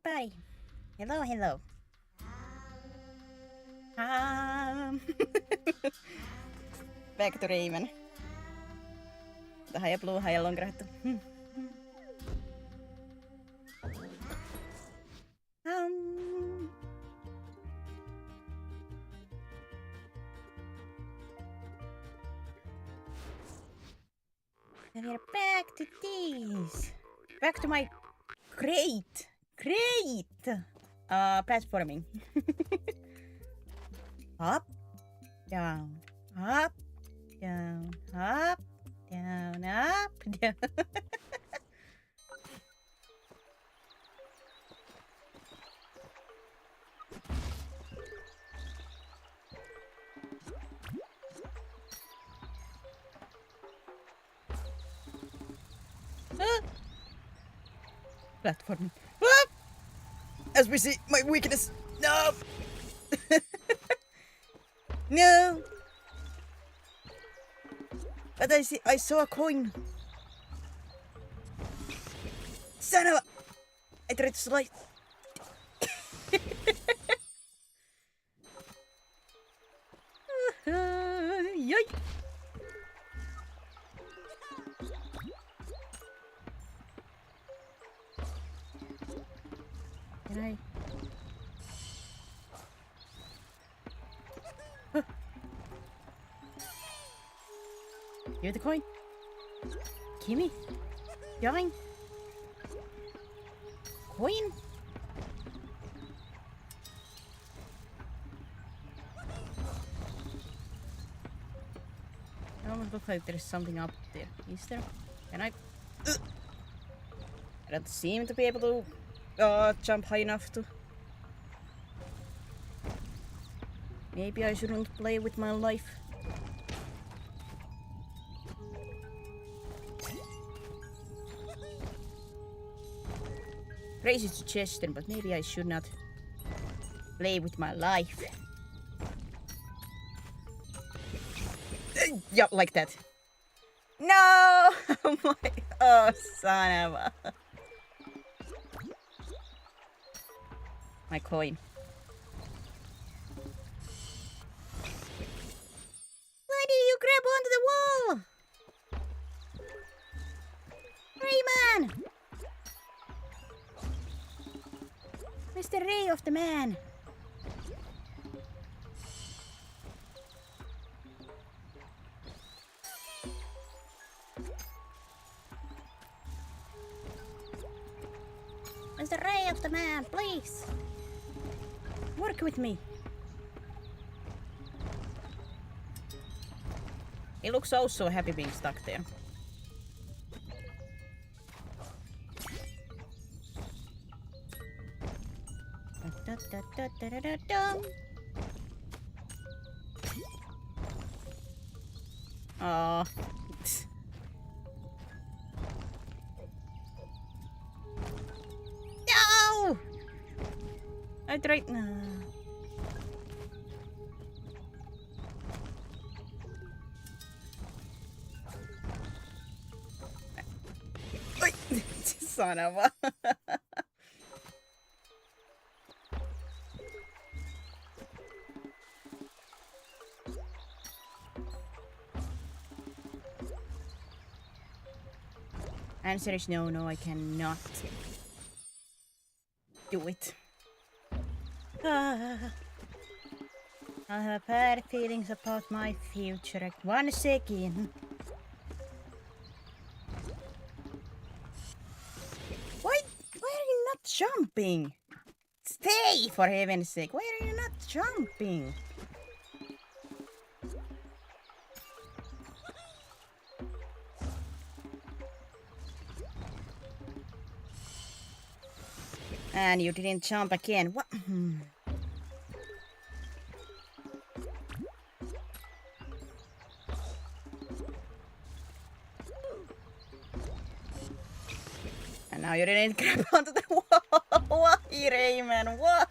everybody. Hello, hello. Back to Rayman. Tähän ja Blue High on kerätty. And we're back to this. Back to my great platforming. Up, down, up, down, up, down, up, down. Platforming. As we see, my weakness. No. No. But I saw a coin. Son of a... I tried to slide. Yoy. Can I... Here's the coin. Gimme. Going. Coin. It almost looks like there's something up there. Is there? Can I? I don't seem to be able to jump high enough to. Maybe I shouldn't play with my life. Crazy suggestion, but maybe I should not play with my life. Yeah, like that. No! Oh, son of a... My coin. Why did you grab onto the wall? Rayman! Mr. Ray of the Man. Mr. Ray of the Man, please. Work with me. He looks so happy being stuck there. Oh. No! I tried. Son of a. Answer is no, I cannot do it. I have bad feelings about my future once again. Why are you not jumping? Stay, for heaven's sake. Why are you not jumping? And you didn't jump again. What? And now you didn't grab onto the wall. Why, Rayman? Why?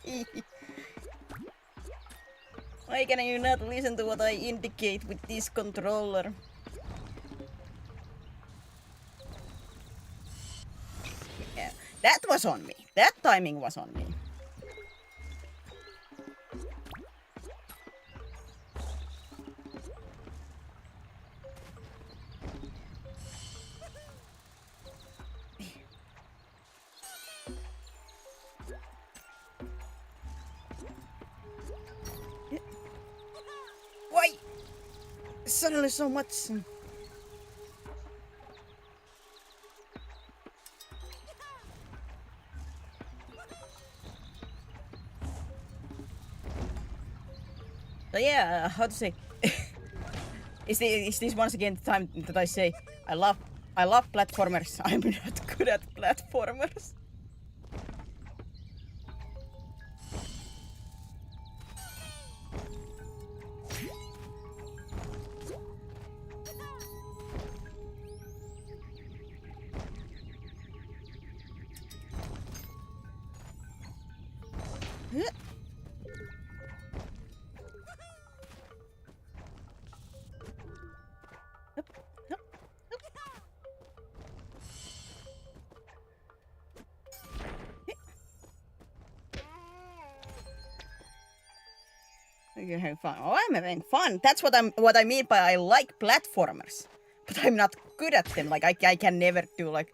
Why can you not listen to what I indicate with this controller? Yeah, that was on me. That timing was on me. Why? Suddenly so much. So yeah, how to say? Is this once again the time that I say I love platformers. I'm not good at platformers. You're having fun. Oh, I'm having fun. That's what I mean by I like platformers, but I'm not good at them. Like I can never do like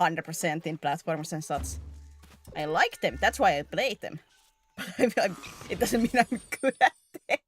100% in platformers and such. I like them. That's why I play them. But it doesn't mean I'm good at them.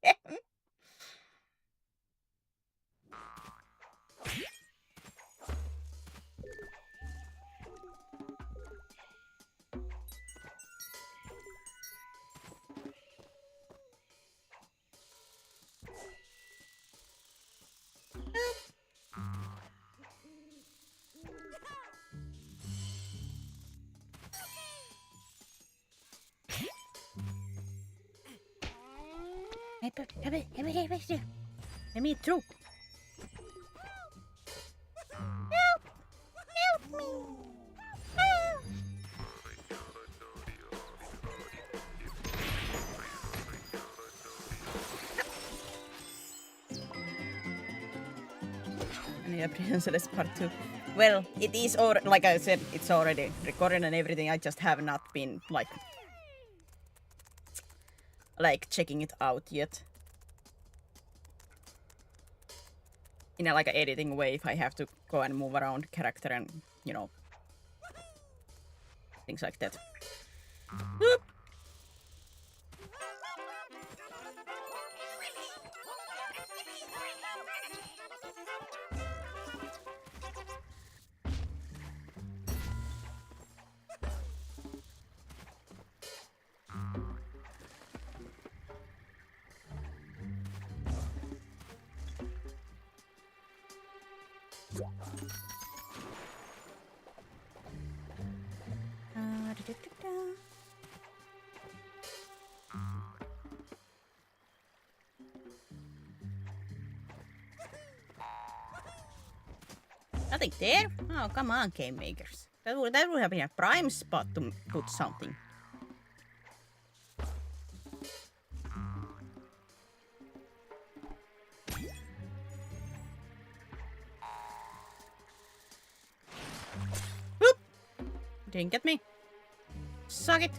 Let me through. Help me. Help. And yeah, Prison Celeste Part 2. Well, it is already, like I said, it's already recorded and everything. I just have not been like checking it out yet. In a like an editing way, if I have to go and move around character and, you know, things like that. Whoop. Nothing there? Oh, come on, game makers. That would have been a prime spot to put something. Whoop! Didn't get me. Suck it.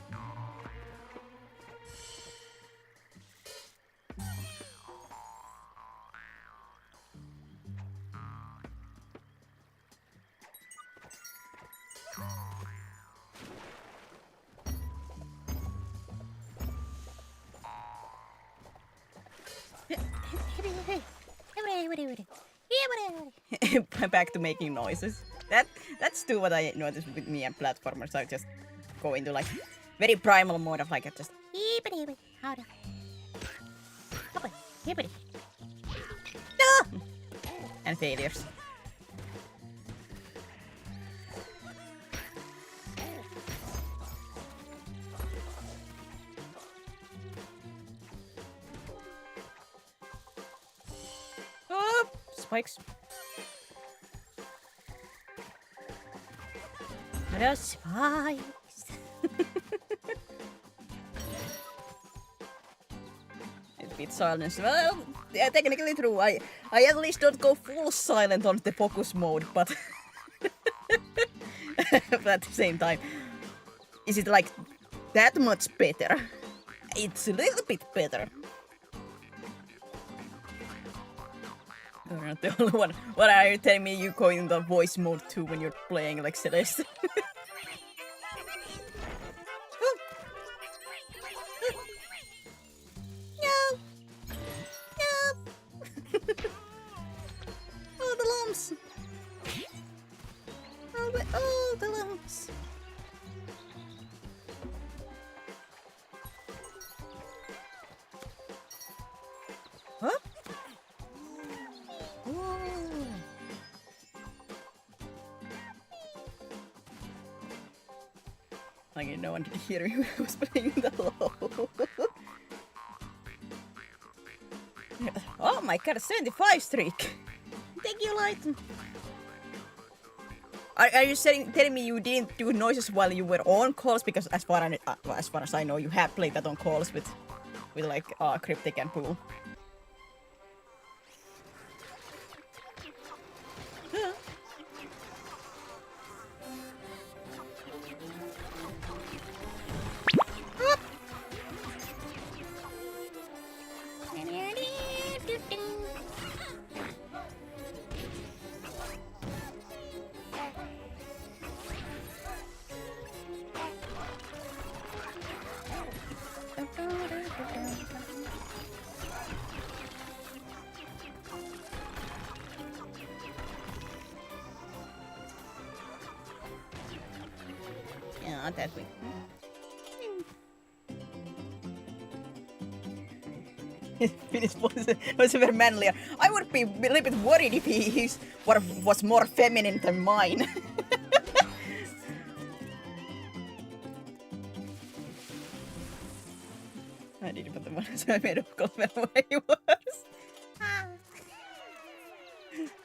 Back to making noises. That's too what I noticed with me and platformers. I just go into like very primal mode of like just and failures. Oh, spikes. Hello, spikes. It's a bit silence. Well, yeah, technically true. I at least don't go full silent on the focus mode, but but at the same time. Is it like that much better? It's a little bit better. You're not the only one. What are you telling me? You go in the voice mode too when you're playing like Celeste? No. No. Oh, the lumps. Oh, the lumps. Huh? Whoa. Like no one could hear me when I was playing the low. Oh my god, 75 streak! Thank you, Light. Are you telling me you didn't do noises while you were on calls? Because as far as I know, you have played that on calls with like Cryptic and Pool. Yeah, that way. His voice was very manlier. I would be a little bit worried if his was more feminine than mine. I didn't put the one so I made a comment where he was.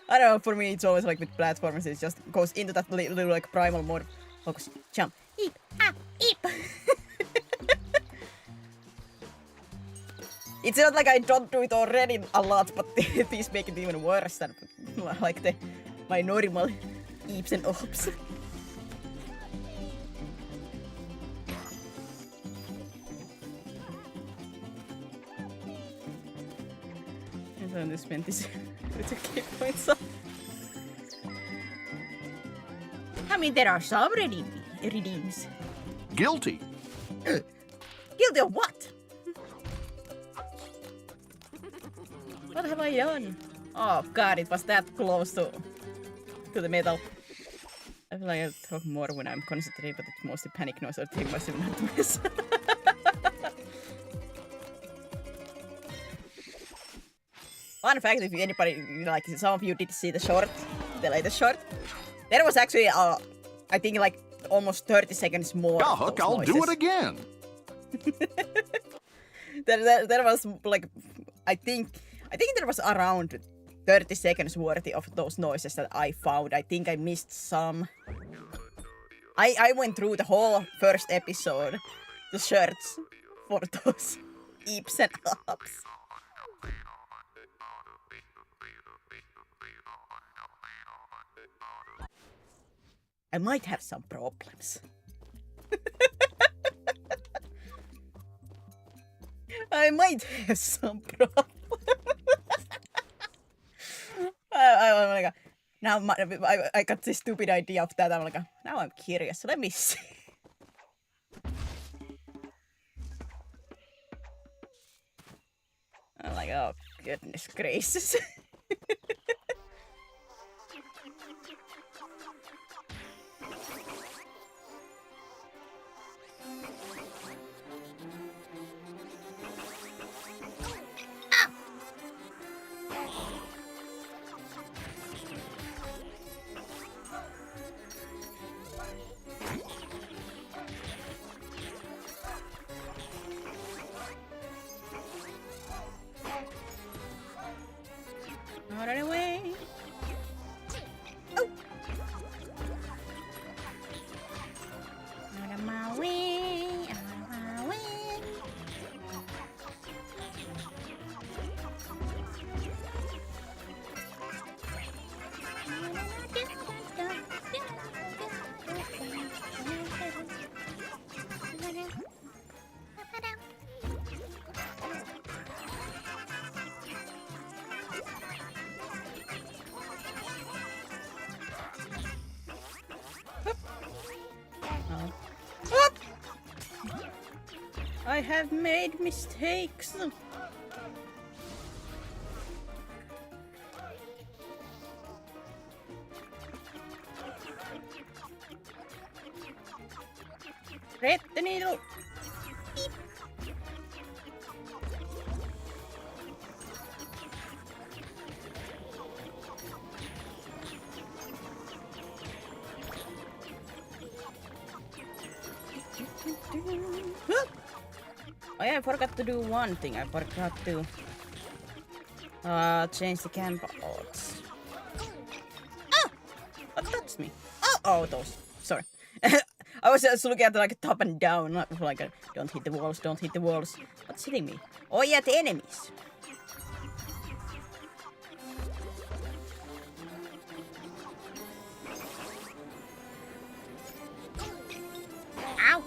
I don't know, for me it's always like with platformers, it just goes into that little like primal mode. Focus, jump, eep, ah, eep. It's not like I don't do it already a lot, but these make it even worse than like my normal eeps and ops. And then this spent this to keep points up. I mean, there are some redeems. Guilty. Guilty of what? What have I done? Oh god, it was that close to the metal. I feel like I talk more when I'm concentrating, but it's mostly panic noise or take myself not to miss. Fun fact, if anybody, like some of you did see the short, the latest short, there was actually, I think like almost 30 seconds more. Hook, I'll do it again. there was like, I think there was around 30 seconds worth of those noises that I found. I think I missed some. I went through the whole first episode, the shirts for those eeps and ups. I might have some problems. I might have some problems. Oh my god. Now I got this stupid idea of that. I'm like, now I'm curious. Let me see. I'm like, oh goodness gracious. I have made mistakes. Thread the needle. Beep. Oh yeah, I forgot to do one thing. I forgot to change the camp odds. Ah! What touched me? Oh, those. Sorry. I was just looking at like top and down, like don't hit the walls, don't hit the walls. What's hitting me? Oh yeah, the enemies. Ow!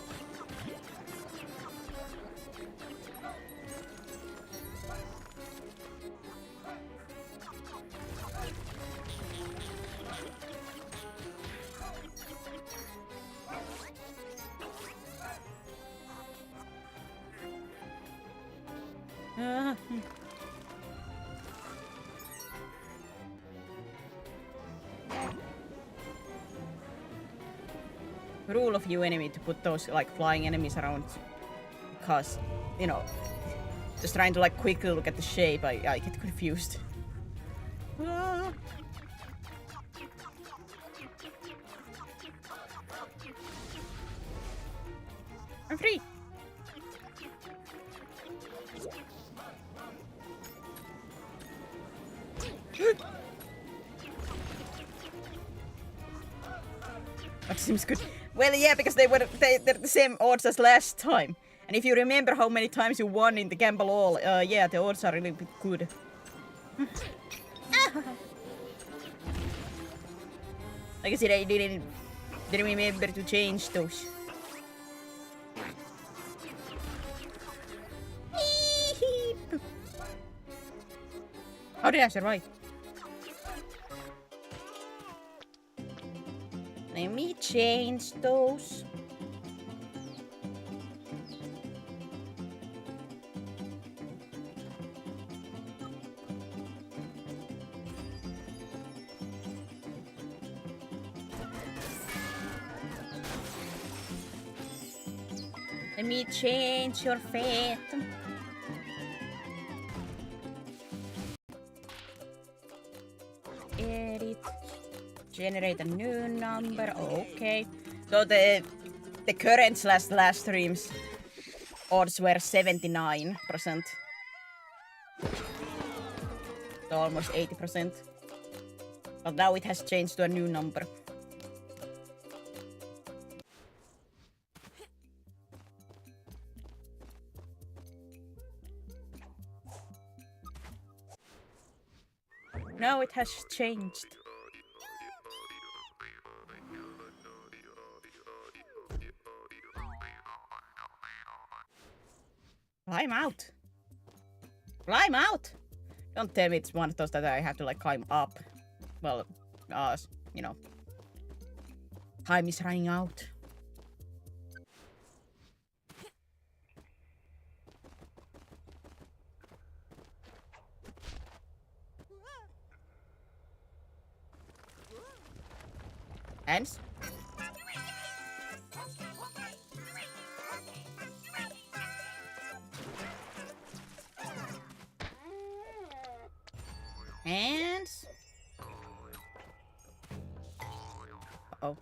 Rule of you enemy to put those like flying enemies around, because you know, just trying to like quickly look at the shape, I get confused. Ah. I'm free. That seems good. Well, yeah, because they're the same odds as last time. And if you remember how many times you won in the gamble all, yeah, the odds are really good. Like I said, I didn't remember to change those. How did I survive? Let me change those. Let me change your fate. Edit. Generate a new number. Okay. So the current / last streams odds were 79%. So almost 80%. But now it has changed to a new number. Now it has changed. Climb out! Climb out! Don't tell me it's one of those that I have to like climb up. Well, you know. Time is running out. Hands? Hands? Uh-oh.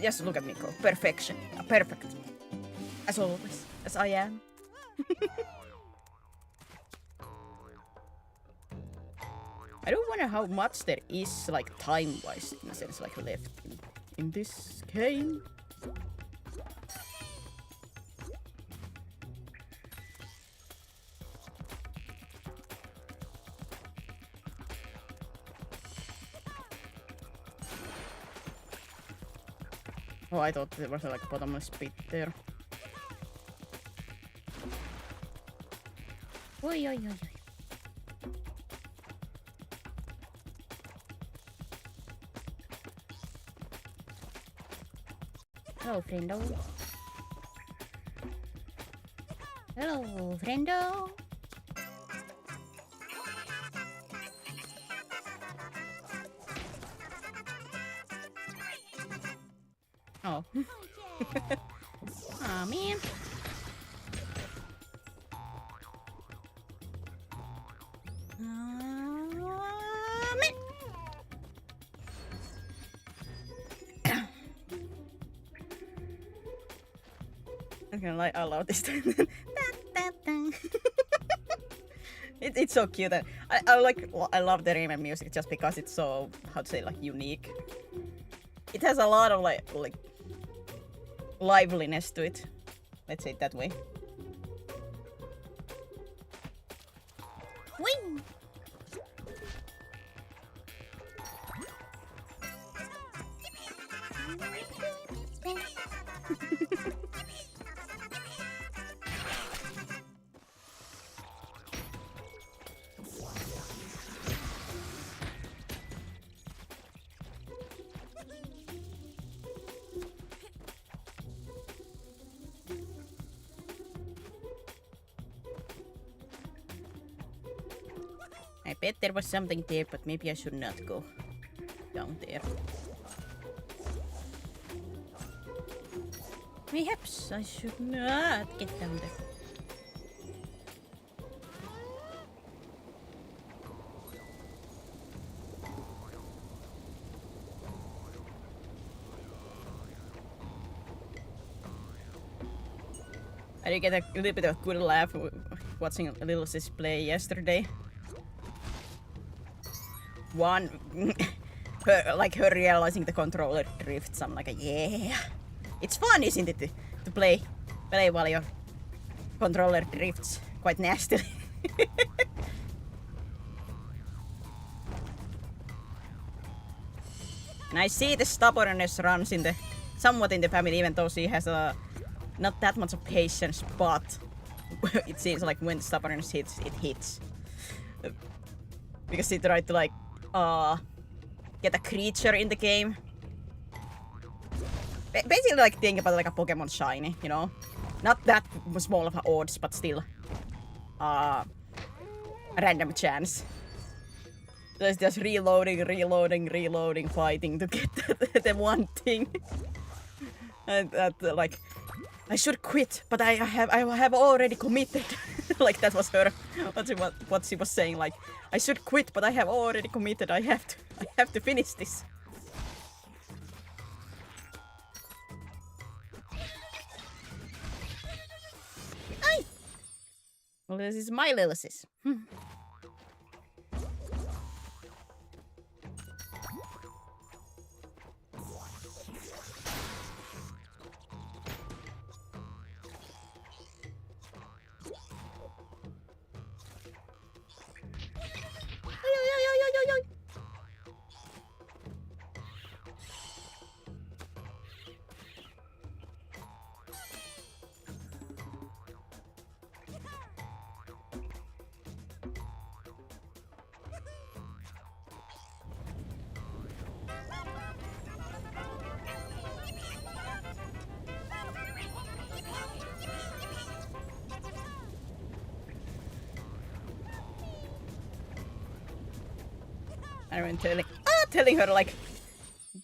Just look at me, go. Perfection. Perfect. As always. As I am. I don't wonder how much there is, like, time-wise, in a sense, like, left in this game. Oh, I thought there was like a bottomless pit there. Oi, oi, oi, oi. Hello, friendo. Hello, friendo. Oh. Aw, man. Man. I'm gonna like allow this time. It's so cute. I love the Rayman music just because it's so, how to say, like unique. It has a lot of like liveliness to it. Let's say it that way. Wing. I bet there was something there, but maybe I should not go down there. Perhaps I should not get down there. I did get a little bit of a good laugh watching Little Sis play yesterday. One, her realizing the controller drifts. I'm like, yeah, it's fun, isn't it, to play while your controller drifts quite nastily. And I see the stubbornness runs somewhat in the family, even though she has not that much of patience, but it seems like when stubbornness hits, it hits. Because she tried to like get a creature in the game. Basically like think about like a Pokemon Shiny, you know? Not that small of odds, but still a random chance. So it's just reloading, fighting to get the one thing. And that like, I should quit, but I have already committed. Like that was her, what she was saying. Like, I should quit, but I have already committed. I have to finish this. Ay! Well, this is my little sis. I remember telling her like,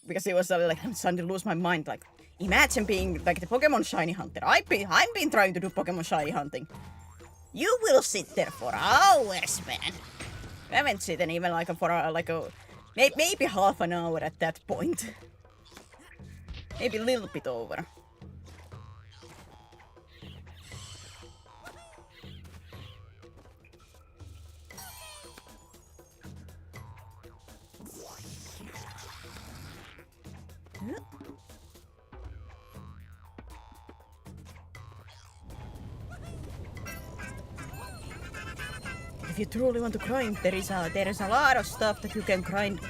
because it was like I'm starting to lose my mind. Like, imagine being like the Pokemon Shiny Hunter. I've been trying to do Pokemon Shiny hunting. You will sit there for hours, man. I haven't sitting even like maybe half an hour at that point. Maybe a little bit over. If you truly want to grind, there is a lot of stuff that you can grind,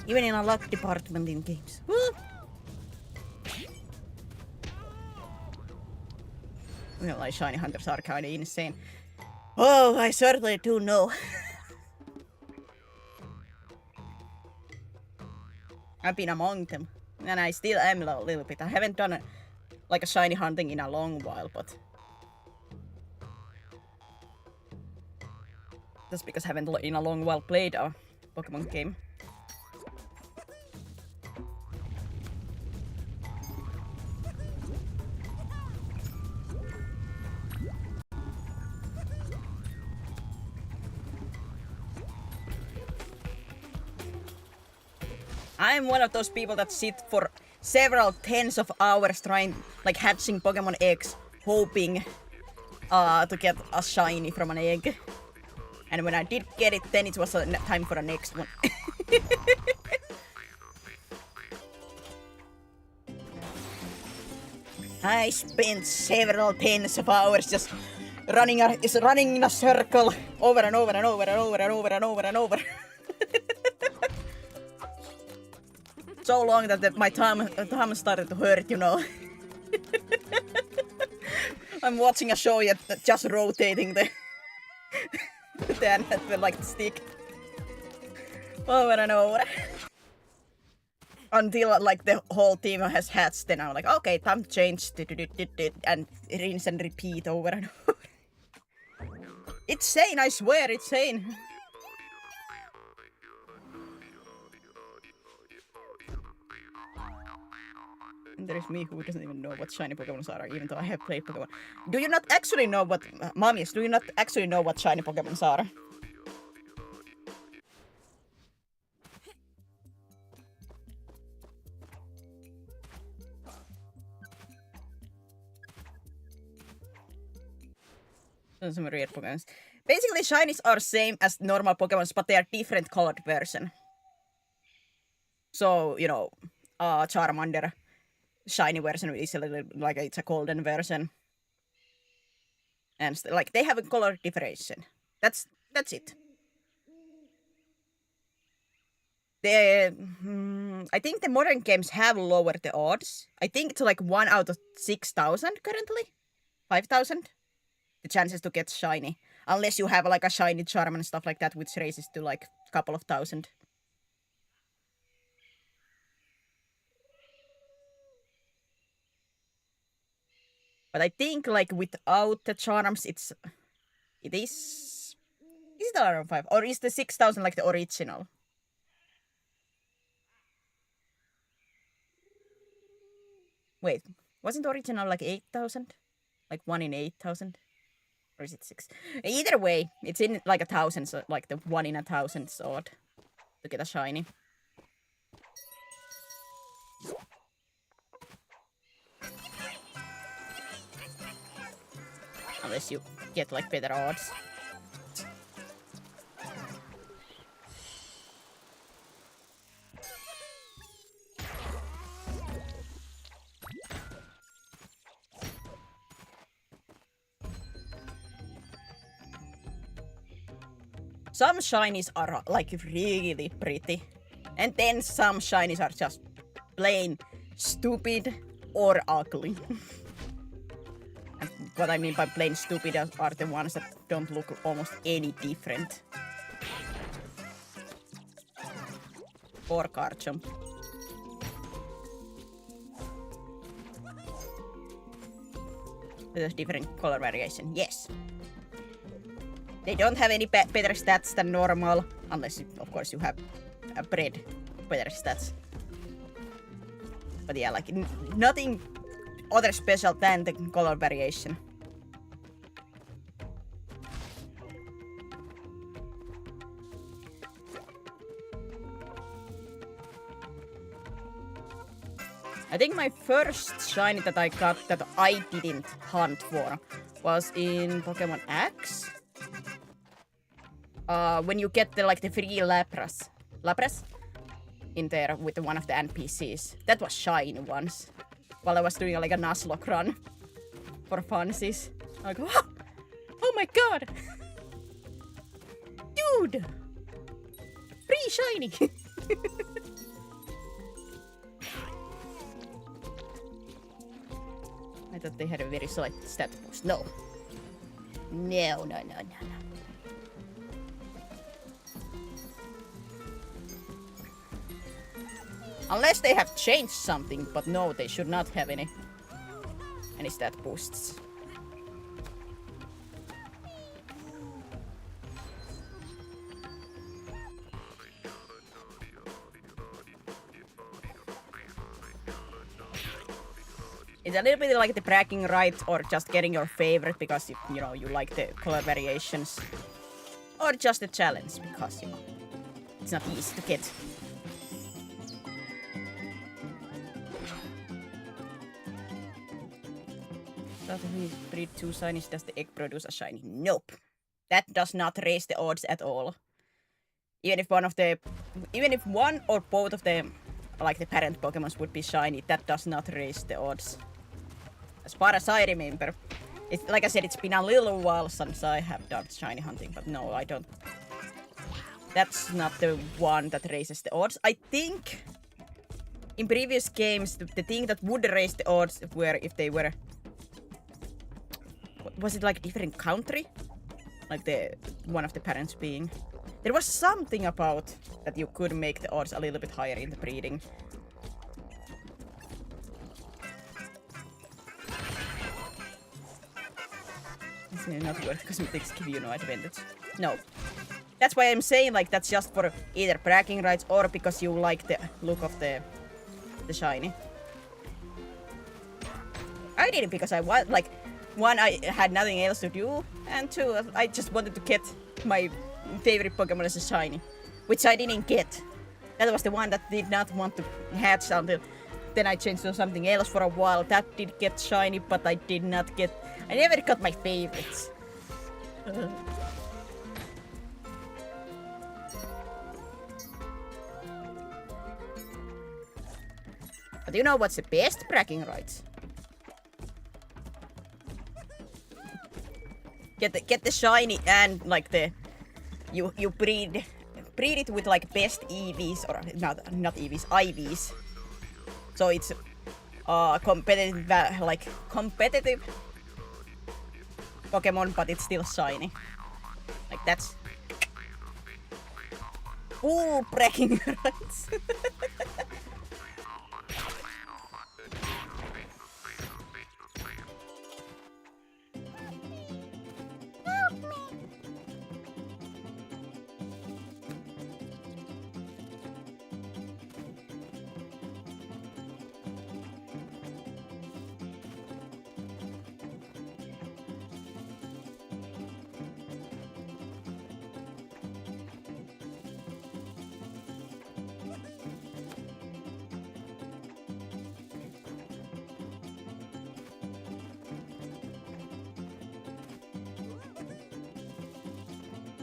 even in a luck department in games. Woo! like shiny hunters are kind of insane. Oh, I certainly do know. I've been among them, and I still am a little bit. I haven't done like a shiny hunting in a long while, but that's because I haven't in a long while played a Pokemon game. I'm one of those people that sit for several tens of hours trying, like, hatching Pokemon eggs, hoping to get a shiny from an egg. And when I did get it, then it was time for the next one. I spent several tens of hours just running in a circle over and over and over and over and over and over and over. So long that my thumb started to hurt, you know. I'm watching a show yet just rotating the like the stick over and over until like the whole team has hatched. Then I'm like, okay, time to change, and rinse and repeat over and over. It's sane, I swear, it's sane. And there is me who doesn't even know what shiny Pokemons are, even though I have played Pokemon. Do you not actually know what... Mommies, do you not actually know what shiny Pokemons are? Some rare Pokemons. Basically, shinies are same as normal Pokemons, but they are different colored version. So, you know, Charmander... shiny version is a little like it's a golden version, and like they have a color differentiation. That's it. I think the modern games have lowered the odds. I think it's like 1 out of 6,000 currently, 5,000. The chances to get shiny, unless you have like a shiny Charm and stuff like that, which raises to like a couple of thousand. But I think like without the charms, it is it around 5 or is the 6,000 like the original? Wait, wasn't the original like 8,000? Like 1 in 8,000? Or is it 6? Either way, it's in like 1,000, so like the 1 in 1,000 odd to get a shiny. Unless you get like better odds. Some shinies are like really pretty. And then some shinies are just plain stupid or ugly. And what I mean by plain stupid are the ones that don't look almost any different. Or Garchomp. There's different color variation, yes. They don't have any better stats than normal, unless, of course, you have bred better stats. But yeah, like, nothing other special than the color variation. I think my first shiny that I got that I didn't hunt for was in Pokemon X. When you get the free Lapras in there with one of the NPCs. That was shiny once. While I was doing like a Nuzlocke run for funsies. I go, oh my god! Dude! Free shiny! I thought they had a very slight stat boost. No. No. Unless they have changed something, but no, they should not have any stat boosts. It's a little bit like the bragging rights or just getting your favorite because you know you like the color variations. Or just a challenge because you know it's not easy to get. Does we breed 2 shinies, does the egg produce a shiny? Nope. That does not raise the odds at all. Even if one or both of them, like the parent Pokemons, would be shiny, that does not raise the odds. As far as I remember. It's, like I said, it's been a little while since I have done shiny hunting, but no, I don't. That's not the one that raises the odds. I think in previous games, the thing that would raise the odds were if they were... Was it like a different country? Like one of the parents being... There was something about that you could make the odds a little bit higher in the breeding. It's not worth cosmetics give you no advantage. No. That's why I'm saying like that's just for either bragging rights or because you like the look of the shiny. I did it because I was like, one, I had nothing else to do, and two, I just wanted to get my favorite Pokemon as a shiny, which I didn't get. That was the one that did not want to hatch until then I changed to something else for a while. That did get shiny, but I did not get... I never got my favorites. But you know what's the best bragging rights? Get the shiny and like the you breed it with like best EVs or not EVs, IVs. So it's competitive Pokemon, but it's still shiny. Like that's full bragging rights.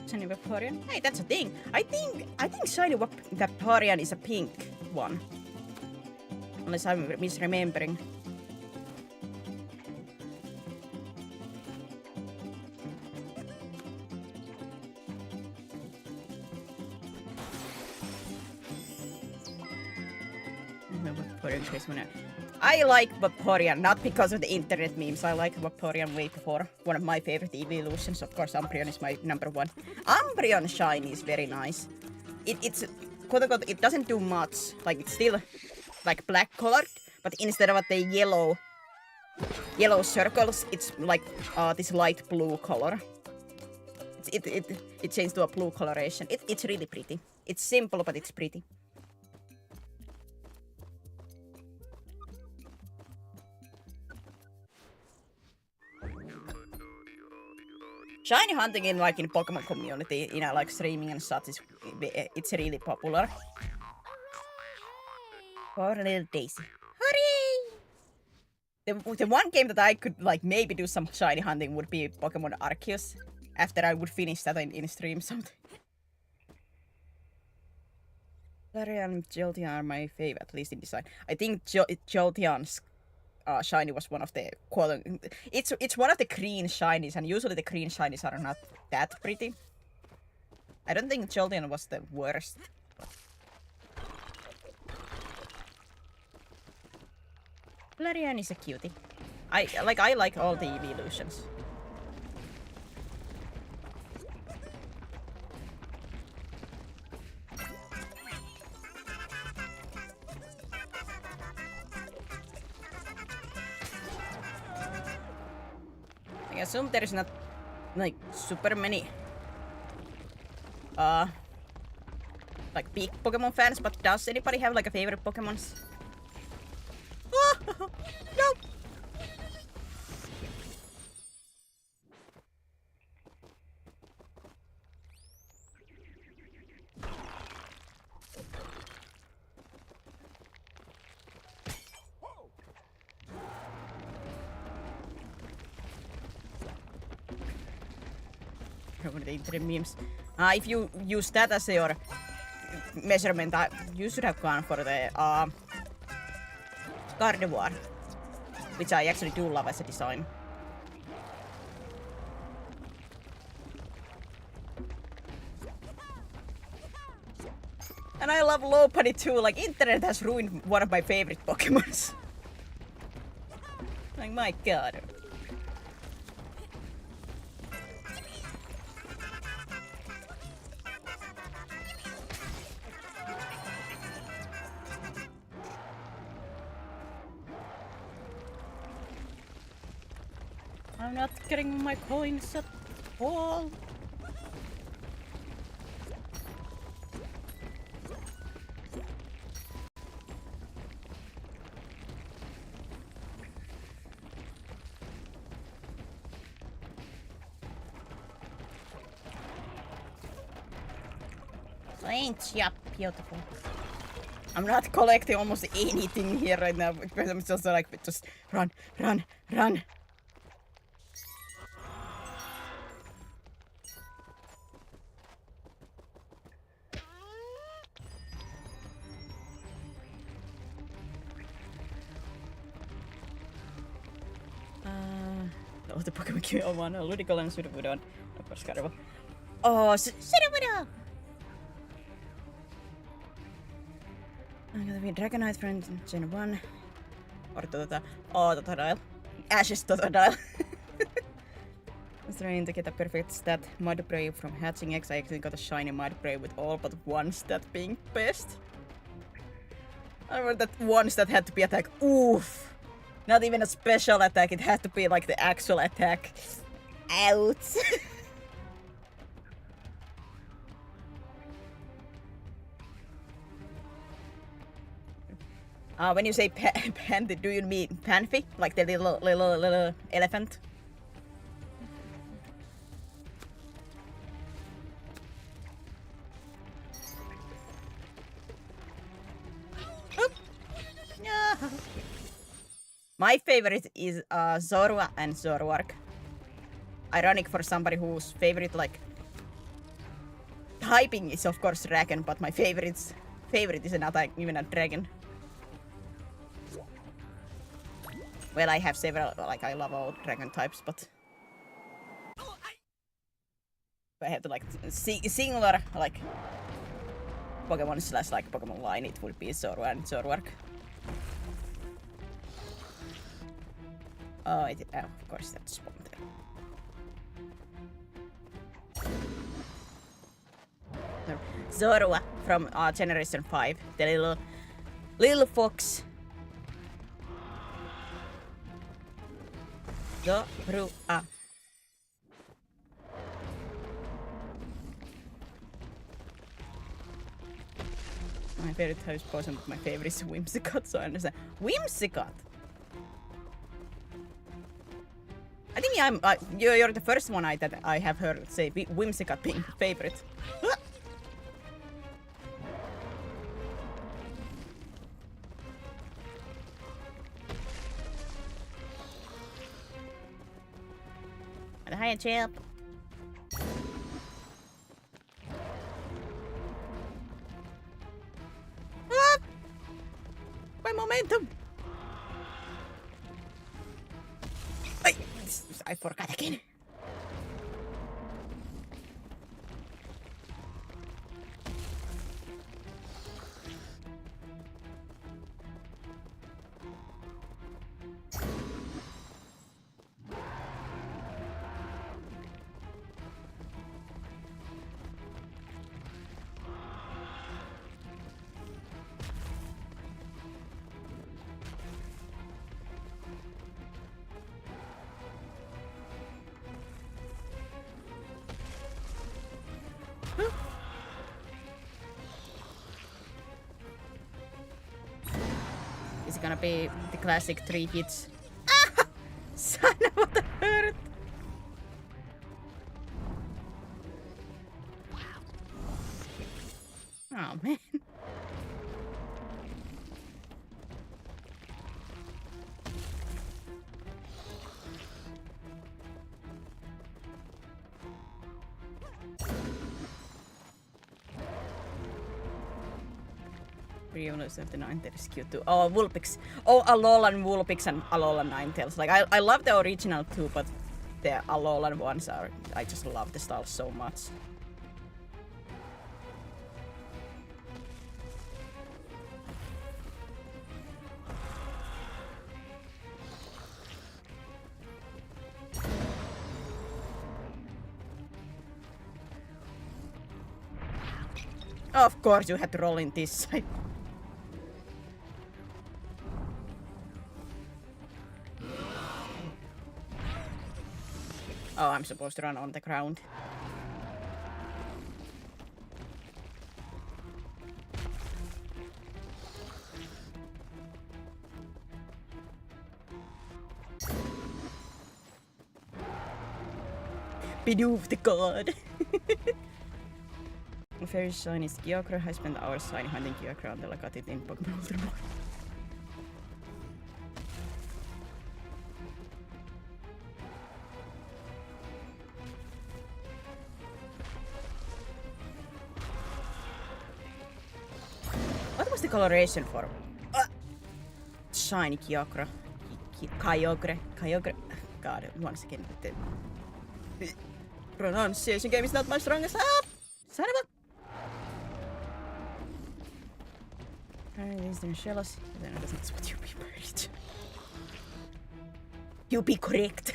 Shiny Vaporeon? Hey, that's a thing. I think Shiny Vaporeon is a pink one. Unless I'm misremembering. I like Vaporeon, not because of the internet memes. I like Vaporeon way before. One of my favorite evolutions. Of course, Umbreon is my number one. Umbreon shiny is very nice. It's quote unquote, it doesn't do much. Like it's still like black colored, but instead of the yellow circles, it's like this light blue color. It changed to a blue coloration. It's really pretty. It's simple, but it's pretty. Shiny hunting in Pokemon community, like streaming and such, it's really popular. Poor little Daisy. Hurry! The one game that I could maybe do some shiny hunting would be Pokemon Arceus. After I would finish that in stream sometime. Larian and Jolteon are my favorite, at least in design. I think Jolteon's shiny was one of the it's one of the green shinies, and usually the green shinies are not that pretty. I don't think Jolteon was the worst. Larian is a cutie. I like all the evolutions. I assume there is not like super many like big Pokemon fans, but does anybody have like a favorite Pokemons? No! One of the internet memes. If you use that as your measurement, you should have gone for the Gardevoir, which I actually do love as a design. And I love Lopunny too. Like, internet has ruined one of my favorite Pokemons. Like, my god. I'm not getting my coins at all. Ain't ya beautiful? I'm not collecting almost anything here right now because I'm just like, just run, run, run. Oh, the Pokemon Q one, Ludicolo and Sudowoodo. Of course, Gardevoir. Oh, Sudowoodo! I'm gonna be Dragonite from Gen 1. Or Totodile. Ash's Totodile. I was trying to get a perfect stat Mudbray from hatching eggs. I actually got a shiny Mudbray with all but one stat being best. I remember that one stat had to be attack. Oof! Not even a special attack, it had to be like the actual attack. Out! When you say Panty, do you mean Panfi? Like the little elephant? Oop. No. My favorite is Zorua and Zoroark. Ironic for somebody whose favorite like typing is of course dragon, but my favorite is not even a dragon. Well, I have several, like I love all dragon types, but if I have to like singular like Pokemon slash like Pokemon line, it would be Zorua and Zoroark. Oh, of course that's spawned there. Zorua from Generation 5, the little fox. Zorua. My favorite type is Poison, but my favorite is Whimsicott, so I understand. Whimsicott? I think you're the first one that I have heard say Whimsicott being favorite. Hi, champ. Ah! My momentum. I forgot again. it gonna be the classic 3 hits? Ah! Son of a hurt! Oh man. Reunions of the Ninetales Q2. Oh, Vulpix. Oh, Alolan Vulpix and Alolan Ninetales. Like, I love the original too, but the Alolan ones are... I just love the style so much. Of course you had to roll in this side. Oh, I'm supposed to run on the ground. Bidoof the god. Very shiny Kyogre. I spent hours shiny hunting Kyogre until I got it in Pokemon Ultra Ball. What was the coloration for? Shiny Kyogre. Kyogre. God, once again, the pronunciation game is not my strongest. Ah! Son of a... These are shells. Then that's what you be buried. You be correct.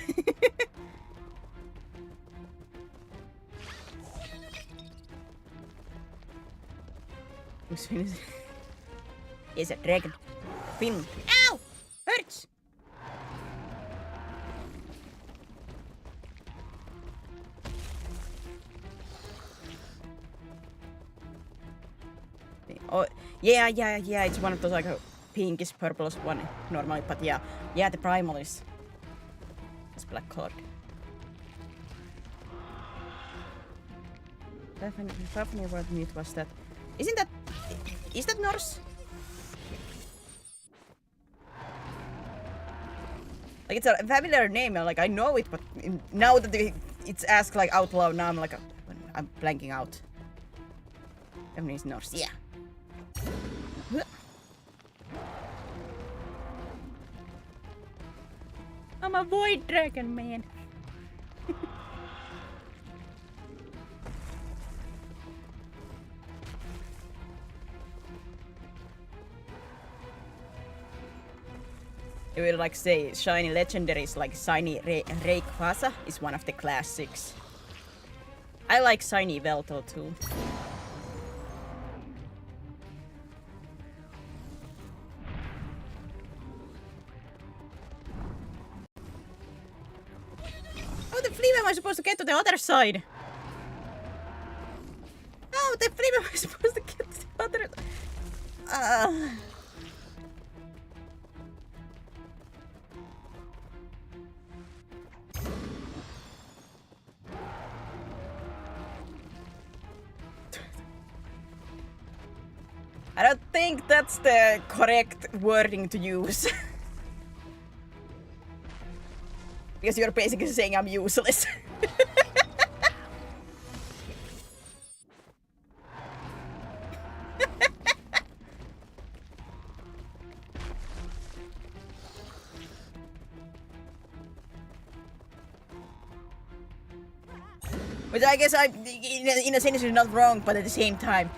Whose fin is it? Is a dragon. Fin. Ow! Hurts! Oh, yeah, it's one of those like a pinkish purplish one normally, but yeah, the primal is black colored. Definitely what meat was that? Isn't that... Is that Norse? Like, it's a familiar name, like, I know it, but now that it's asked, like, out loud, now I'm like, I'm blanking out. Definitely is Norse, yeah. I'm a void dragon, man. It will like say shiny legendaries like shiny Rayquaza is one of the classics. I like shiny Velto too. Oh, the flea am I supposed to get to the other side? Oh, the flea am I supposed to get to the other... I don't think that's the correct wording to use. Because you're basically saying I'm useless. Which I guess in a sense is not wrong, but at the same time,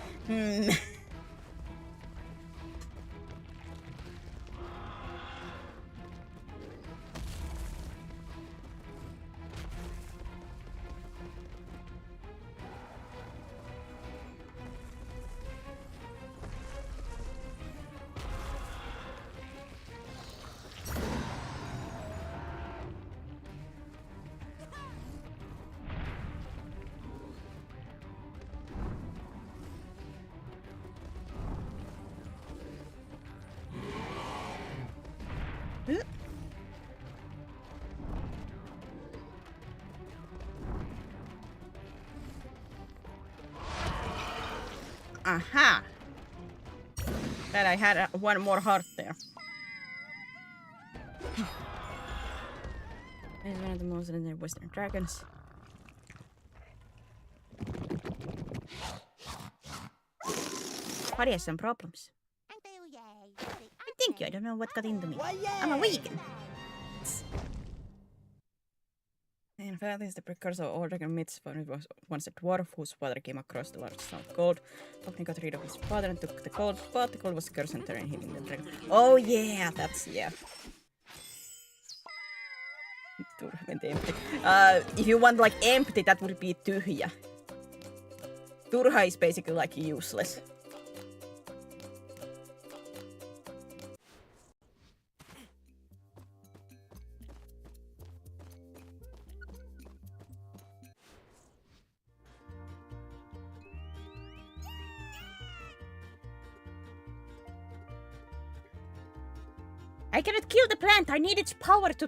Aha! That I had one more heart there. He's one of the most legendary Western dragons. But he has some problems. Thank you, I don't know what got into me. I'm a vegan. In fact, is the precursor of all dragon myths, but it was once a dwarf whose father came across the large stone of gold. Ogni got rid of his father and took the gold, but the gold was cursed and turned him into the dragon. Oh yeah, that's, yeah. Turha went empty. If you want like empty, that would be tyhjä. Turha is basically like useless. I cannot kill the plant. I need its power to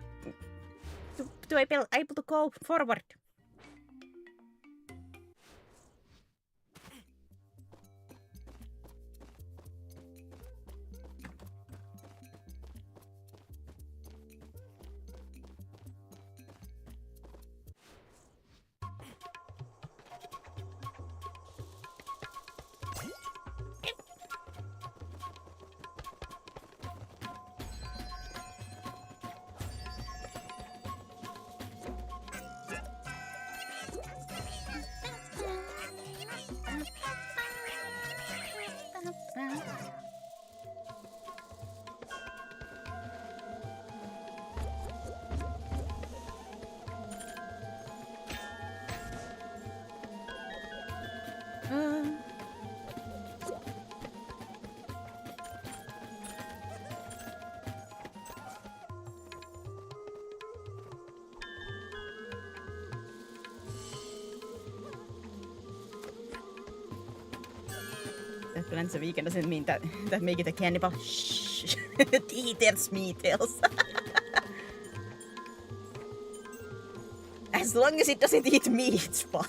be able to go forward. That plant's a vegan doesn't mean that make it a cannibal. Shh. Details, metals. As long as it doesn't eat meat, it's fine.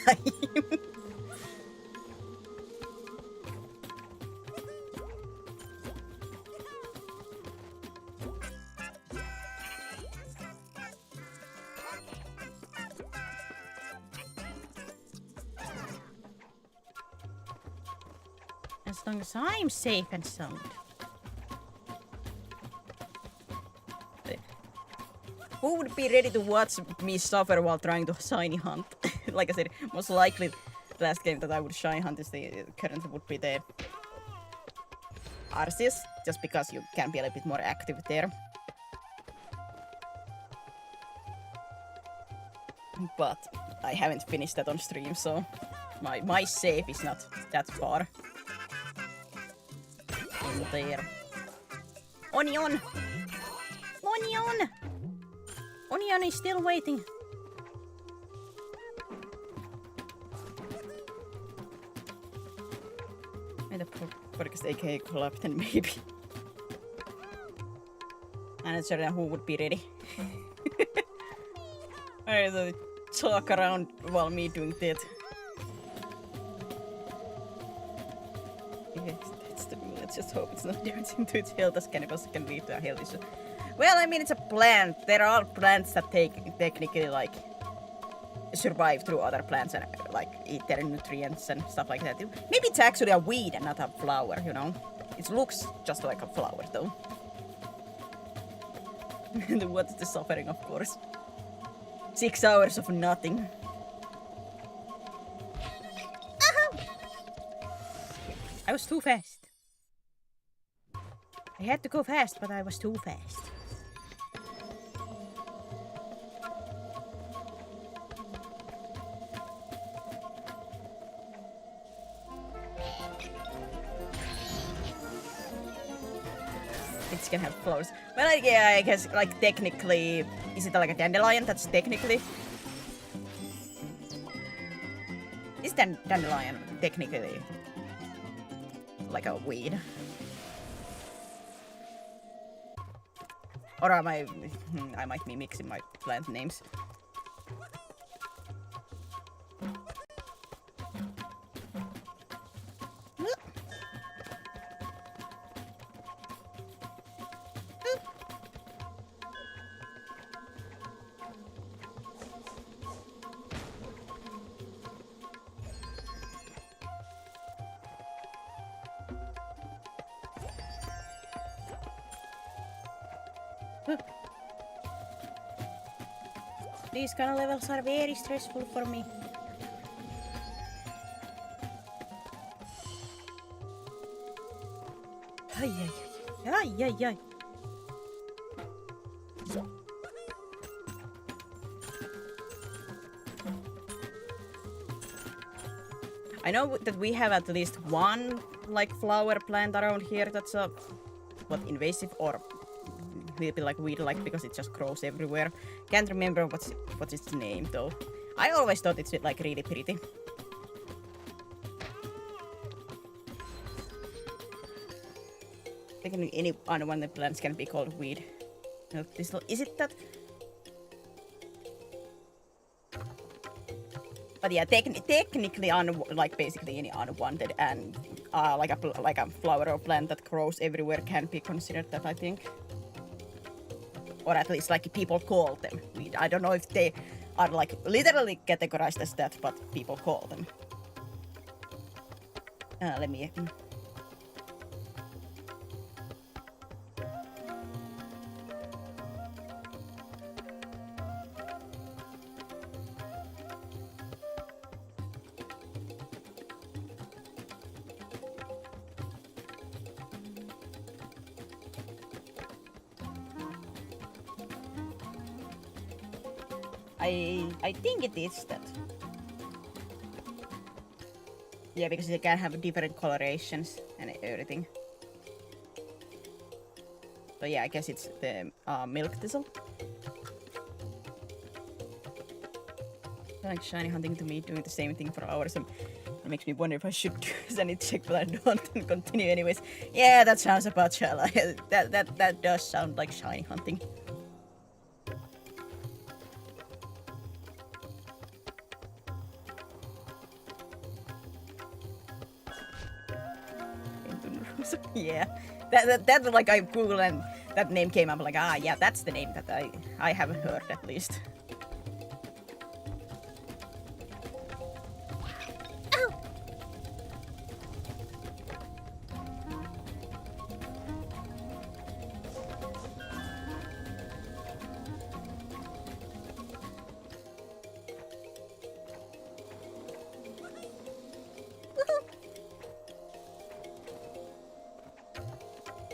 As long as I'm safe and sound. Who would be ready to watch me suffer while trying to shiny hunt? Like I said, most likely the last game that I would shiny hunt is currently would be the Arceus, just because you can be a little bit more active there. But I haven't finished that on stream, so my save is not that far. In there. Onion! Onion! Onion is still waiting. And the podcast aka collapsed, then maybe. And it's certain who would be ready. Alright, so talk around while me doing that. Let's just hope it's not damaging to its health, as cannibals can lead to a health issue. Well, I mean, it's a plant. There are plants that technically like survive through other plants and like eat their nutrients and stuff like that. Maybe it's actually a weed and not a flower, you know? It looks just like a flower, though. What's the suffering, of course? 6 hours of nothing. I was too fast. I had to go fast, but I was too fast. It's gonna have flowers. Well, yeah, I guess, like, technically... Is it like a dandelion? That's technically... Is dandelion technically... like a weed? Or am I might be mixing my plant names. These kind of levels are very stressful for me. Ay, ay, ay, ay, ay, ay. I know that we have at least one like flower plant around here that's what invasive or will be like weed-like because it just grows everywhere. Can't remember what's its name though. I always thought it's like really pretty. I think any one of the plants can be called weed. No, is it that? But yeah, technically, like basically any unwanted and like a flower or plant that grows everywhere can be considered that, I think. Or at least like people call them weed. I don't know if they are like literally categorized as that, but people call them. Let me. I think it is that. Yeah, because they can have different colorations and everything. So yeah, I guess it's the milk thistle. Like shiny hunting to me, doing the same thing for hours. And it makes me wonder if I should do a sanity check, but I don't and continue anyways. Yeah, that sounds about that does sound like shiny hunting. Yeah, that like I Googled and that name came up like, yeah, that's the name that I haven't heard at least. Oh.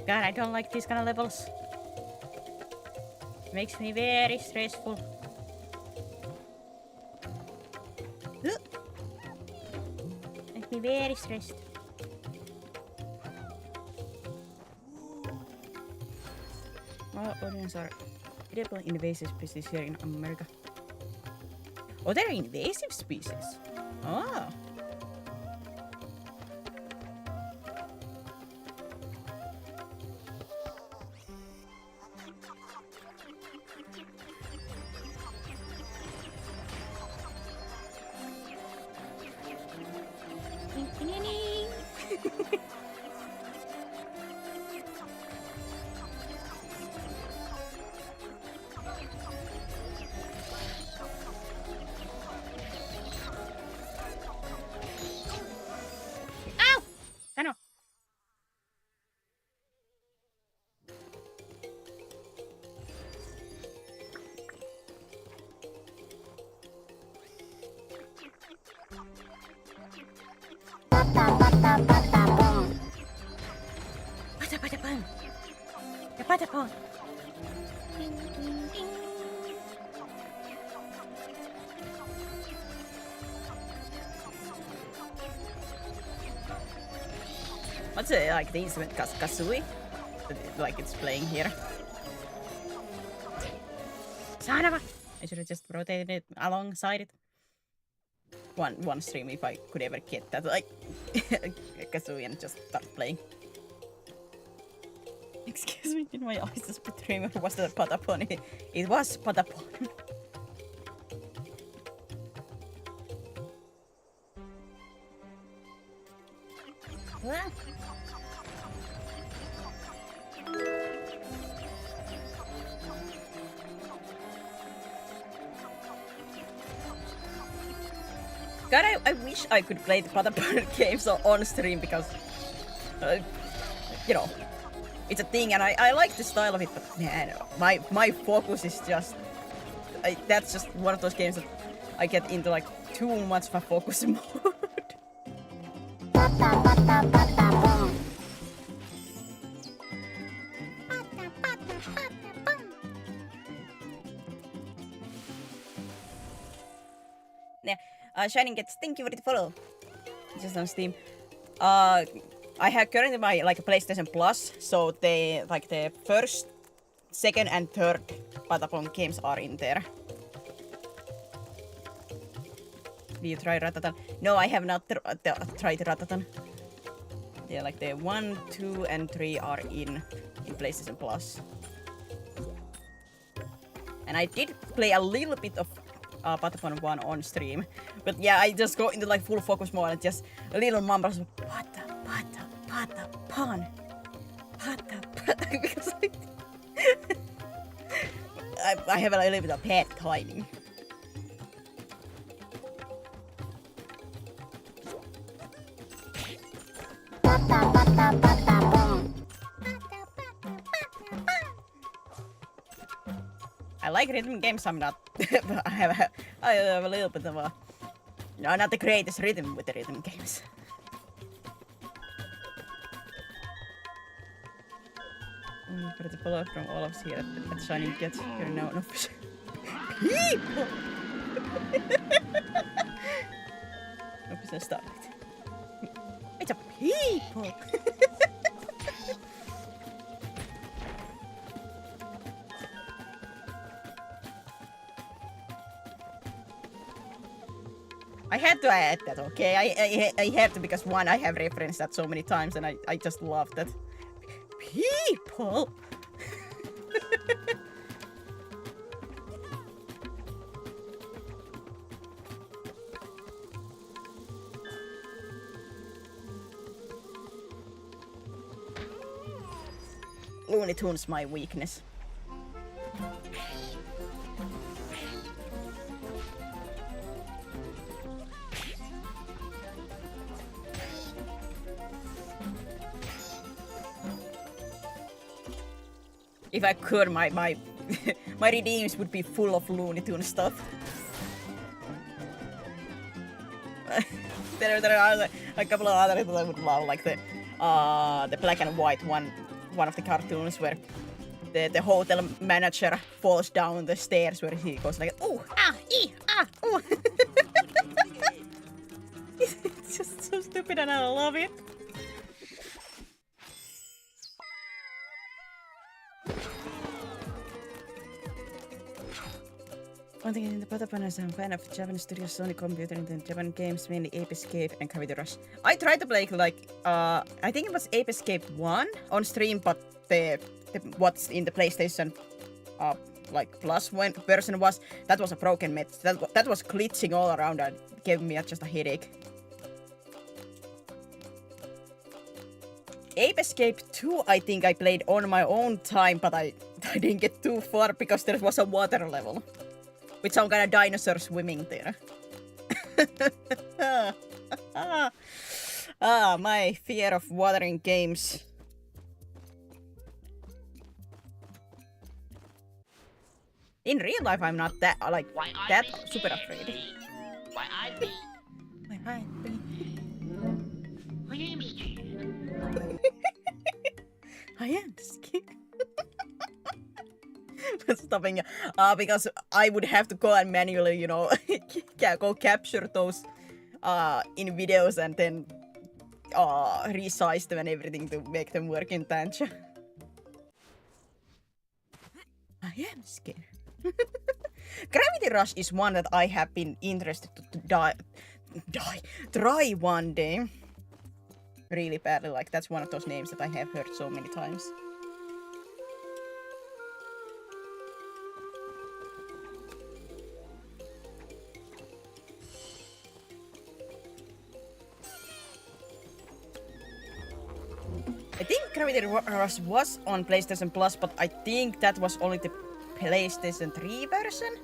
God, I don't like these kind of levels. Makes me very stressful. Makes me very stressed. What audience are edible invasive species here in America? Oh, they're invasive species. Oh. What's it like the instrument kazooie? Like it's playing here. Son of a! I should have just rotated it alongside it. One stream if I could ever get that like kazooie and just start playing. Excuse me, did my eyes just betray me? Was that Patapon? It was Patapon. God, I wish I could play the Patapon games on stream because, you know, it's a thing and I like the style of it, but man, my focus is just that's just one of those games that I get into like too much of a focus mode. Yeah, Shining gets thank you for the follow. Just on Steam. I have currently my like PlayStation Plus, so they like the first, second, and third Patapon games are in there. Did you try Ratatan? No, I have not tried Ratatan. Yeah, like the 1, 2, and 3 are in PlayStation Plus. And I did play a little bit of Patapon 1 on stream. But yeah, I just go into like full focus mode and just a little mumbles, Patapon. Because I have a little bit of bad timing. I like rhythm games. I'm not. I have a little bit of a. No, not the greatest rhythm with the rhythm games. But the follow from Olaf's here at Shining Gets here now. No people. No started. It's a people. I had to add that, okay? I had to because one, I have referenced that so many times and I just love that. People! Looney Tunes my weakness. If I could, my my redeems would be full of Looney Tunes stuff. there are a couple of others that I would love, like the black and white one of the cartoons where the hotel manager falls down the stairs where he goes like ooh ah ee ah ooh. It's just so stupid and I love it. One thing in the Patapon is I'm a fan of Japanese studios, Sony Computer, and then Japan games, mainly Ape Escape and Gravity Rush. I tried to play like, I think it was Ape Escape 1 on stream, but the what's in the PlayStation like Plus version that was a broken mess. That was glitching all around and gave me just a headache. Ape Escape 2, I think I played on my own time, but I didn't get too far because there was a water level. With some kind of dinosaur swimming there. My fear of water in games. In real life, I'm not that super afraid. Why I be? I am scared. I am scared. Stopping because I would have to go and manually, you know, go capture those in videos and then resize them and everything to make them work in Tancha. I am scared. Gravity Rush is one that I have been interested to try one day. Really badly, like that's one of those names that I have heard so many times. I think Gravity Rush was on PlayStation Plus, but I think that was only the PlayStation 3 version?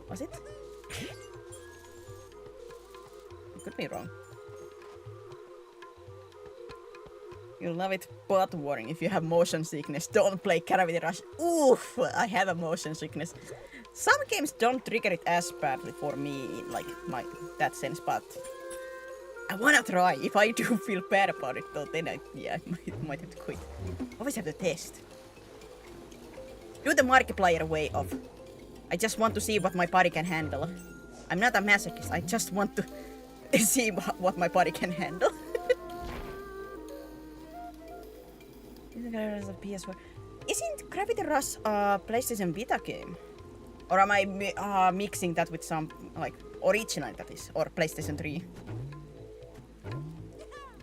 Was it? I could be wrong. You'll love it, but warning, if you have motion sickness, don't play Gravity Rush. Oof, I have a motion sickness. Some games don't trigger it as badly for me in like that sense, but I wanna try. If I do feel bad about it though, then I might have to quit. Always have to test. Do the Markiplier way of I just want to see what my body can handle. I'm not a masochist, I just want to see what my body can handle. PS4. Isn't Gravity Rush a PlayStation Vita game? Or am I mixing that with some, like, original that is, or PlayStation 3?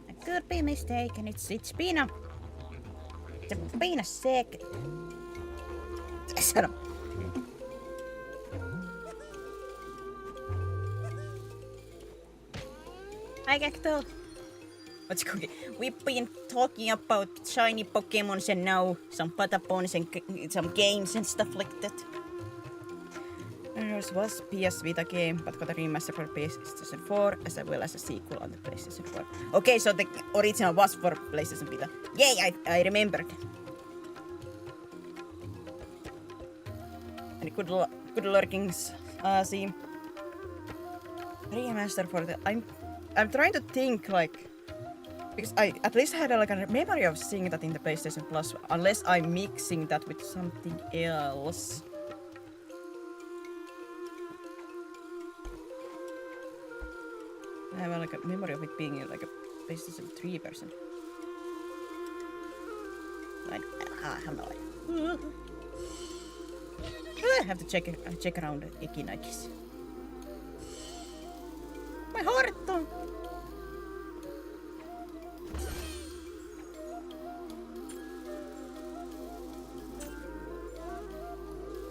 I could be mistaken, it's been a sec. Shut up. Hi, Gecto. What's cooking? We've been talking about shiny Pokemons and now some Patapons and some games and stuff like that. There was PS Vita game, but got a remaster for PlayStation 4 as well as a sequel on the PlayStation 4. Okay, so the original was for PlayStation Vita. Yay, I remembered. Any good lurkings? See. Remaster for the... I'm trying to think, like... Because I at least had like a memory of seeing that in the PlayStation Plus, unless I'm mixing that with something else. I have like a memory of it being like a PlayStation 3 version. Like, I have no idea. I have to check around Ekinakis. My heart!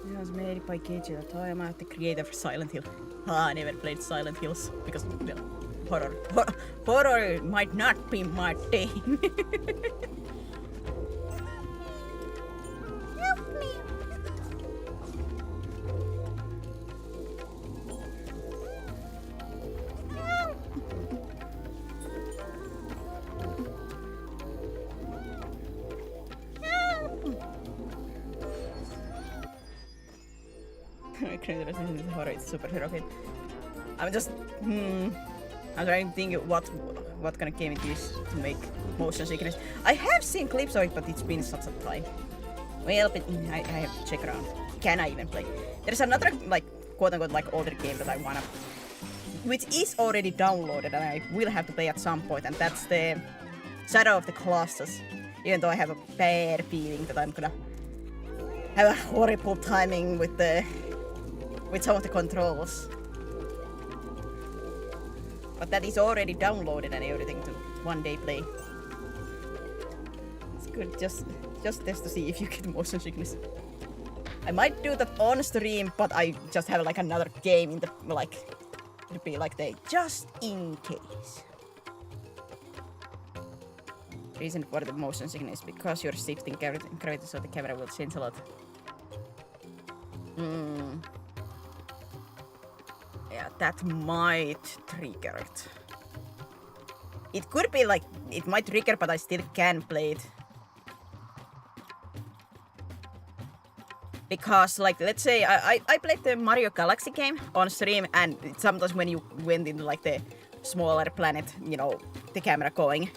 It was made by Keiji Toyama, the creator of Silent Hill. I never played Silent Hills because horror might not be my thing. Help me. Horror, it's superhero game. I'm just I'm trying to think what kind of game it is to make motion sickness. I have seen clips of it, but it's been such a time. Well, but I have to check around. Can I even play? There's another like quote unquote like older game that I wanna, which is already downloaded and I will have to play at some point, and that's the Shadow of the Colossus. Even though I have a bad feeling that I'm gonna have a horrible timing with some of the controls. But that is already downloaded and everything to one day play. It's good just test to see if you get motion sickness. I might do that on stream, but I just have like another game in the like to be like the just in case. Reason for the motion sickness because you're shifting gravity so the camera will change a lot. Yeah, that might trigger it. It could be like, it might trigger, but I still can play it. Because like, let's say I played the Mario Galaxy game on stream, and sometimes when you went into like the smaller planet, you know, the camera going.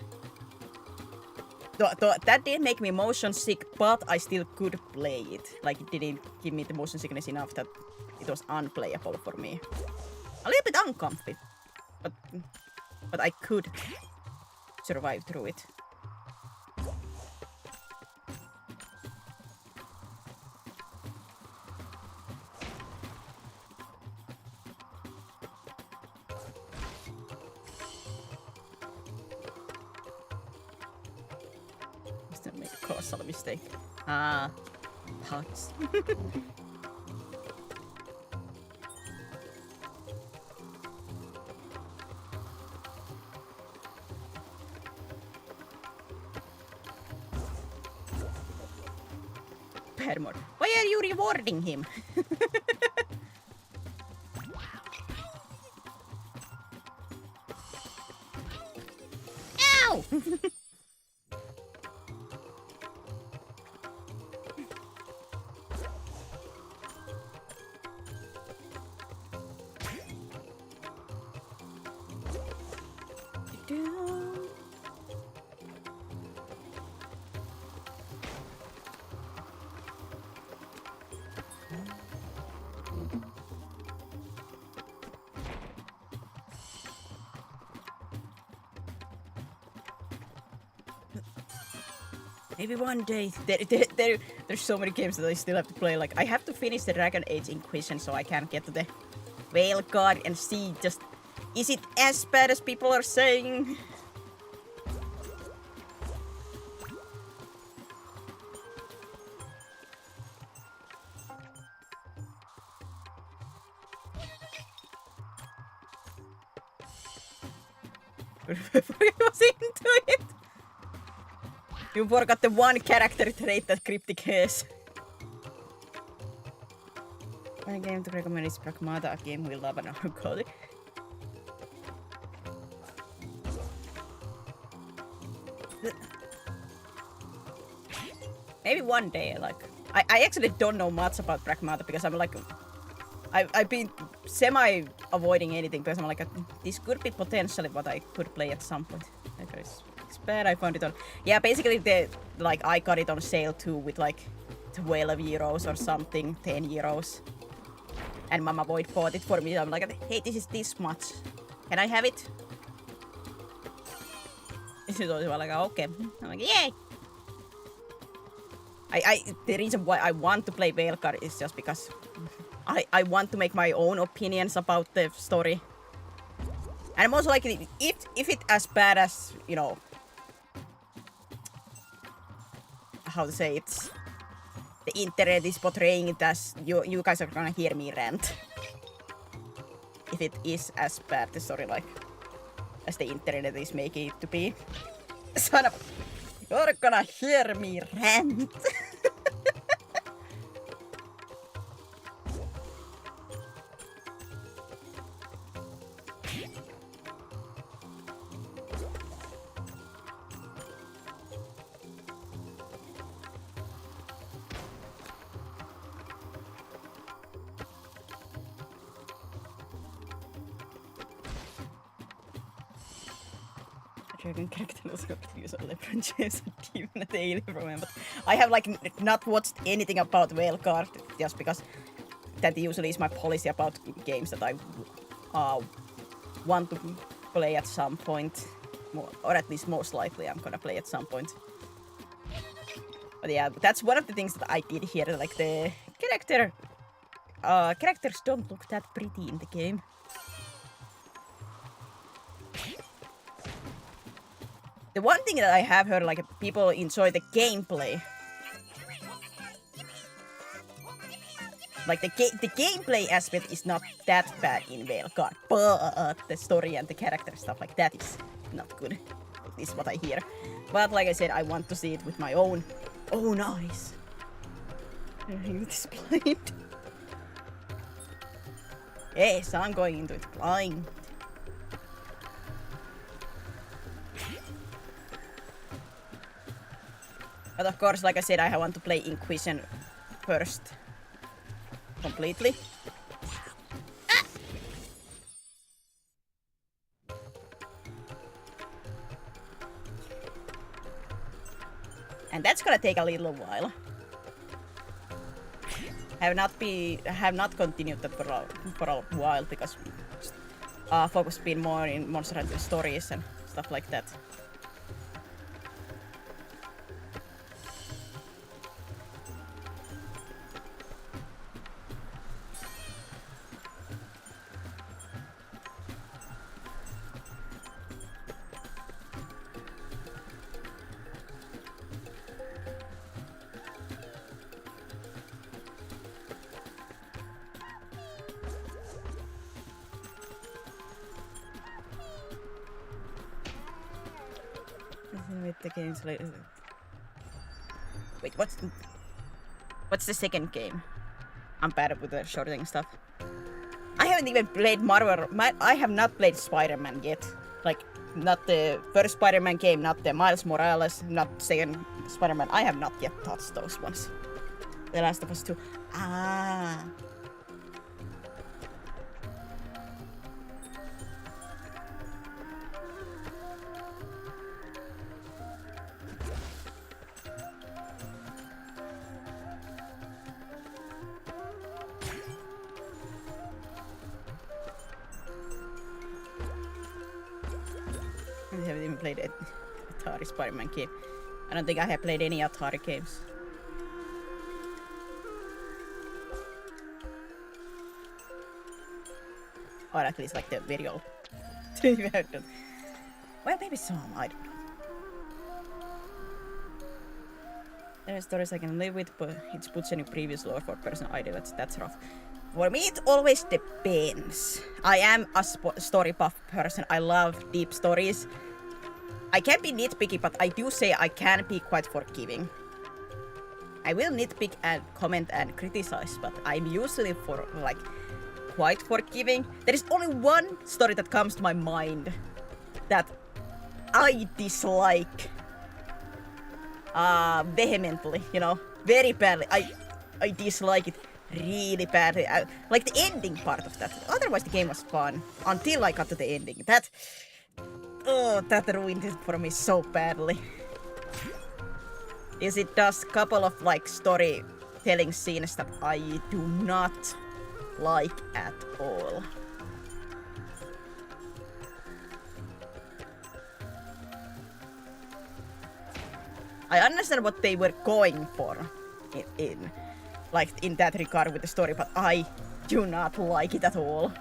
That did make me motion sick, but I still could play it. Like, it didn't give me the motion sickness enough that it was unplayable for me. A little bit uncomfy, but I could survive through it. Just don't make a colossal mistake. Parts. Hermod. Why are you rewarding him? Ow! Maybe one day. There's so many games that I still have to play. Like, I have to finish the Dragon Age Inquisition so I can get to the Whale Guard and see just... Is it as bad as people are saying? I was into it. You forgot the one character trait that Cryptic has. My game to recommend is Pragmata, a game we love and are calling. Maybe one day, like... I actually don't know much about Pragmata because I'm like... I've been semi-avoiding anything because I'm like, this could be potentially what I could play at some point. It's bad, I found it on... Yeah, basically, I got it on sale too with like 12 euros or something, 10 euros. And Mama Void bought it for me. I'm like, hey, this is this much. Can I have it? She's always like, okay. I'm like, yay! The reason why I want to play Veilguard is just because I want to make my own opinions about the story. And I'm also like, if it's as bad as, you know, how to say it, the internet is portraying it as, you guys are gonna hear me rant. If it is as bad, the story, like, as the internet is making it to be. Son of... You're gonna hear me rant. Dragon character was going to use a LeBron James and daily from him, but I have like not watched anything about Veilguard just because that usually is my policy about games that I want to play at some point, or at least most likely I'm gonna play at some point. But yeah, that's one of the things that I did here. Like the characters don't look that pretty in the game. The one thing that I have heard, like, people enjoy the gameplay. Like, the gameplay aspect is not that bad in Veilguard, but the story and the character stuff like that is not good. Is what I hear. But like I said, I want to see it with my own eyes. It's blind. Yes, I'm going into it blind. But of course, like I said, I want to play Inquisition first. Completely. Ah! And that's gonna take a little while. I have not continued that for a while because focus been more in Monster Hunter stories and stuff like that. With the games later. Wait, what's the second game? I'm bad with the shorting stuff. I haven't even played Marvel. I have not played Spider-Man yet. Like, not the first Spider-Man game, not the Miles Morales, not second Spider-Man. I have not yet touched those ones. The Last of Us 2. Ah. haven't played an Atari Spider-Man game. I don't think I have played any Atari games. Or at least like the very old. Well, maybe some, I don't know. There are stories I can live with, but it puts a new previous lore for person ID. That's rough. For me, it always depends. I am a story buff person. I love deep stories. I can be nitpicky, but I do say I can be quite forgiving. I will nitpick and comment and criticize, but I'm usually quite forgiving. There is only one story that comes to my mind that I dislike vehemently, very badly. I dislike it really badly. Like the ending part of that. Otherwise the game was fun until I got to the ending. That ruined it for me so badly. It does a couple of storytelling scenes that I do not like at all. I understand what they were going for in that regard with the story, but I do not like it at all.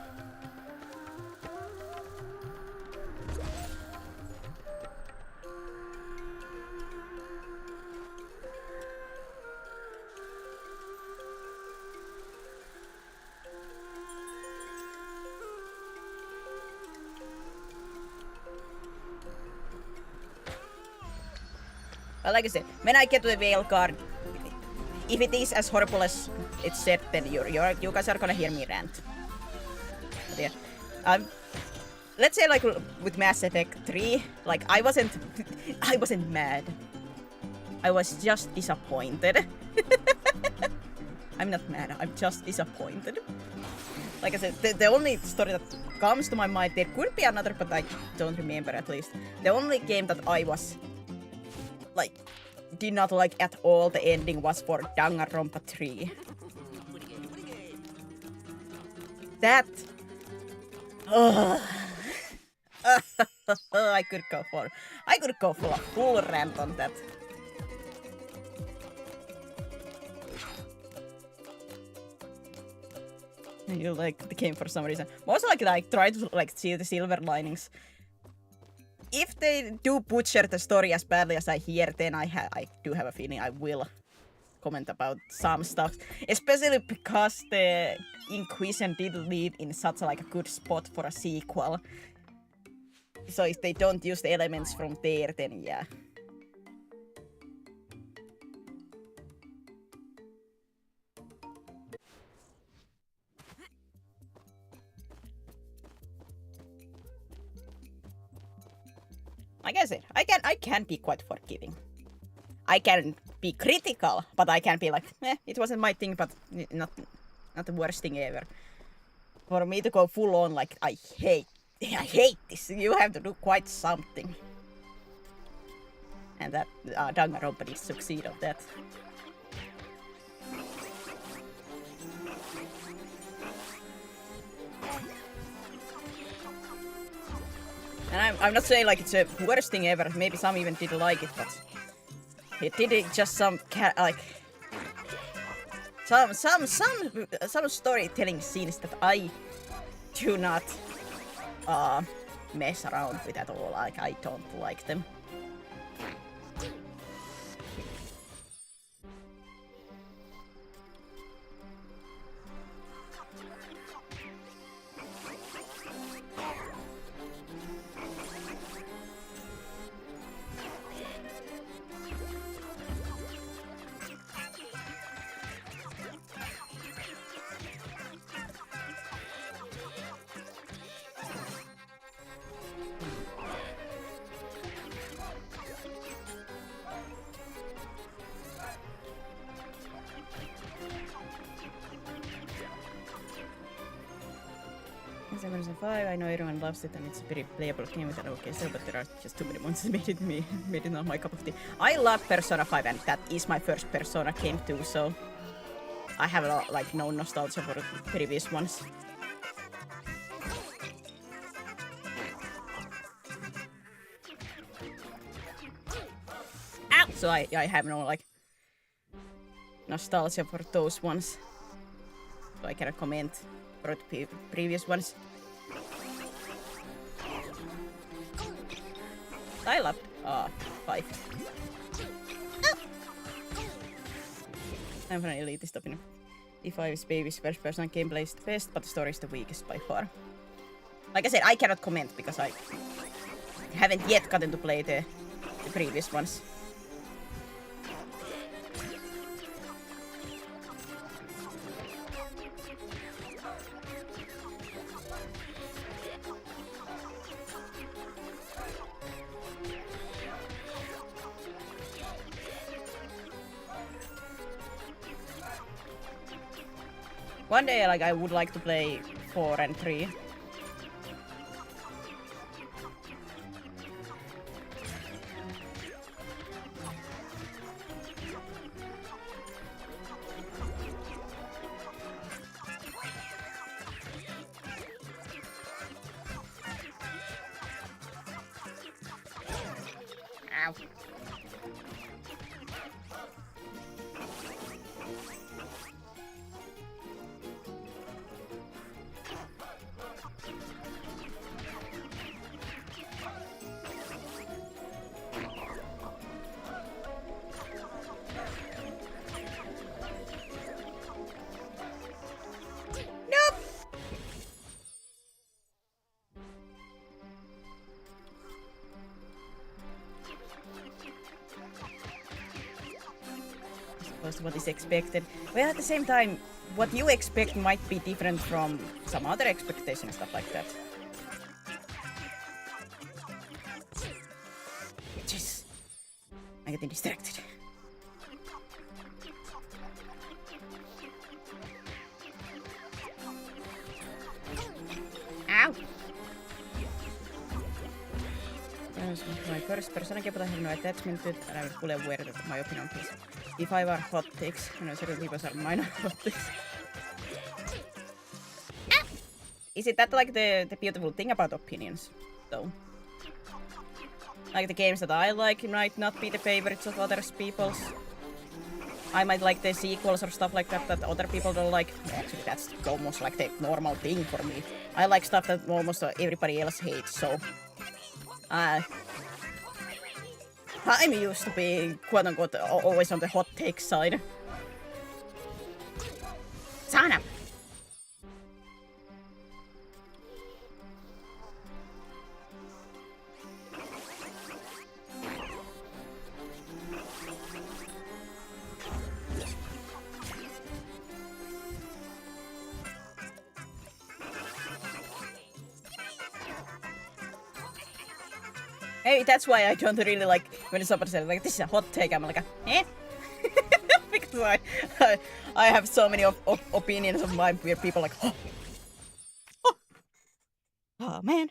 But like I said, when I get to the Veil card, if it is as horrible as it's said, then you guys are gonna hear me rant. But yeah, let's say with Mass Effect 3, I wasn't mad. I was just disappointed. I'm not mad. I'm just disappointed. Like I said, the only story that comes to my mind, there could be another, but I don't remember at least. The only game that I was did not like at all the ending was for Danganronpa 3. That I could go for a full rant on that. You like the game for some reason. Also try to see the silver linings. If they do butcher the story as badly as I hear, then I do have a feeling I will comment about some stuff. Especially because the Inquisition did leave in such a good spot for a sequel. So if they don't use the elements from there, then yeah. Like I said, I can be quite forgiving. I can be critical, but I can be it wasn't my thing, but not the worst thing ever. For me to go full on I hate this. You have to do quite something. And that Danganronpa did succeed on that. And I'm not saying it's the worst thing ever. Maybe some even did like it, but it did just some storytelling scenes that I do not mess around with at all. I don't like them. Version 5, I know everyone loves it and it's a pretty playable game with an okay sell, but there are just too many monsters made it not my cup of tea. I love Persona 5 and that is my first Persona game too, so I have no nostalgia for the previous ones. so I have no like nostalgia for those ones. So I cannot comment for the previous ones. I loved 5. I'm an elitist opinion. E5's baby's first person gameplay is the best, but the story is the weakest by far. Like I said, I cannot comment because I haven't yet gotten to play the previous ones. One day, like, I would like to play 4 and 3. Ow. What is expected. Well, at the same time, what you expect might be different from some other expectation and stuff like that. Jeez. I'm getting distracted. Ow! My first persona game, but I have no attachment to it, and I'm fully aware that my opinion is. If I were hot takes, you know, certain people are minor hot takes. Ah! Is it that like the beautiful thing about opinions, though? Like the games that I like might not be the favorites of other people's. I might like the sequels or stuff like that that other people don't like. Actually, that's almost like the normal thing for me. I like stuff that almost everybody else hates, so... I'm used to being quote-unquote always on the hot take side. Sana! Hey, that's why I don't really like when somebody says like this is a hot take. I'm like, eh? Because I have so many opinions of mine where people are like, oh man.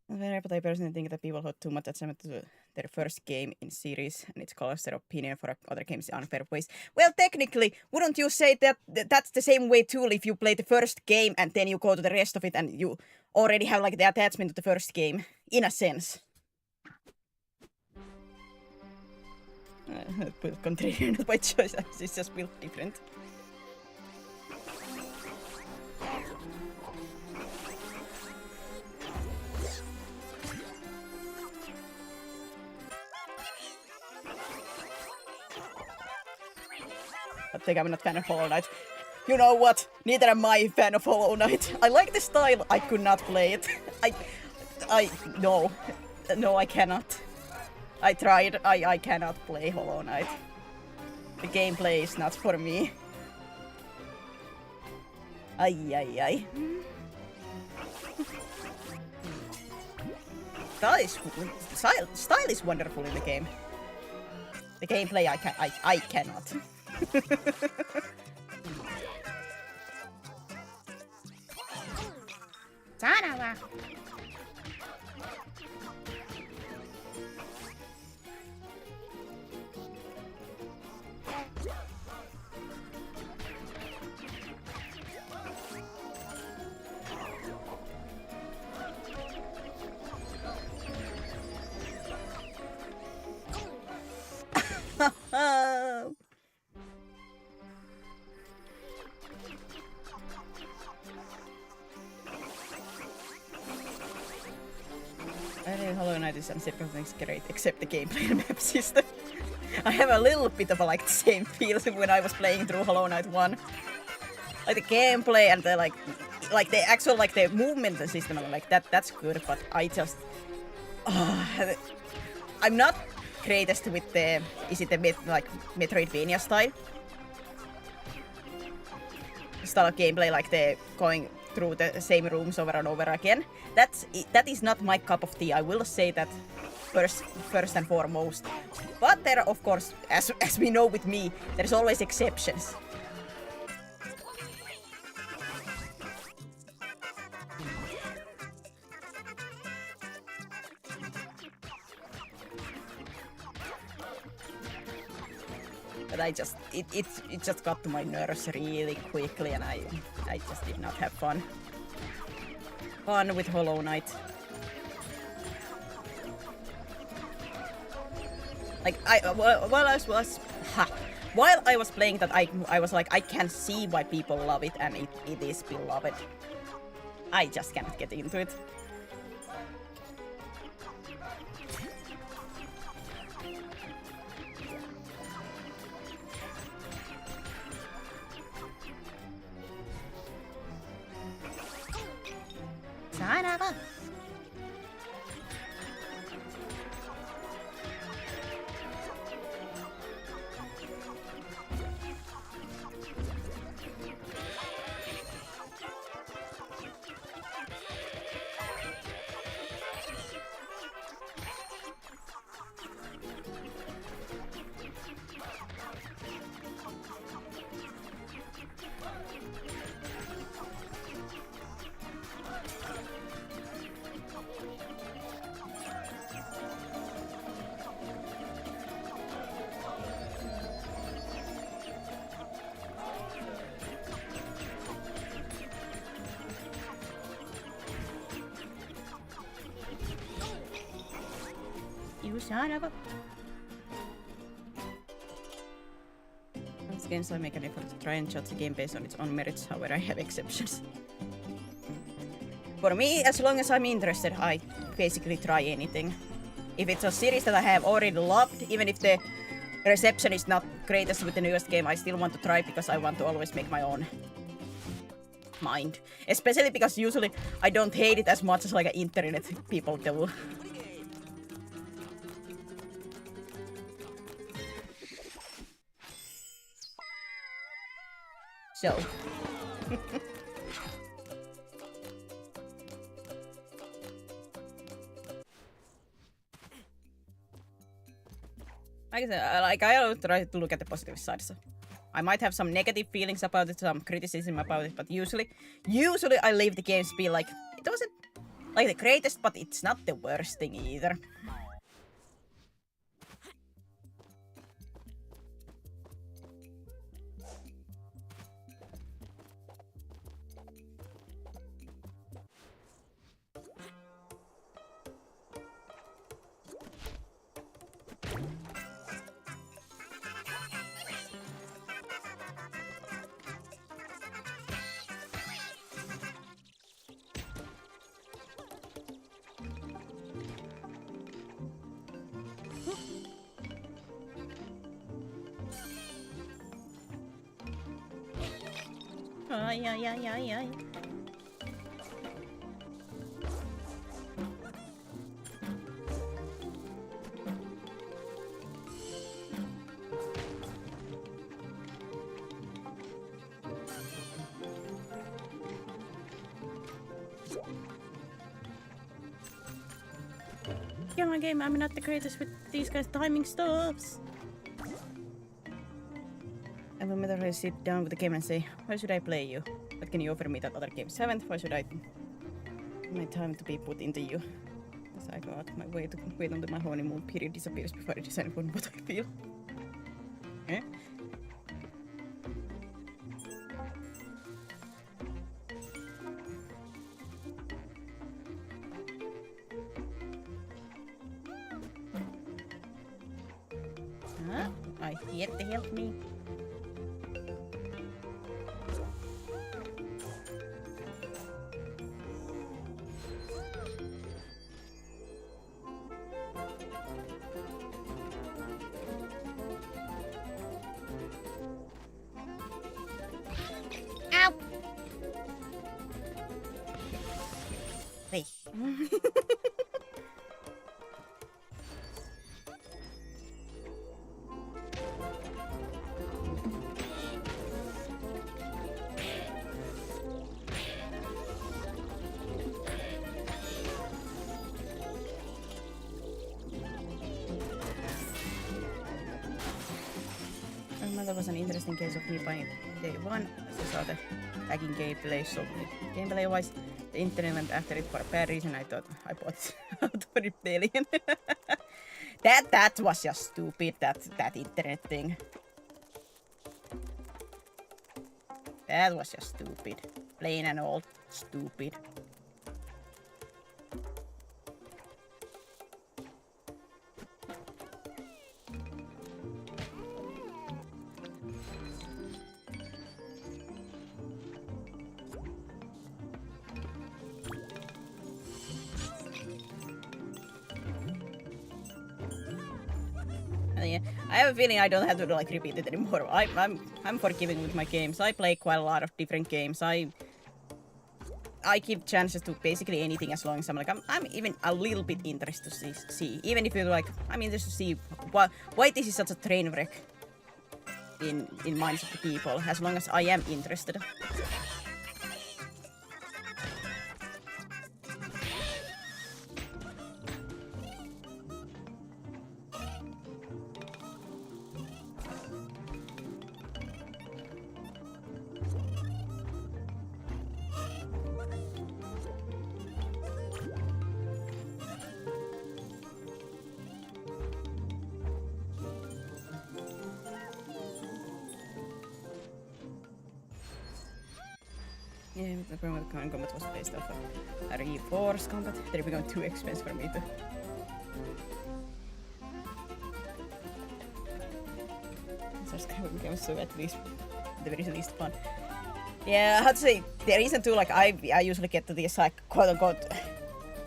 But I personally think that people hold too much attachment to their first game in series and it colors their opinion for other games in unfair ways. Well, technically, wouldn't you say that that's the same way too if you play the first game and then you go to the rest of it and you already have like the attachment to the first game, in a sense? Built contrary, not by choice, it's just built different. I think I'm not fan of Hollow Knight. You know what? Neither am I fan of Hollow Knight. I like the style, I could not play it. No. No, I cannot. I tried, I cannot play Hollow Knight. The gameplay is not for me. Ay. Style is wonderful in the game. The gameplay, I cannot. Sanawa. pieces and everything's great except the gameplay and map system. I have a little bit of like the same feels when I was playing through Hollow Knight 1. Like the gameplay and the like the actual like the movement system, I'm like that's good, but I just I'm not greatest with the like Metroidvania style of gameplay, like the going through the same rooms over and over again. That is not my cup of tea. I will say that first and foremost. But there, of course, as we know with me, there's always exceptions. But it just got to my nerves really quickly, and I just did not have fun with Hollow Knight. Like while I was playing that, I was like, I can see why people love it, and it is beloved. I just cannot get into it. Son of a... You son of a... Most games I make an effort to try and judge the game based on its own merits, however I have exceptions. For me, as long as I'm interested, I basically try anything. If it's a series that I have already loved, even if the reception is not greatest with the newest game, I still want to try because I want to always make my own mind. Especially because usually I don't hate it as much as like internet people do. So. Like I said, I always try to look at the positive side, so I might have some negative feelings about it, some criticism about it, but usually I leave the games be like, it wasn't like the greatest, but it's not the worst thing either. Ay. Yeah, my game, I'm not the greatest with these guys' timing stuffs. I will literally sit down with the game and say, why should I play you? What can you offer me that other games haven't? Why should I my time to be put into you? As I go out my way to wait until my honeymoon period disappears before I decide upon what I feel. Eh? Huh? I here to help me. That was an interesting case of me buying day one. As you saw the tagging gameplay, so gameplay-wise, the internet went after it for a bad reason. I thought I bought it out for rebellion. that was just stupid. That internet thing. That was just stupid. Plain and old stupid. Yeah, I have a feeling I don't have to like repeat it anymore. I'm forgiving with my games. I play quite a lot of different games. I give chances to basically anything as long as I'm even a little bit interested to see. Even if you're like, I'm interested to see why this is such a train wreck in minds of the people. As long as I am interested. Yeah, the problem with current combat was based off of RE4's combat. They become too expensive for me to... Such kind of games, so at least the very least fun. Yeah, I have to say, the reason too, like I usually get to these like quote-unquote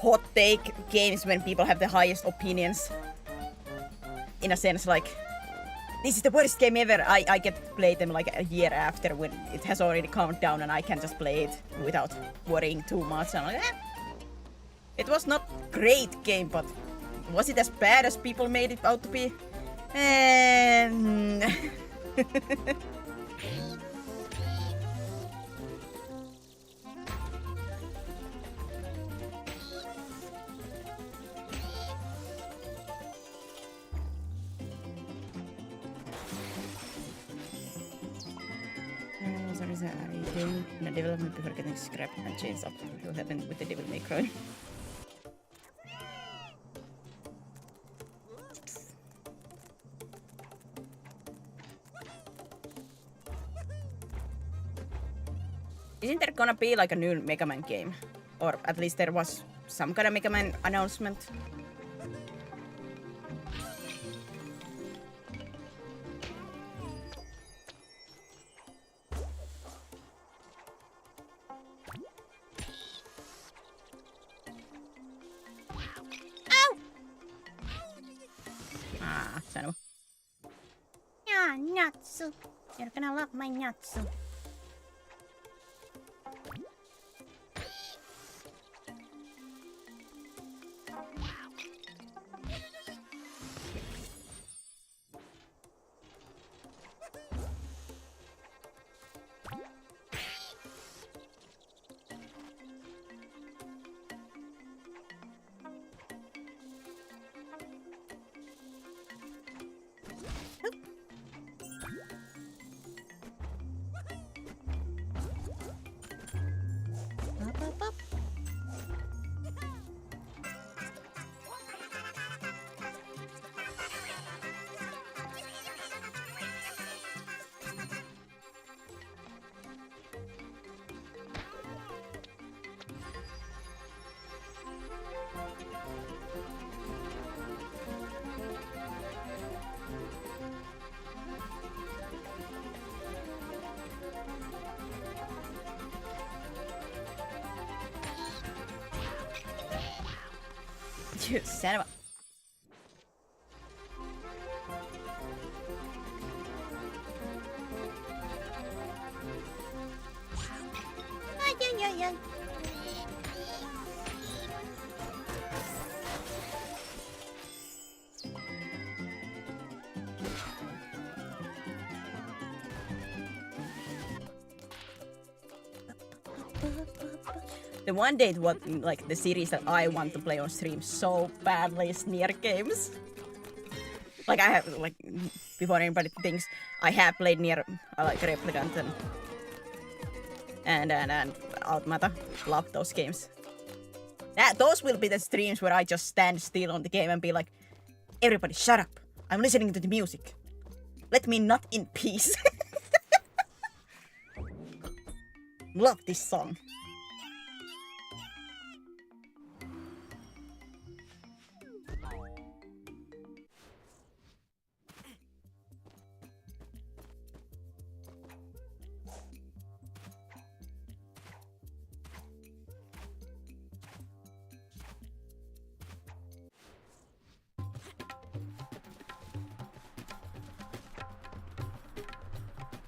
hot take games when people have the highest opinions. In a sense, like, this is the worst game ever. I get to play them like a year after when it has already calmed down and I can just play it without worrying too much. I'm like, it was not great game, but was it as bad as people made it out to be? In the development before getting scrapped and changed up. What happened with the Devil May Cry? Isn't there gonna be like a new Mega Man game? Or at least there was some kind of Mega Man announcement? Natsu. You're gonna love my Natsu. You son of a... The one date what like the series that I want to play on stream so badly is Nier games. Like I have like before anybody thinks I have played near like Replicant and Automata. Love those games. Those will be the streams where I just stand still on the game and be like, everybody shut up. I'm listening to the music. Let me not in peace. Love this song.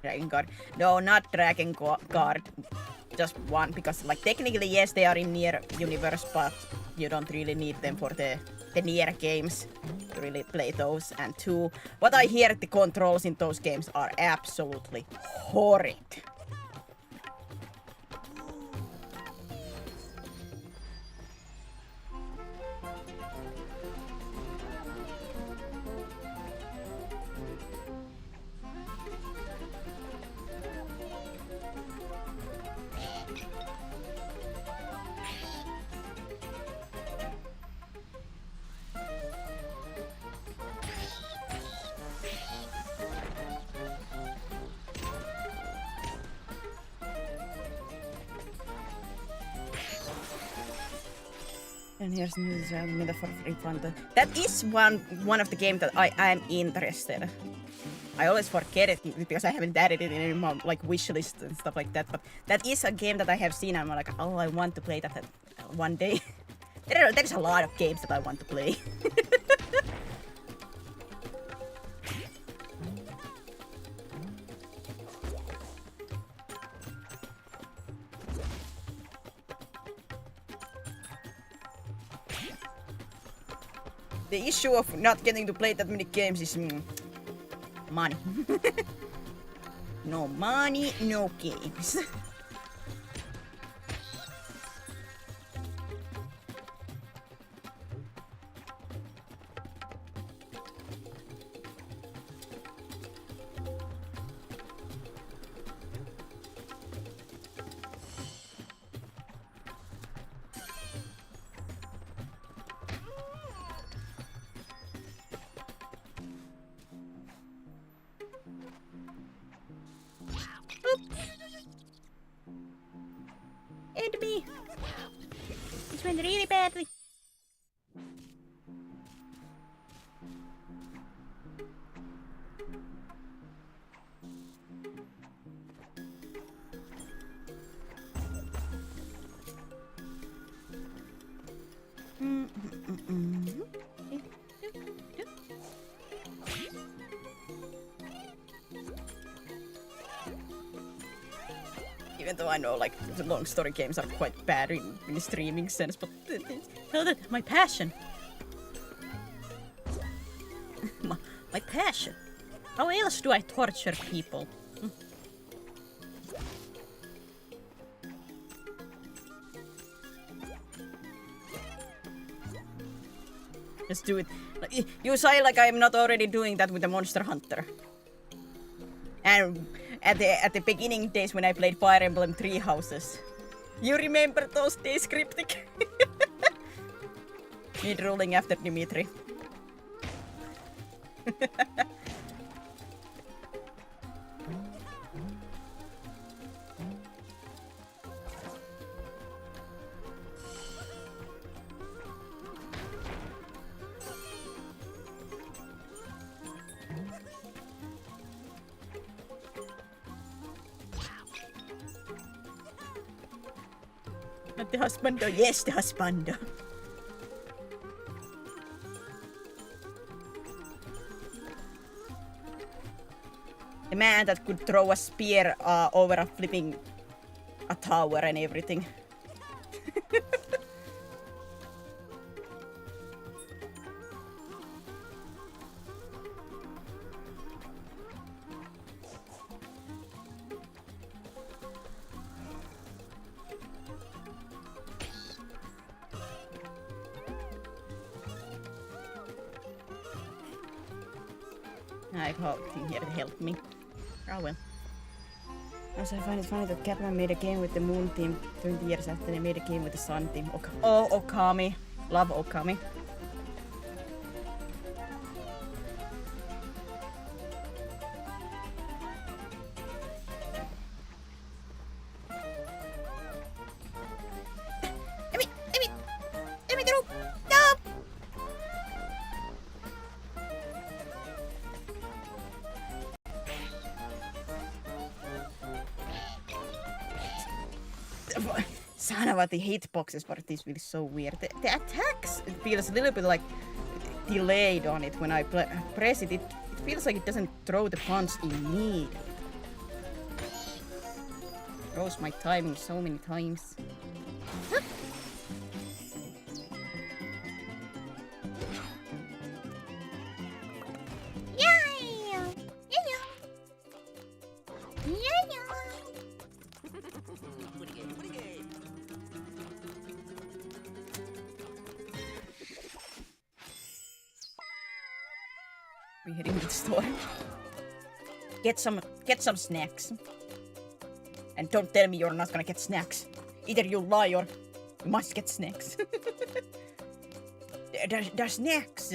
Dragon Guard. No, not Dragon Guard. Just one, because like technically yes, they are in Nier universe, but you don't really need them for the Nier games to really play those. And two, what I hear, the controls in those games are absolutely horrid. And here's the metaphor in front of that is one of the games that I am interested. I always forget it because I haven't added it in any more like wish list and stuff like that. But that is a game that I have seen. I'm like, oh, I want to play that one day. There's a lot of games that I want to play. The issue of not getting to play that many games is money. No money, no games. And me. This went really badly. Even though I know like the long story games are quite bad in the streaming sense, but my passion. my passion. How else do I torture people? Just do it. Like, you say like I'm not already doing that with the Monster Hunter. And at the beginning days when I played Fire Emblem Three Houses. You remember those days, Cryptic? Me drooling after Dimitri. Not the husbando. Yes, the husbando. The man that could throw a spear over a flipping a tower and everything. I hope he helped me. Oh well. Also, I find it funny that Capcom made a game with the Moon team 20 years after they made a game with the Sun team. Okami. Love Okami. Let me through! No! Son of a, the hitboxes for this really so weird. The attacks, it feels a little bit like delayed on it when I press it. It feels like it doesn't throw the punch immediately. Throws my timing so many times. We're heading to the store. Get some snacks. And don't tell me you're not gonna get snacks. Either you lie or you must get snacks. There's snacks.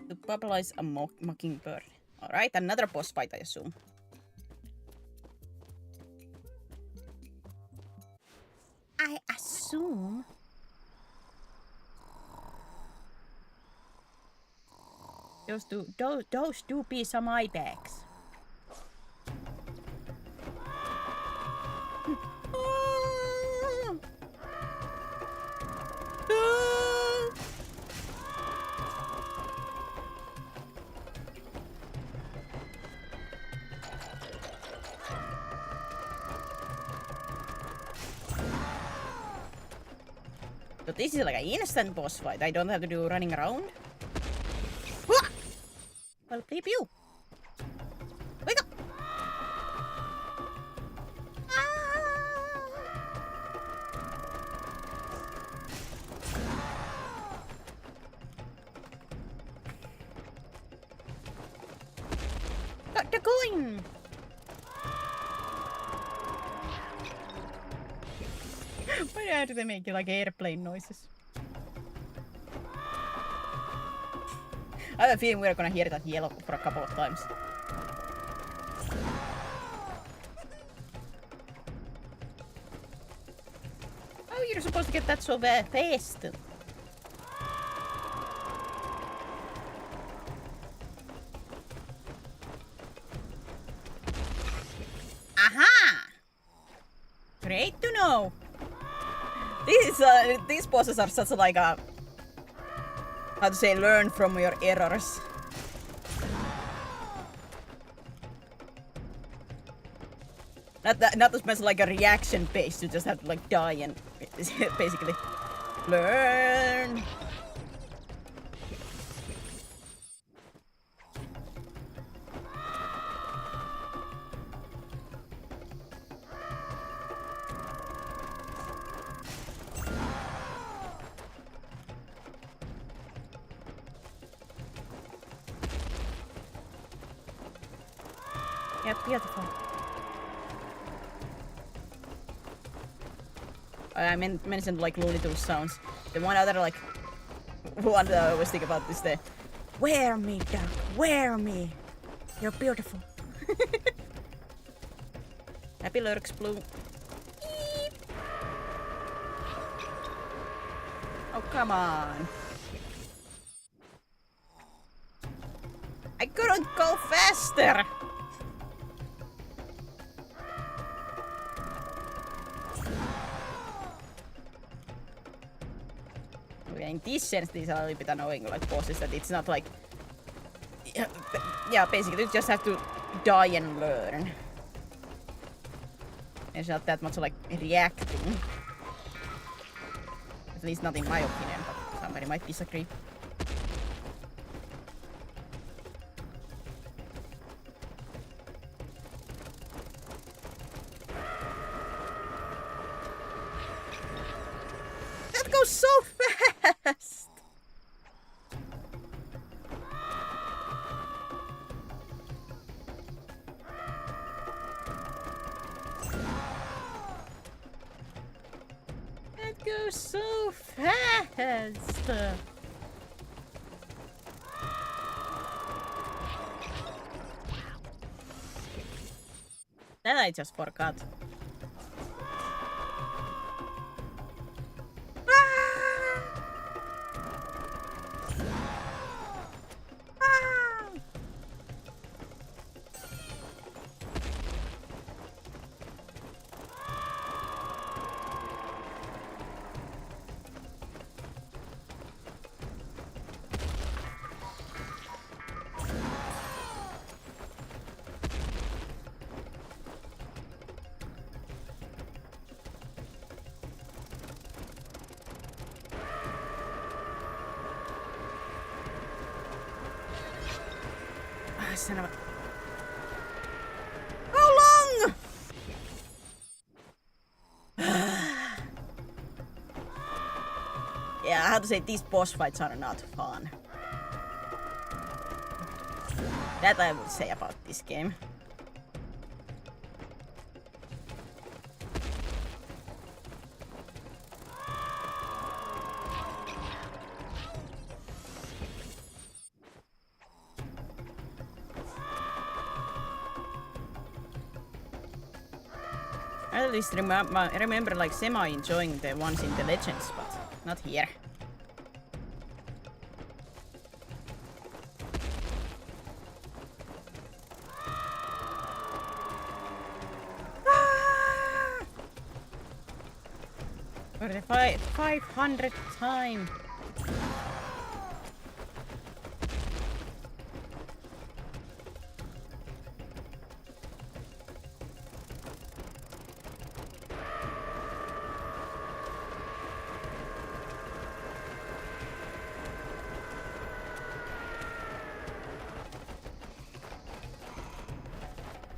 To bubblize a mockingbird. Alright, another boss fight, I assume. I assume. Those do be some eye bags. But this is like an instant boss fight. I don't have to do running around. Well, bleep you. Wake up! Got the coin! Why do they make like airplane noises? I have a feeling we're gonna hear that yellow for a couple of times. Oh, you're supposed to get that so fast. Aha! Great to know. These bosses are such like a, how to say, learn from your errors. Not as much like a reaction based, you just have to like die and basically learn. Yeah, beautiful. I mentioned like Looney Tunes sounds. The one other like one that I always think about is the "Wear me, duck, wear me. You're beautiful." Happy Lurks Blue. Eep. Oh come on! I couldn't go faster. In this sense, these are a little bit annoying, like bosses, that it's not like... Yeah, basically you just have to die and learn. It's not that much like reacting. At least not in my opinion, but somebody might disagree. That goes so fast! That goes so fast! That I just forgot. Son of a... How long? Yeah, I have to say these boss fights are not fun. That I would say about this game. I at least remember like semi-enjoying the ones in the Legends, but not here. For the 500th time.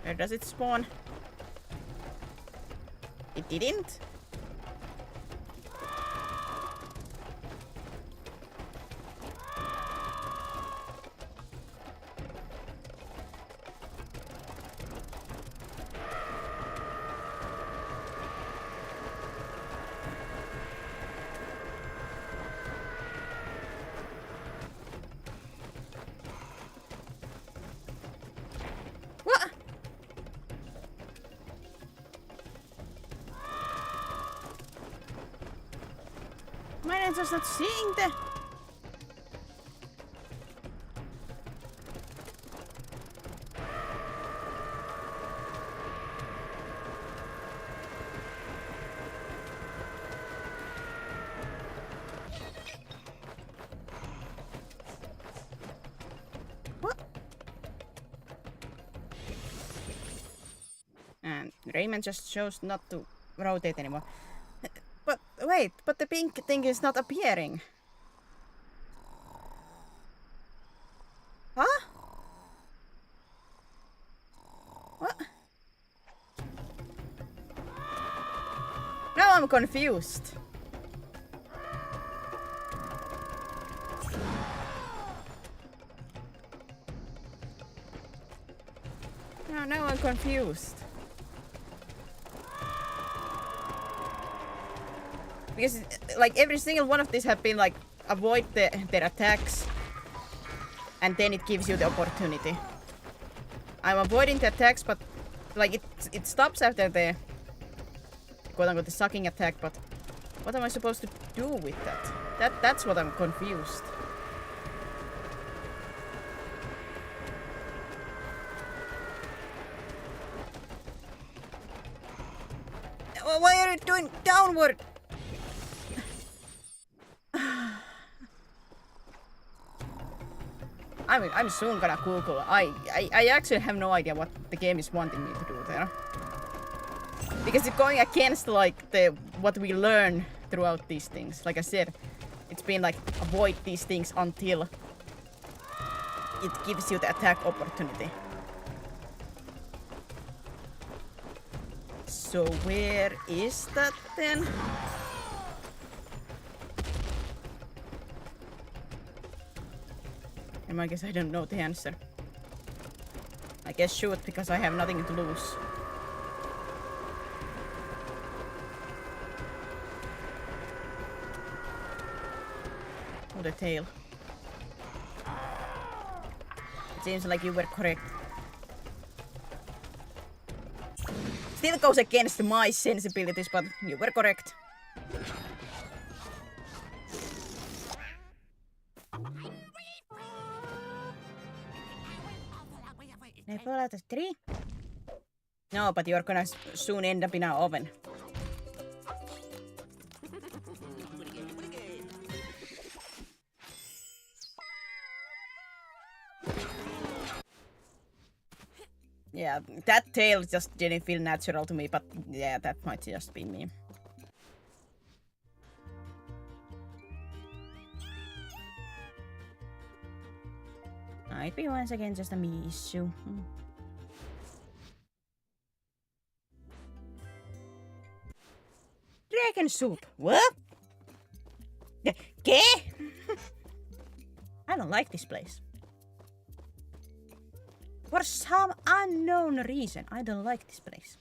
Where does it spawn? It didn't? What? Mine is just not seeing the... What? And Rayman just chose not to rotate anymore. But wait, but the pink thing is not appearing. Huh? What? Now I'm confused. Now I'm confused. Because like every single one of these have been like avoid their attacks and then it gives you the opportunity. I'm avoiding the attacks, but like it stops after the quote-unquote the sucking attack, but what am I supposed to do with that? That's what I'm confused. Why are you doing downward? I'm soon gonna Google. I actually have no idea what the game is wanting me to do there. Because it's going against like what we learn throughout these things. Like I said, it's been like avoid these things until it gives you the attack opportunity. So where is that then? And I guess I don't know the answer. I guess shoot because I have nothing to lose. Oh, the tail. It seems like you were correct. Still goes against my sensibilities, but you were correct. Can I fall out of the tree? No, but you're gonna soon end up in our oven. Yeah, that tail just didn't feel natural to me, but yeah, that might just be me. Might be once again just a me issue. Dragon soup. What? ¿Qué? I don't like this place. For some unknown reason, I don't like this place.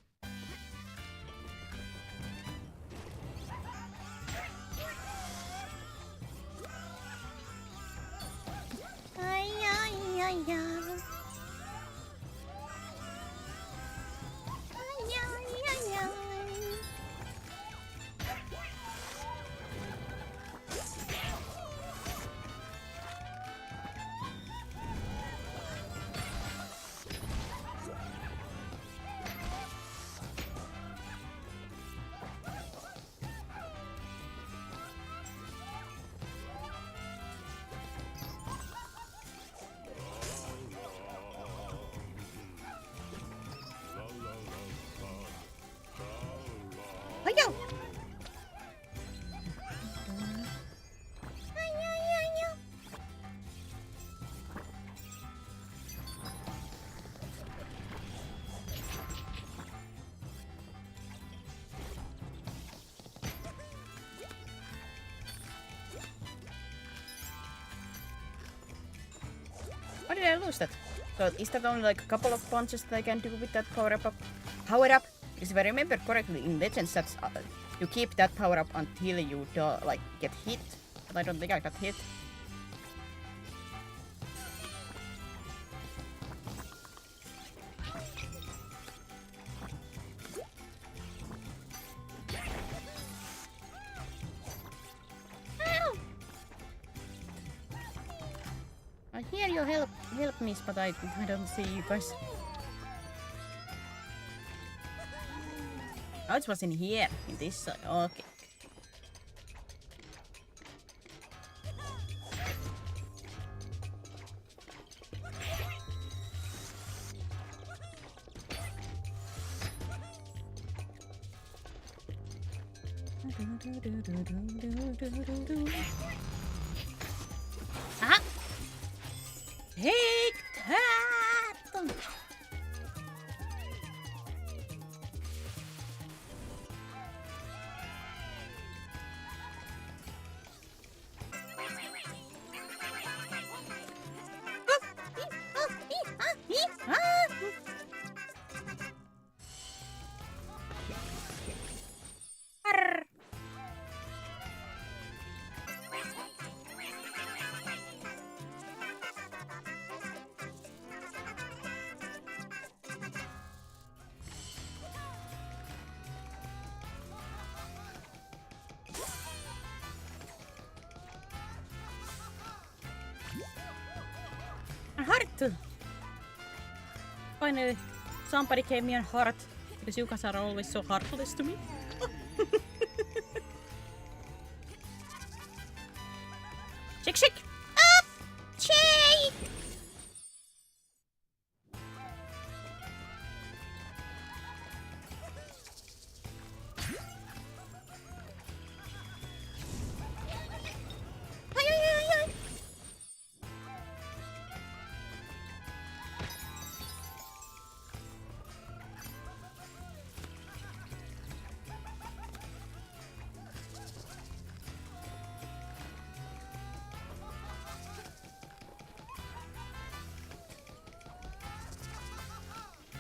Ay, ay, ay, ay. Ay, ay, ay, ay. Hiya! Why did I lose that? So is that only like a couple of punches that I can do with that power up? Because if I remember correctly, in Legends, that's you keep that power up until you like get hit. But I don't think I got hit. I hear you help me, but I don't see you guys. Oh, it was in here, in this side. Okay. Aha! Take that! Heart! Finally, somebody gave me a heart. Because you guys are always so heartless to me. Shake, shake! Up! Shake!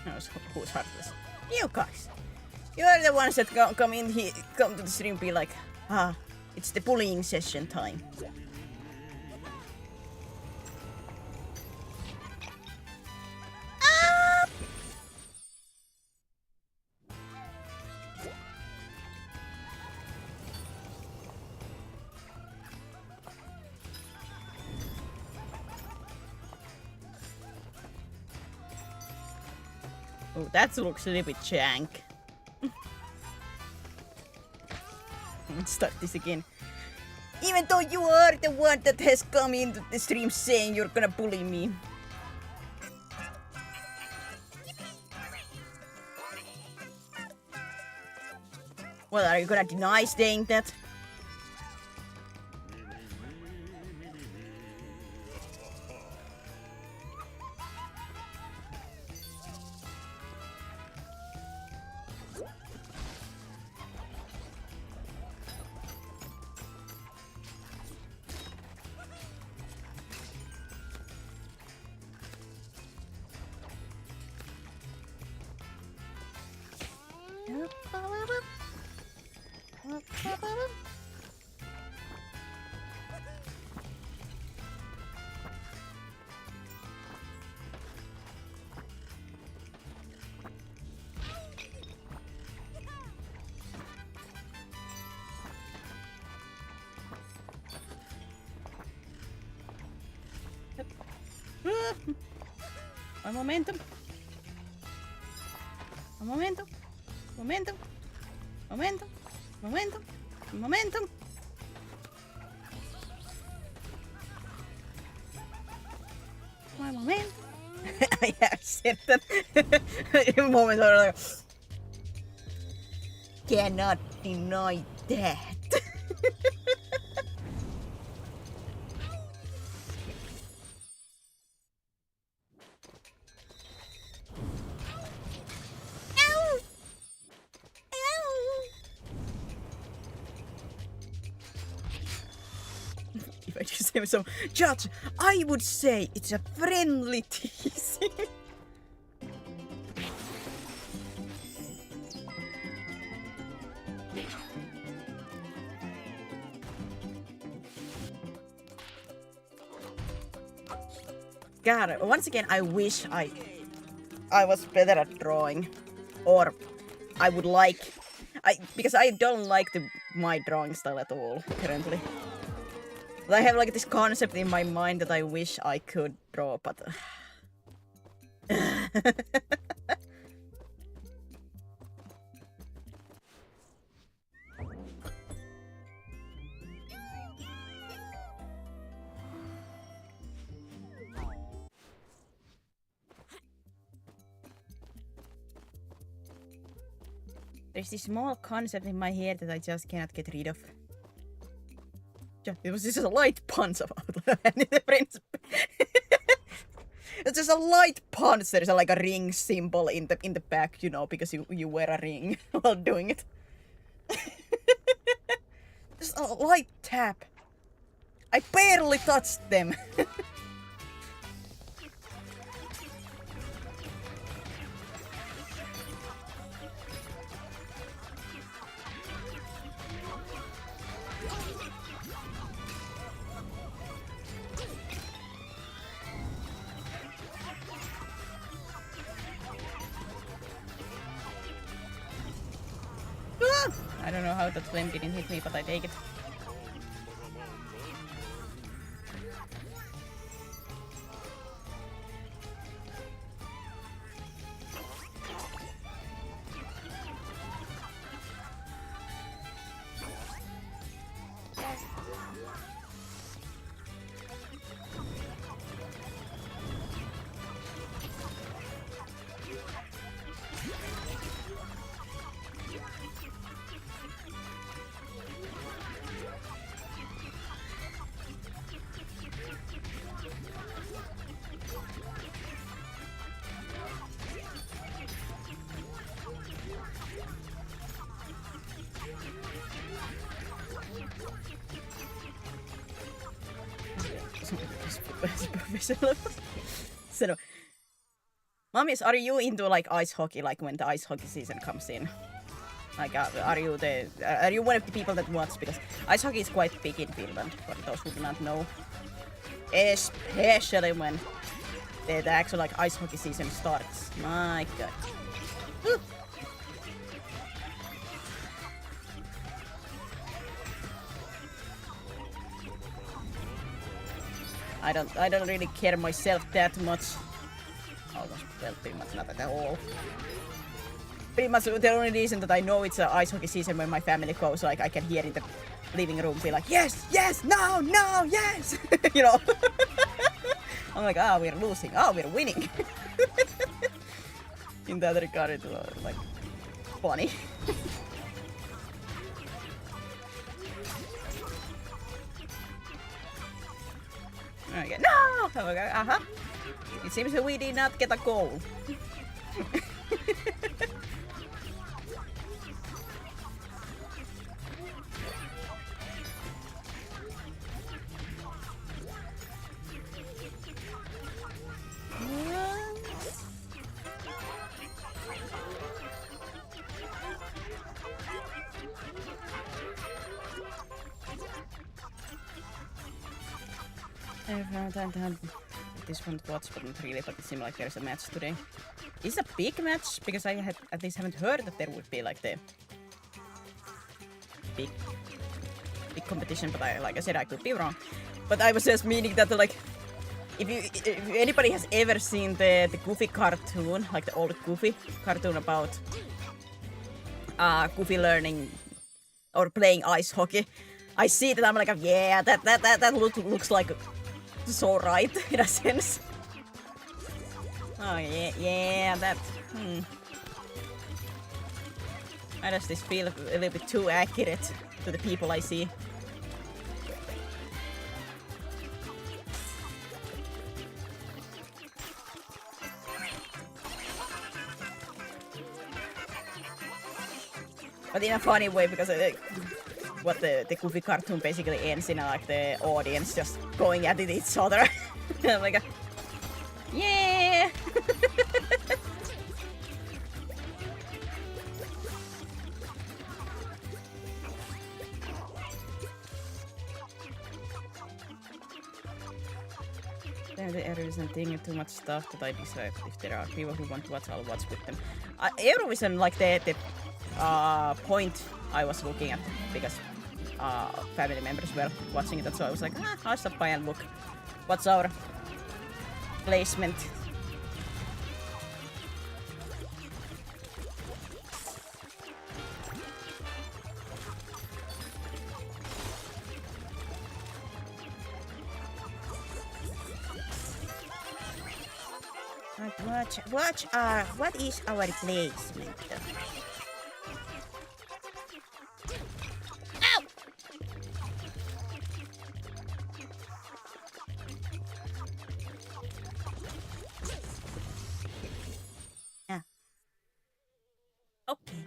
No, who's heartless? You guys. You're the ones that come in here, come to the stream, be like, it's the bullying session time. Oh, that looks a little bit jank. Let's start this again. Even though you are the one that has come into the stream saying you're gonna bully me. Well, are you gonna deny saying that? Un momento. Un momento. Momento. Momento. Momento. Momento. One moment. I have said that. In a moment or like, cannot deny that. If I just say so, Judge, I would say it's a friendly teasing. God, once again, I wish I was better at drawing, or I would like, because I don't like my drawing style at all currently. But I have like this concept in my mind that I wish I could draw, but there's this small concept in my head that I just cannot get rid of. It was just a light punch about friends. It's just a light punch. There's like a ring symbol in the back, you know, because you wear a ring while doing it. Just a light tap. I barely touched them. I don't know how that flame didn't hit me, but I take it. Professional. So, Mommies, are you into like ice hockey? Like when the ice hockey season comes in? Like, are you one of the people that watch? Because ice hockey is quite big in Finland, for those who do not know. Especially when the actual like ice hockey season starts. My God. Woo. I don't really care myself that much. Almost, well, pretty much not at all. Pretty much the only reason that I know it's ice hockey season when my family goes, like I can hear in the living room be like, yes, yes, no, no, yes, you know. I'm like, we're losing, we're winning. In that regard, it's like funny. Okay, no! Okay, It seems that we did not get a goal. This one watch, but not really, but it seemed like there's a match today. Is it a big match? Because I had at least haven't heard that there would be like the big competition, but like I said, I could be wrong. But I was just meaning that like if anybody has ever seen the Goofy cartoon, like the old Goofy cartoon about Goofy learning or playing ice hockey, I see that I'm like, yeah, that looks like so right in a sense. Oh yeah, that. I just this feel a little bit too accurate to the people I see. But in a funny way, because what the Goofy cartoon basically ends in like the audience just going at each other. Like, yeah. There isn't thinking too much stuff that I decide. If there are people who want to watch, I'll watch with them. Eurovision, like the point I was looking at, because family members were watching it, so I was like, I'll stop by and look. What's our placement? What is our placement? Ow! Okay.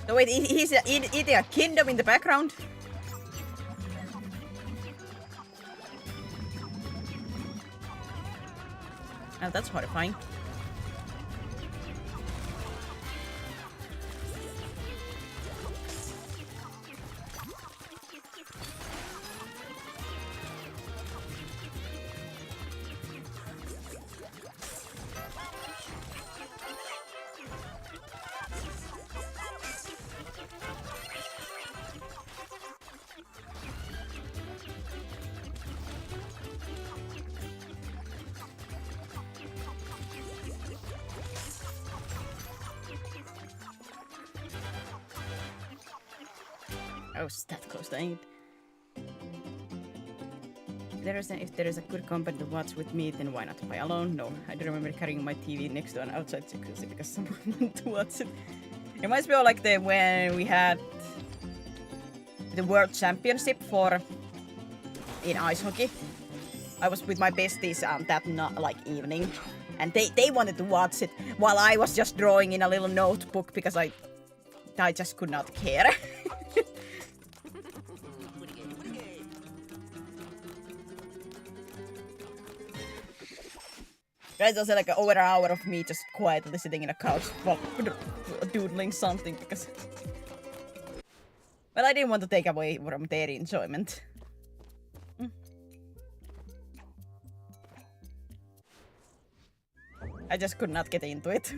So wait, he's eating a kingdom in the background? Oh, that's horrifying. I was that close to it. If there is a good company to watch with me, then why not buy alone? No, I don't remember carrying my TV next to an outside jacuzzi because someone wanted to watch it. It reminds me of like when we had the World Championship in ice hockey. I was with my besties that evening, and they wanted to watch it while I was just drawing in a little notebook because I just could not care. Guys, it was like over an hour of me just quietly sitting in a couch while doodling something because... Well, I didn't want to take away from their enjoyment. I just could not get into it.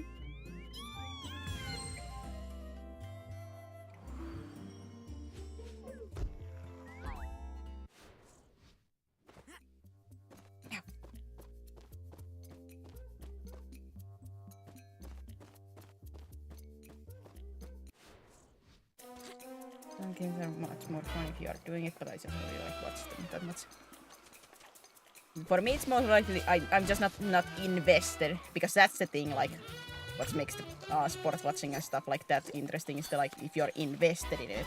Some games are much more fun if you are doing it, but I just really like watch them that much. For me, it's most likely I'm just not invested, because that's the thing. Like, what makes the sport watching and stuff like that interesting is that, like, if you're invested in it.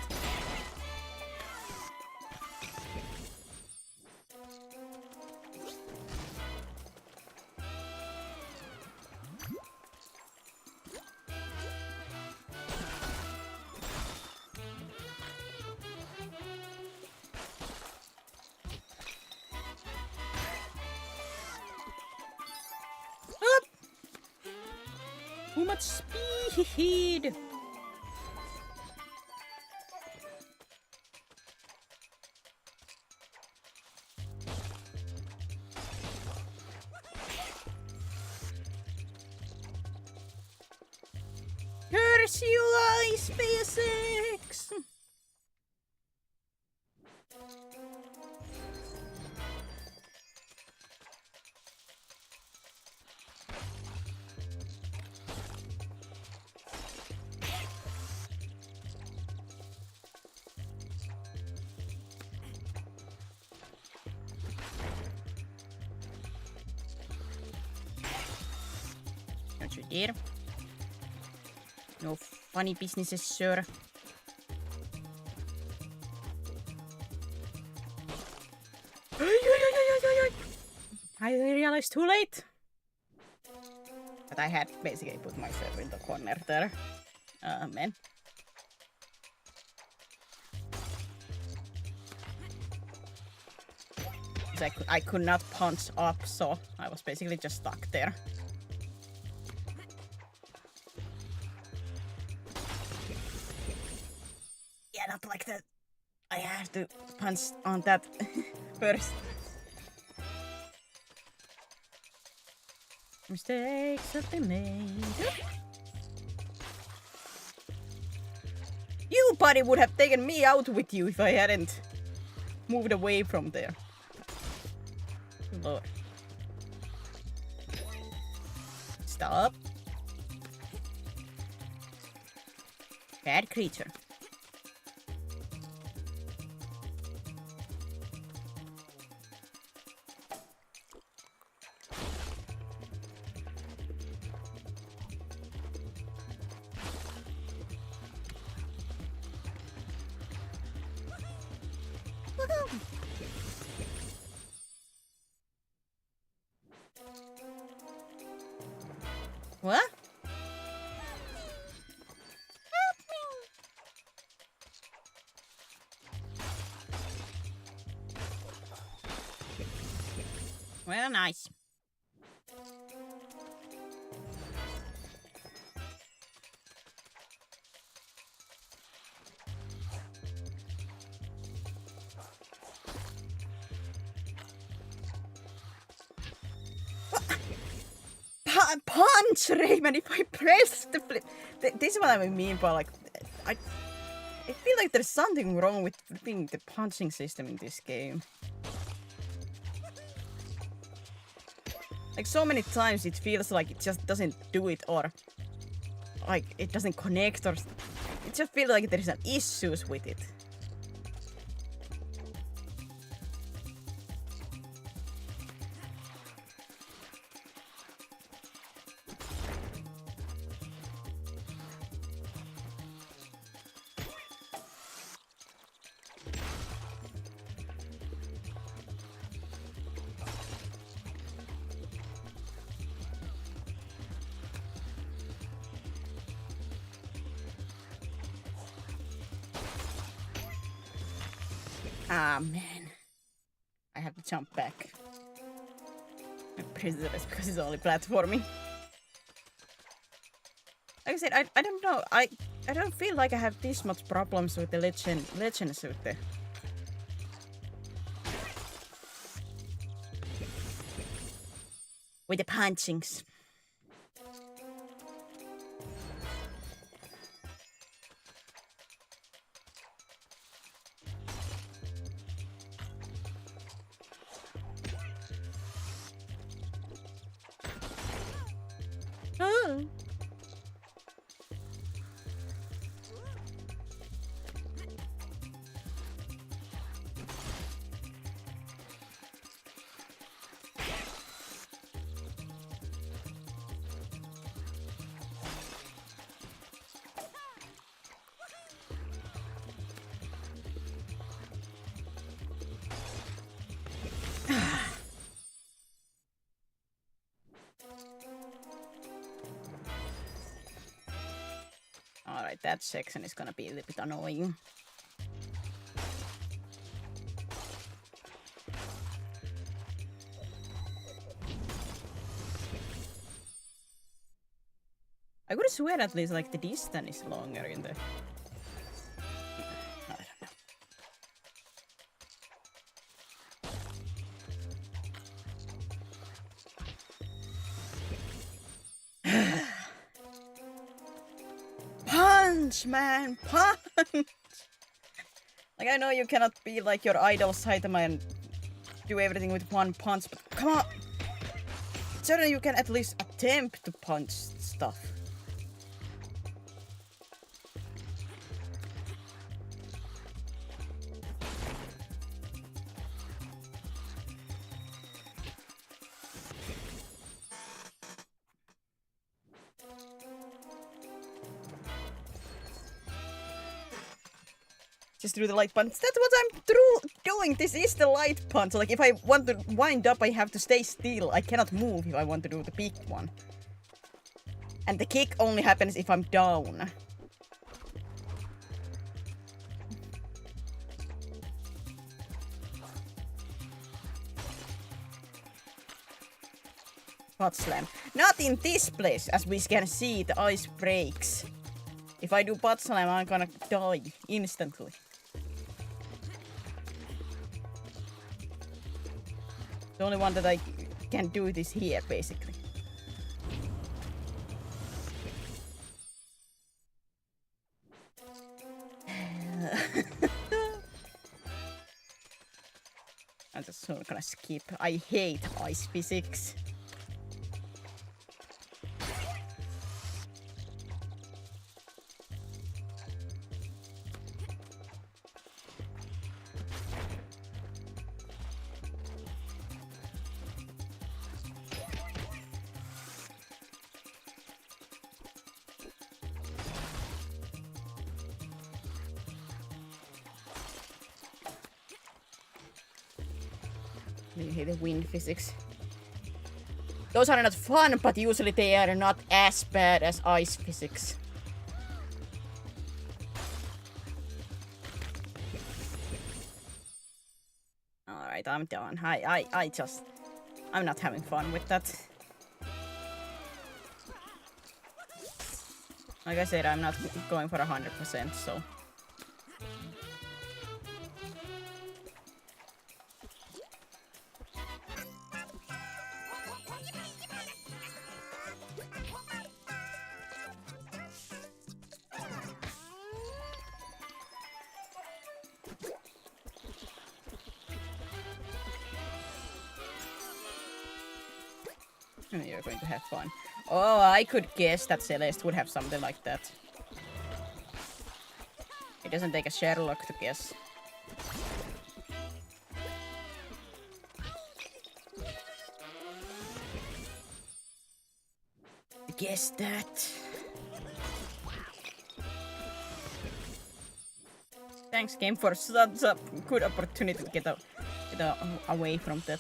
Too much speed! Curse you, Ice Physics! What you did? No funny businesses, sir. I realized too late. But I had basically put myself in the corner there. Man. I could not punch up, so I was basically just stuck there. Yeah, not like that. I have to punch on that first. Mistakes have been made. You, buddy, would have taken me out with you if I hadn't moved away from there. Lord. Stop. Bad creature. What? Help me! Well, nice. Punch, Rayman, if I press the flip. This is what I mean by, like, I feel like there's something wrong with flipping the punching system in this game. Like, so many times it feels like it just doesn't do it, or like it doesn't connect, or it just feels like there's an issues with it. Ah, man. I have to jump back. precedence because it's only platforming. Like I said, I don't know. I don't feel like I have this much problems with the legend suit there. With the punchings. Oh. Alright, that section is gonna be a little bit annoying. I could swear at least like the distance is longer in the... I don't know. Punch, man! Punch! Like, I know you cannot be like your idol Saitama and do everything with one punch, but come on! Certainly you can at least attempt to punch stuff. Just through the light punch. That's what I'm doing. This is the light punch. Like if I want to wind up, I have to stay still. I cannot move if I want to do the big one. And the kick only happens if I'm down. Butt slam. Not in this place, as we can see, the ice breaks. If I do butt slam, I'm gonna die instantly. The only one that I can do this here, basically. I'm just sort of gonna skip. I hate ice physics. You hate the wind physics. Those are not fun, but usually they are not as bad as ice physics. Alright, I'm done. I'm not having fun with that. Like I said, I'm not going for 100%, so... You're going to have fun. Oh, I could guess that Celeste would have something like that. It doesn't take a Sherlock to guess. Guess that. Thanks, game, for such a good opportunity to get away from that.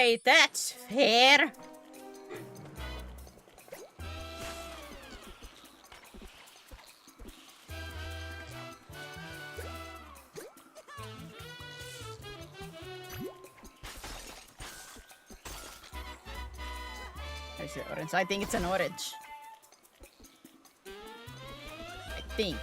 Alright, that's fair. Is it orange? I think it's an orange. I think.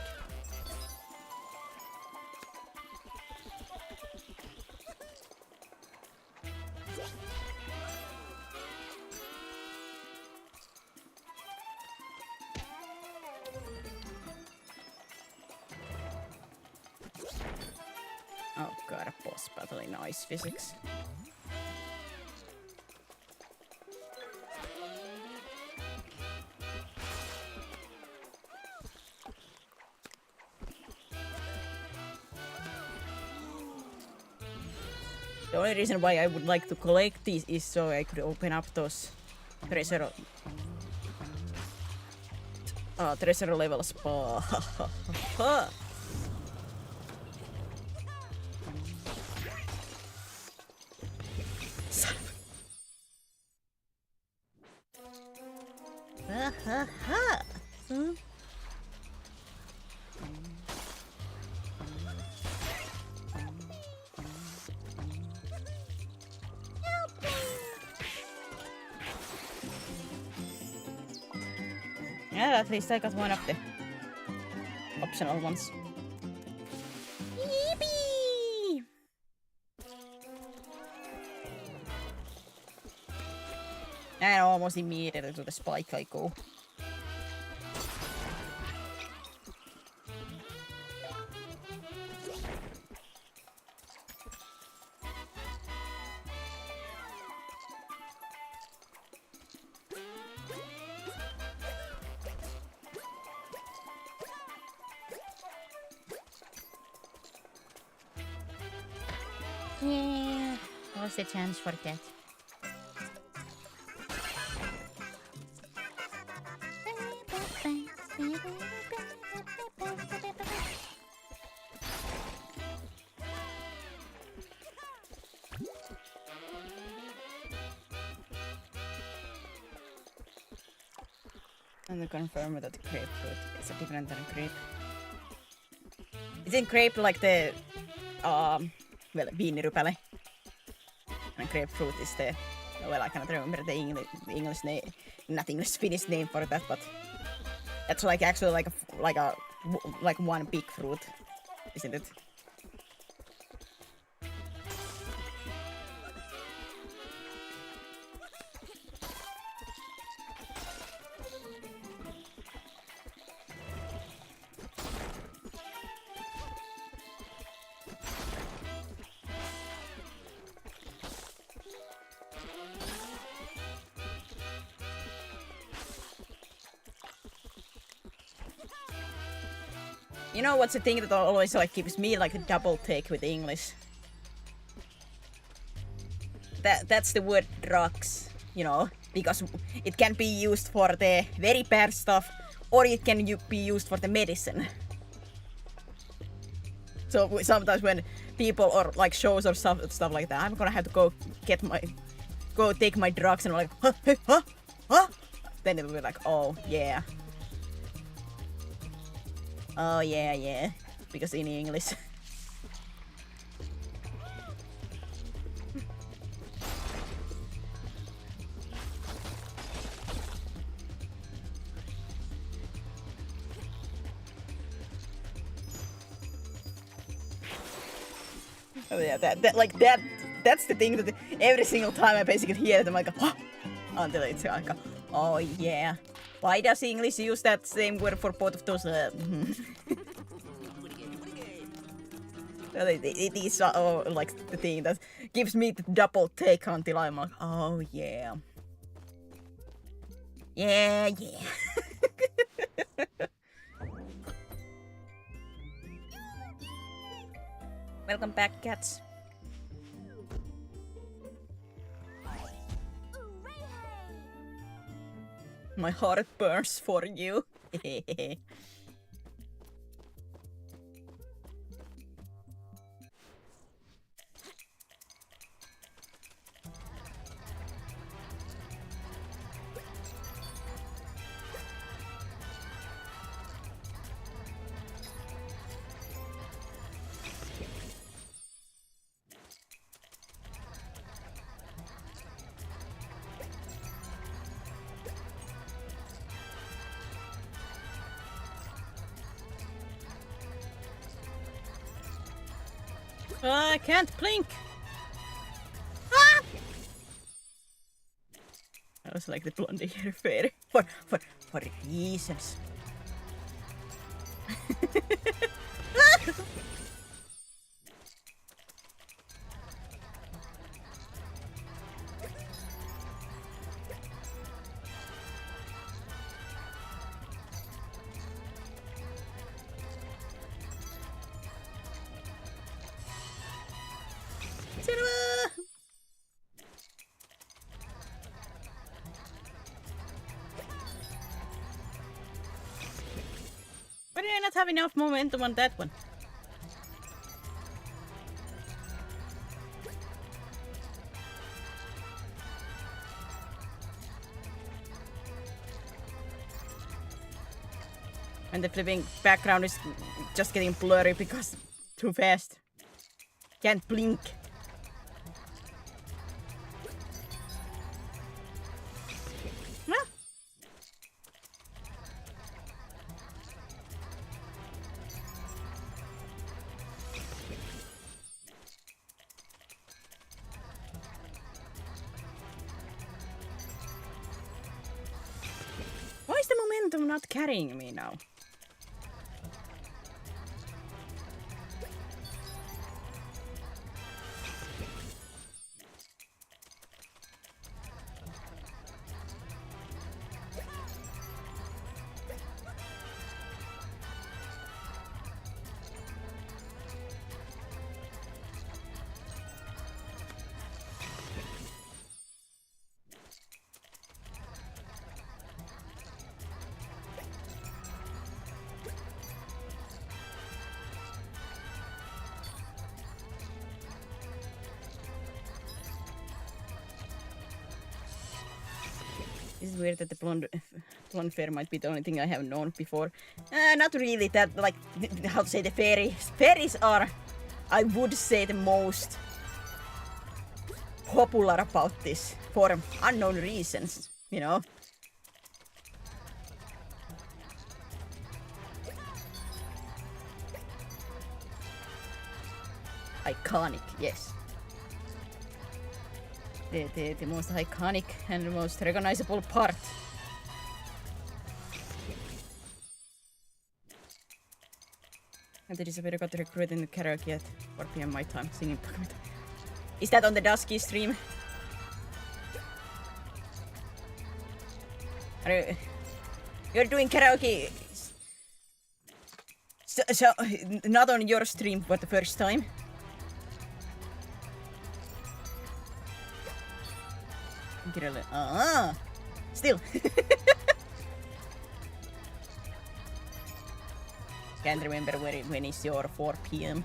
Oh god, a boss battle in ice physics. The only reason why I would like to collect these is so I could open up those treasure levels. Yeah, at least I got one of the optional ones. Yippee! And almost immediately to the spike I go. Yeah, what's the chance for that? And to confirm that the grapefruit is a different than grape. Isn't grape like the well, viinirypäle? And grapefruit is the, well, I cannot remember the English name, not English, Finnish name for that, but that's like actually like one big fruit, isn't it? You know what's the thing that always like gives me like a double take with English? That's the word drugs, you know, because it can be used for the very bad stuff, or it can be used for the medicine. So sometimes when people or like shows or stuff like that, I'm gonna have to go take my drugs and I'm like, huh? Then it'll be like, oh yeah. Oh yeah, because in English. Oh yeah, that's the thing that every single time I basically hear it, I'm like, huh? Until it's like, oh yeah. Why does English use that same word for both of those? It is like the thing that gives me the double take until I'm like, oh yeah. Yeah. Welcome back, cats. My heart burns for you. I can't blink. Ah! I was like the blondie hair fairy for reasons. Why did I not have enough momentum on that one? And the flipping background is just getting blurry because too fast. Can't blink. Huh? Why is the momentum not carrying me now? This is weird that the blonde fairy might be the only thing I have known before. Not really that, like, how to say, the fairies. Fairies are, I would say, the most popular about this for unknown reasons, you know? Iconic, yes. The most iconic and the most recognizable part. And the disappearer got recruited in the karaoke at 4 p.m. my time, singing Pokemon. Is that on the Dusky stream? You're doing karaoke? So not on your stream for the first time? Still. Can't remember when is your 4 p.m.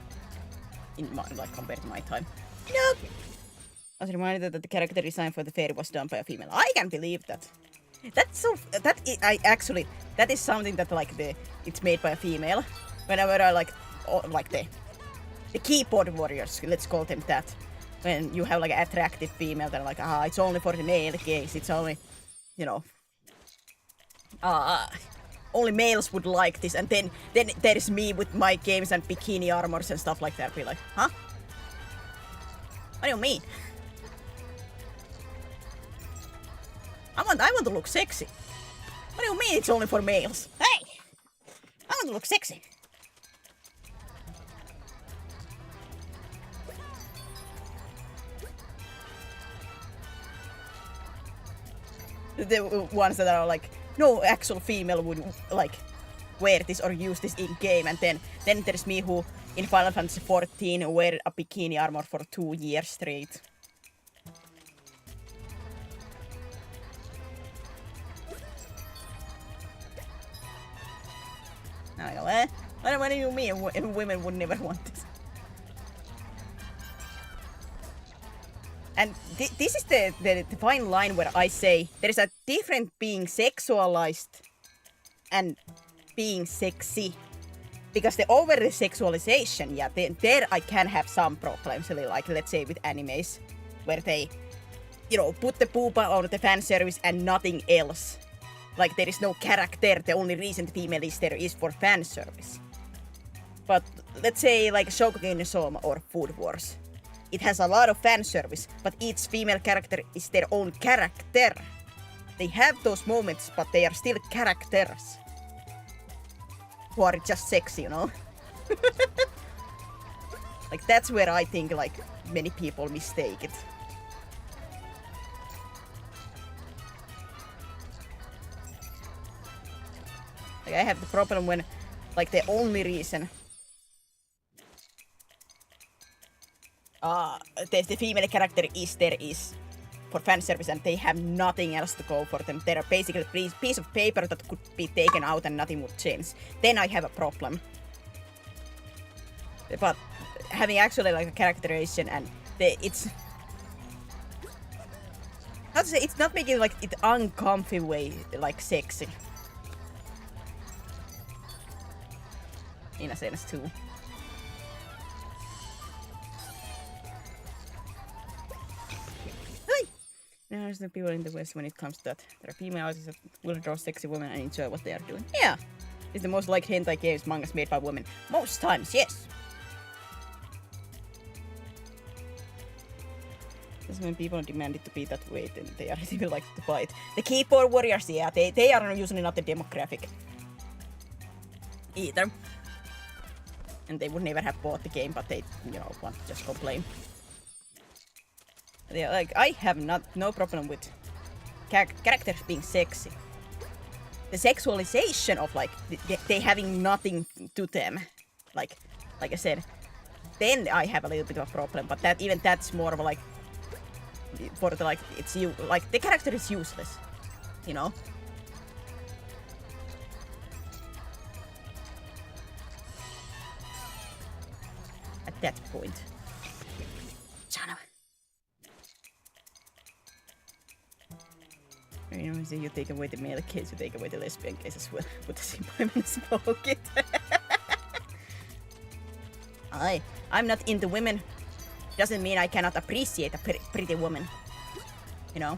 in my, like, compared to my time. Nope. I was reminded that the character design for the fairy was done by a female. I can believe that. That's so. That is something that, like, it's made by a female. Whenever I like the keyboard warriors, let's call them that. When you have like an attractive female, they're like, it's only for the male gaze. It's only, you know, only males would like this. And then there is me with my games and bikini armors and stuff like that. Be like, huh? What do you mean? I want to look sexy. What do you mean it's only for males? Hey! I want to look sexy. The ones that are like, no actual female would like wear this or use this in game, and then there's me who in Final Fantasy XIV wear a bikini armor for 2 years straight. I go, what do you mean women would never want this? And this is the fine line where I say there is a difference being sexualized and being sexy. Because the over-sexualization, yeah, there I can have some problems, like let's say with animes, where they, you know, put the booba on the fan service and nothing else. Like there is no character, the only reason the female is there is for fan service. But let's say like Shokugeki no Soma or Food Wars. It has a lot of fan service, but each female character is their own character. They have those moments, but they are still characters. Who are just sexy, you know? Like that's where I think like many people mistake it. Like I have the problem when like the only reason the female character is there is for fan service and they have nothing else to go for them. They're basically a piece of paper that could be taken out and nothing would change. Then I have a problem. But having actually like a characterization and it's how to say, it's not making like it uncomfy way like sexy. In a sense too. There's the people in the West when it comes to that. There are female artists that will draw sexy women and enjoy what they are doing. Yeah! It's the most liked hentai games mangas made by women. Most times, yes! That's when people demand it to be that way, then they are really like to buy it. The keyboard warriors, yeah, they are usually not the demographic. Either. And they would never have bought the game, but they, you know, want to just complain. Yeah, like I have no problem with characters being sexy. The sexualization of like they having nothing to them, like I said, then I have a little bit of a problem. But that's more of a, like for the like it's you like the character is useless, you know. At that point. You know, so you take away the male case, you take away the lesbian case as well. Put the same women in smoke it. I'm not into women. Doesn't mean I cannot appreciate a pretty woman. You know?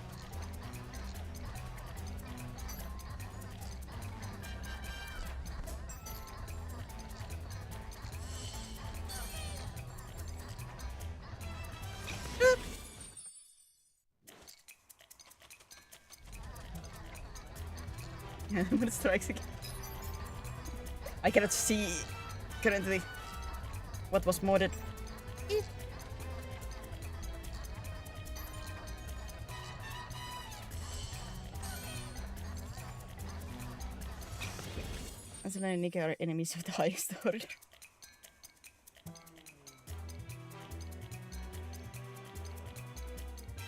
When it strikes again. I cannot see currently what was modded. Aslan and Nika are enemies of the highest order.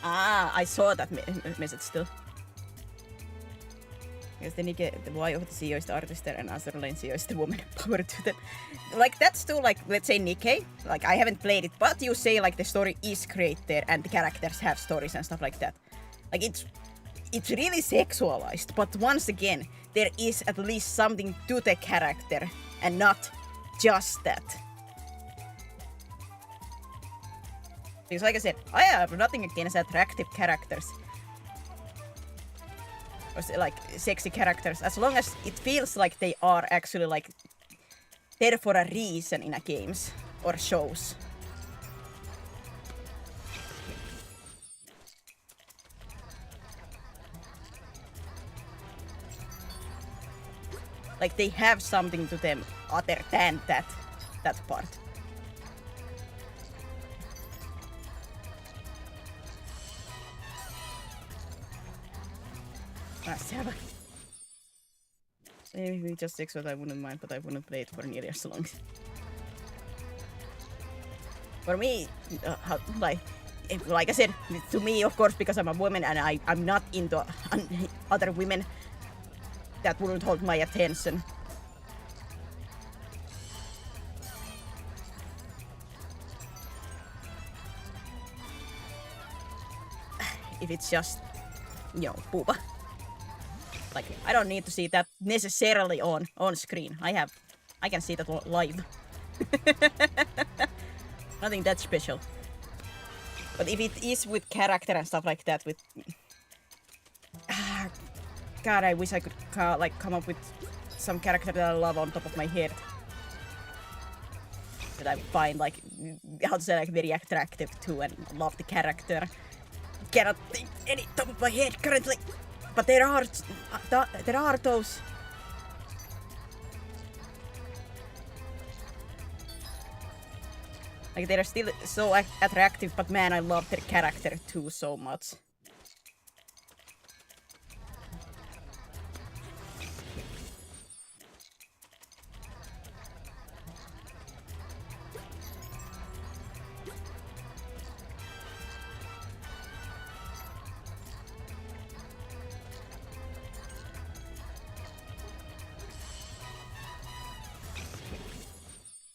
Ah, I saw that message still. Because then you get the wife of the CEO is the artist there and Azurlane CEO is the woman. Power to them. Like that's too like let's say Nikkei. Like I haven't played it, but you say like the story is great there and the characters have stories and stuff like that. Like it's really sexualized, but once again, there is at least something to the character and not just that. Because like I said, I have nothing against attractive characters. Or like sexy characters, as long as it feels like they are actually like there for a reason in a games or shows. Like they have something to them other than that part. Maybe just six what I wouldn't mind, but I wouldn't play it for nearly as long. For me, like I said, to me, of course, because I'm a woman and I'm not into other women, that wouldn't hold my attention. If it's just, you know, booba. Like, I don't need to see that necessarily on screen. I can see that live. Nothing that special. But if it is with character and stuff like that, with God, I wish I could like come up with some character that I love on top of my head. that I find like how to say like very attractive to and love the character. Cannot think any top of my head currently, but there are those. Like they're still so attractive, but man, I love their character too so much.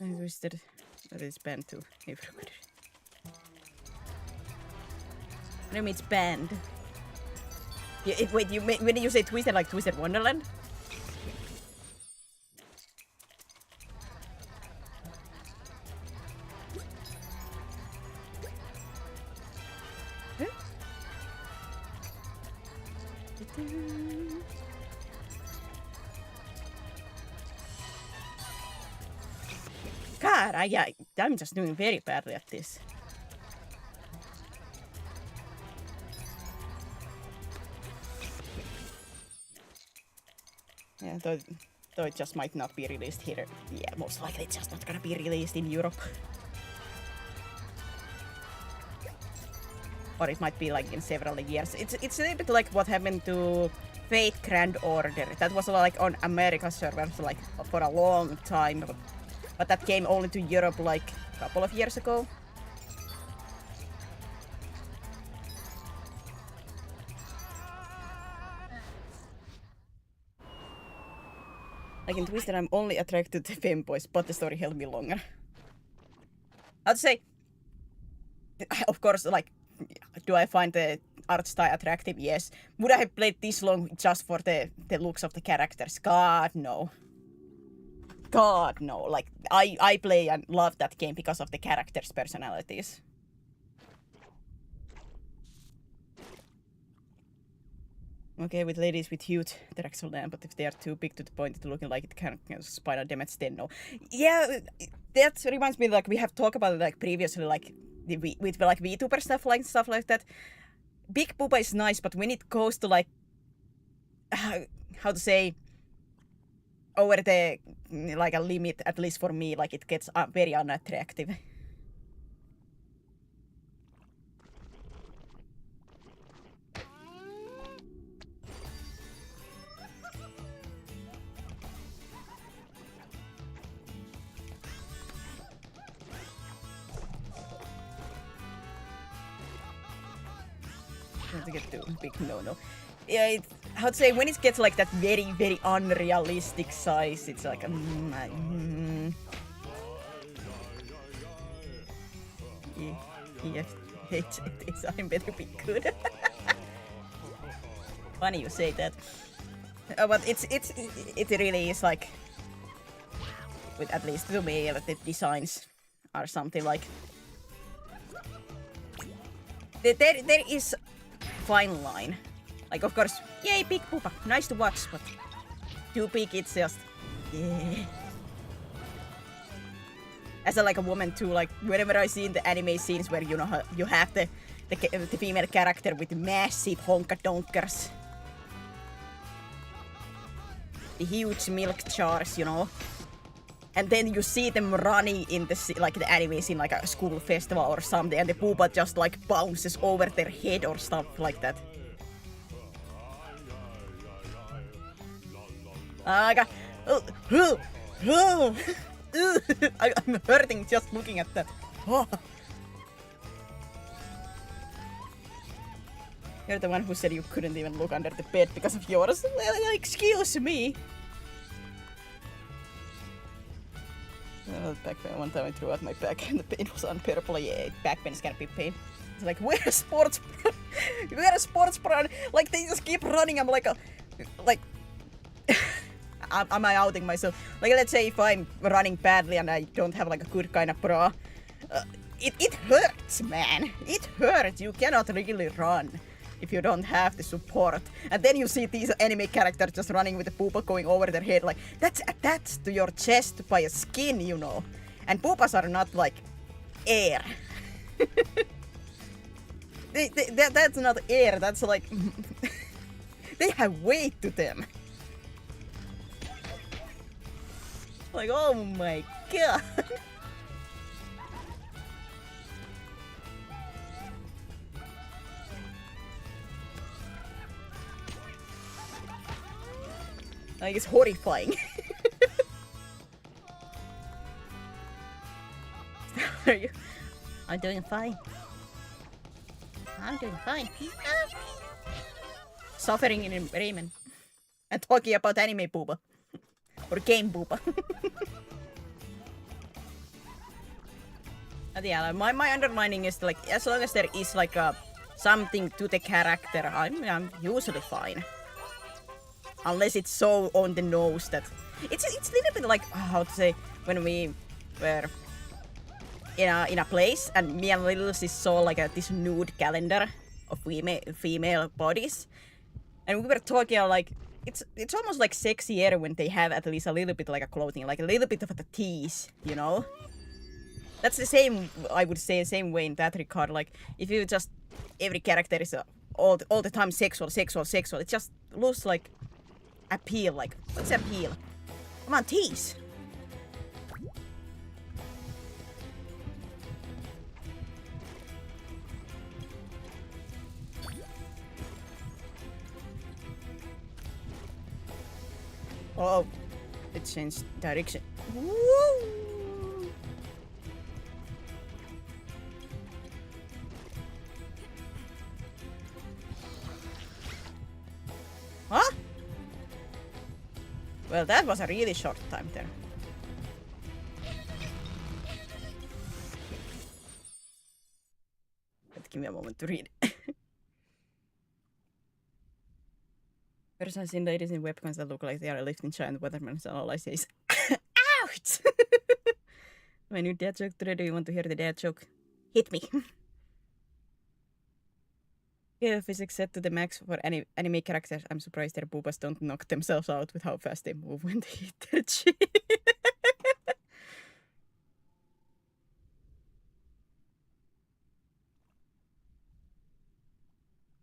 I twisted that it's banned too. What do you mean it's banned? Wait, when you say twisted, like Twisted Wonderland? Huh? God, I'm just doing very badly at this. Yeah, though it just might not be released here. Yeah, most likely it's just not gonna be released in Europe. Or it might be like in several years. It's a little bit like what happened to Fate Grand Order. That was like on America servers like for a long time. But that came only to Europe like a couple of years ago. Like in Twisted, I'm only attracted to femboys, but the story held me longer. I'd say, of course, like, do I find the art style attractive? Yes. Would I have played this long just for the looks of the characters? God, no. God, no. Like, I play and love that game because of the characters' personalities. Okay, with ladies with huge directional land, but if they are too big to the point of looking like it can spinal damage, then no. Yeah, that reminds me, like, we have talked about it, like, previously, like, with like, VTuber stuff like that. Big booba is nice, but when it goes to, like, how to say, over the, like, a limit, at least for me, like, it gets very unattractive. To get too big, no. Yeah, how to say, when it gets like that very, very unrealistic size, it's like, yeah, I'm better be good. Funny you say that. But it really is like, with at least to me, the designs are something like. There is fine line. Like, of course, yay, big poopa, nice to watch, but too big, it's just, yeah. As a woman too, like, whenever I see in the anime scenes where, you know, you have the female character with massive honka-donkers. The huge milk jars, you know. And then you see them running in the anime scene, like a school festival or something, and the poopa just like bounces over their head or stuff like that. I'm hurting just looking at that. You're the one who said you couldn't even look under the bed because of yours. Excuse me. Back pain. One time I threw out my back and the pain was unbearable. Yeah, back pain is gonna be pain. It's like, we're a sports bra. We're a sports bra. Like, they just keep running. I'm like, am I outing myself? Like, let's say if I'm running badly and I don't have like a good kind of bra. It hurts, man. It hurts. You cannot really run if you don't have the support. And then you see these anime characters just running with the poopa going over their head. Like, that's attached to your chest by a skin, you know. And Boobas are not like air. That's not air, that's like... they have weight to them. Like, oh my god. Like, it's horrifying. How are you? I'm doing fine. I'm doing fine. Suffering in Rayman. And talking about anime booba. Or game booba. But yeah, like, my underlining is like, as long as there is like something to the character, I'm usually fine. Unless it's so on the nose that it's a little bit like how to say, when we were in a place and me and Little Sis saw like this nude calendar of female bodies, and we were talking like it's almost like sexier when they have at least a little bit like a clothing, like a little bit of a tease, you know. That's the same, I would say, same way in that regard. Like if you just every character is all the time sexual, it just looks like appeal. Like what's appeal? Come on, tease. Oh, it changed direction. Woo! Huh? Well, that was a really short time there. But give me a moment to read. Persons in ladies in webcams that look like they are lifting giant watermelons and all I say is ouch! My new dad joke today, do you want to hear the dad joke? Hit me! Yeah, physics set to the max for any anime characters. I'm surprised their boobas don't knock themselves out with how fast they move when they hit their chin.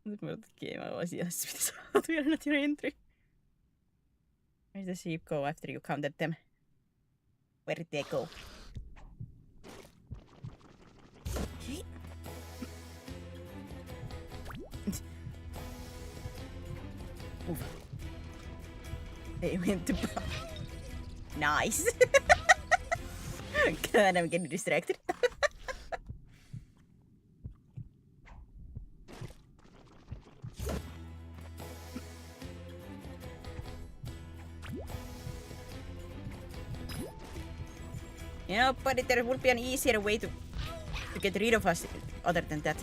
The game I was yes, we are not your entry. Where did the sheep go after you counted them? Where did they go? Okay. Oof. They went to nice. God, I'm getting distracted. You know, but there would be an easier way to get rid of us other than that.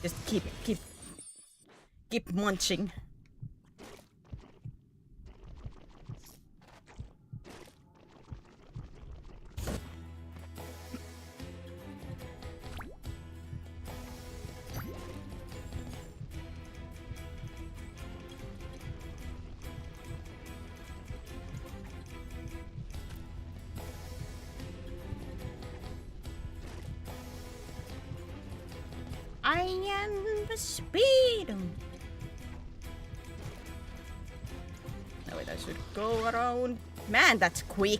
Just keep munching. I am the speed. No, wait, I should go around. Man, that's quick.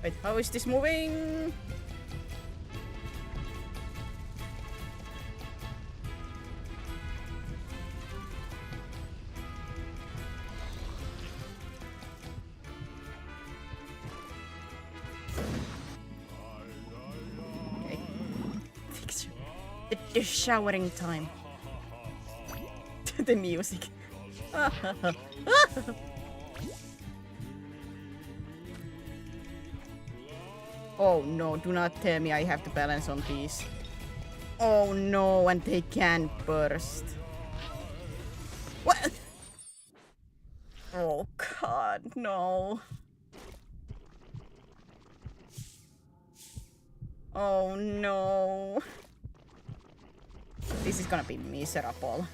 Wait, how is this moving? Okay. Fix the showering time. The music. Oh no, do not tell me I have to balance on these. Oh no, and they can burst. What? Oh god, no. Oh no. This is gonna be miserable.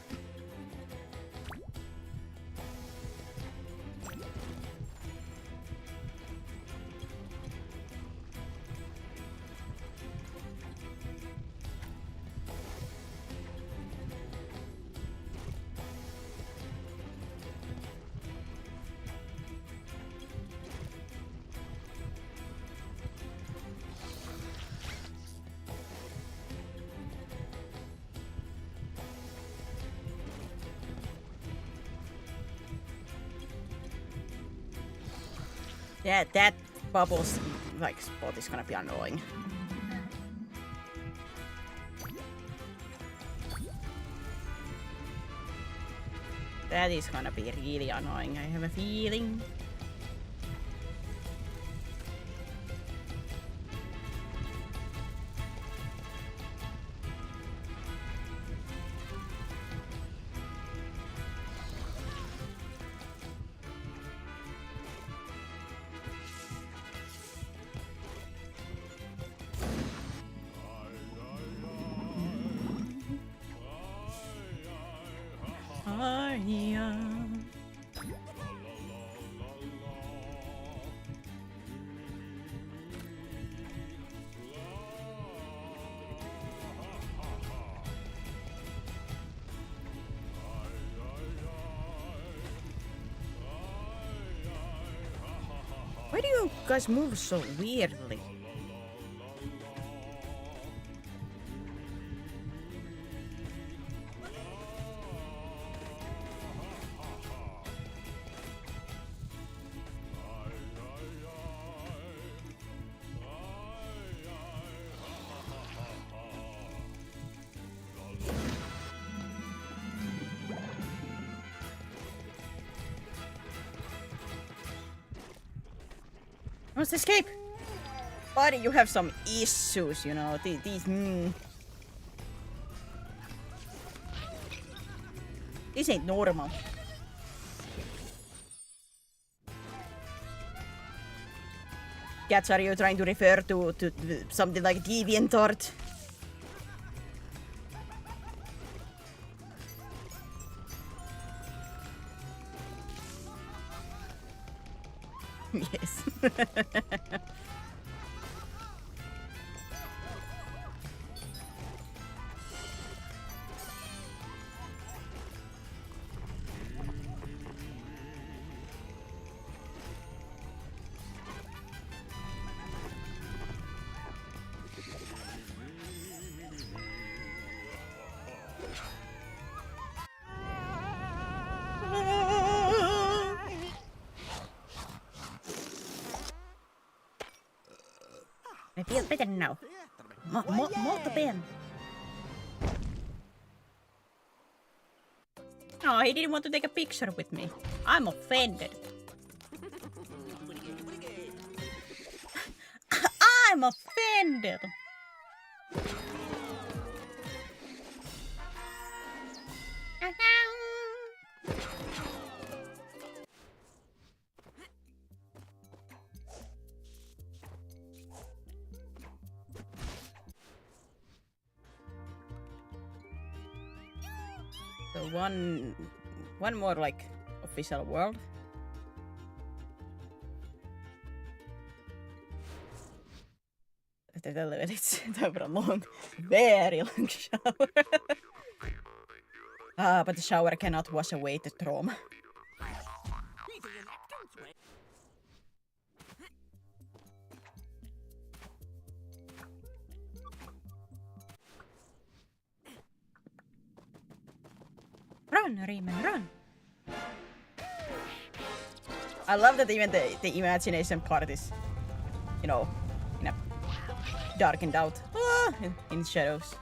Yeah, that bubbles like spot is gonna be annoying. That is gonna be really annoying, I have a feeling. Why do you guys move so weirdly? I must escape! Buddy, you have some issues, you know, these This ain't normal. Cats, are you trying to refer to something like DeviantArt? Yes. I feel better now. Molto bene. Oh, he didn't want to take a picture with me. I'm offended. I'm offended. So one more like official world. It's over a long, very long shower. But the shower cannot wash away the trauma. Run, Rayman, run! I love that even the imagination part is, you know, darkened out in shadows.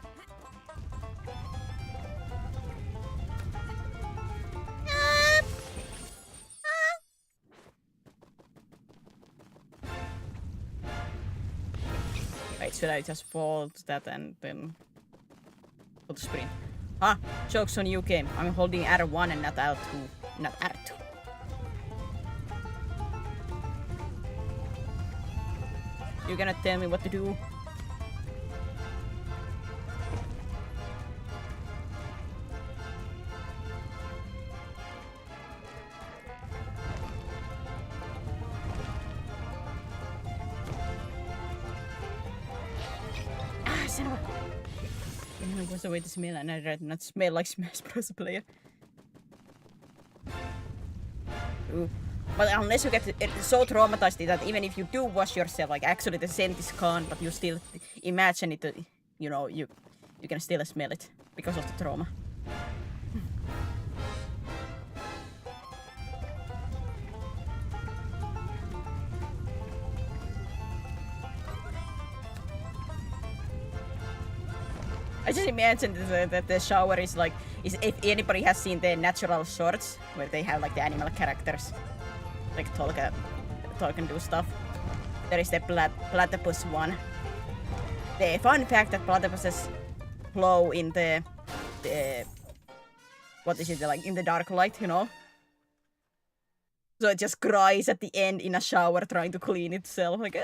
Wait, should I just fold that and then... to sprint. Ah, joke's on you game. I'm holding R1 and not R2. Not R2. You're gonna tell me what to do? Ah, son of a... You know, it was the way to smell and I'd rather not smell like Smash Bros. Player. Ooh. But unless you get so traumatized that even if you do wash yourself, like actually the scent is gone, but you still imagine it, you know, you can still smell it because of the trauma. I just imagine that the shower is like, if anybody has seen the natural shorts where they have like the animal characters, like talk and do stuff. There is the platypus one. The fun fact that platypuses glow in the what is it like in the dark light, you know? So it just cries at the end in a shower trying to clean itself, like.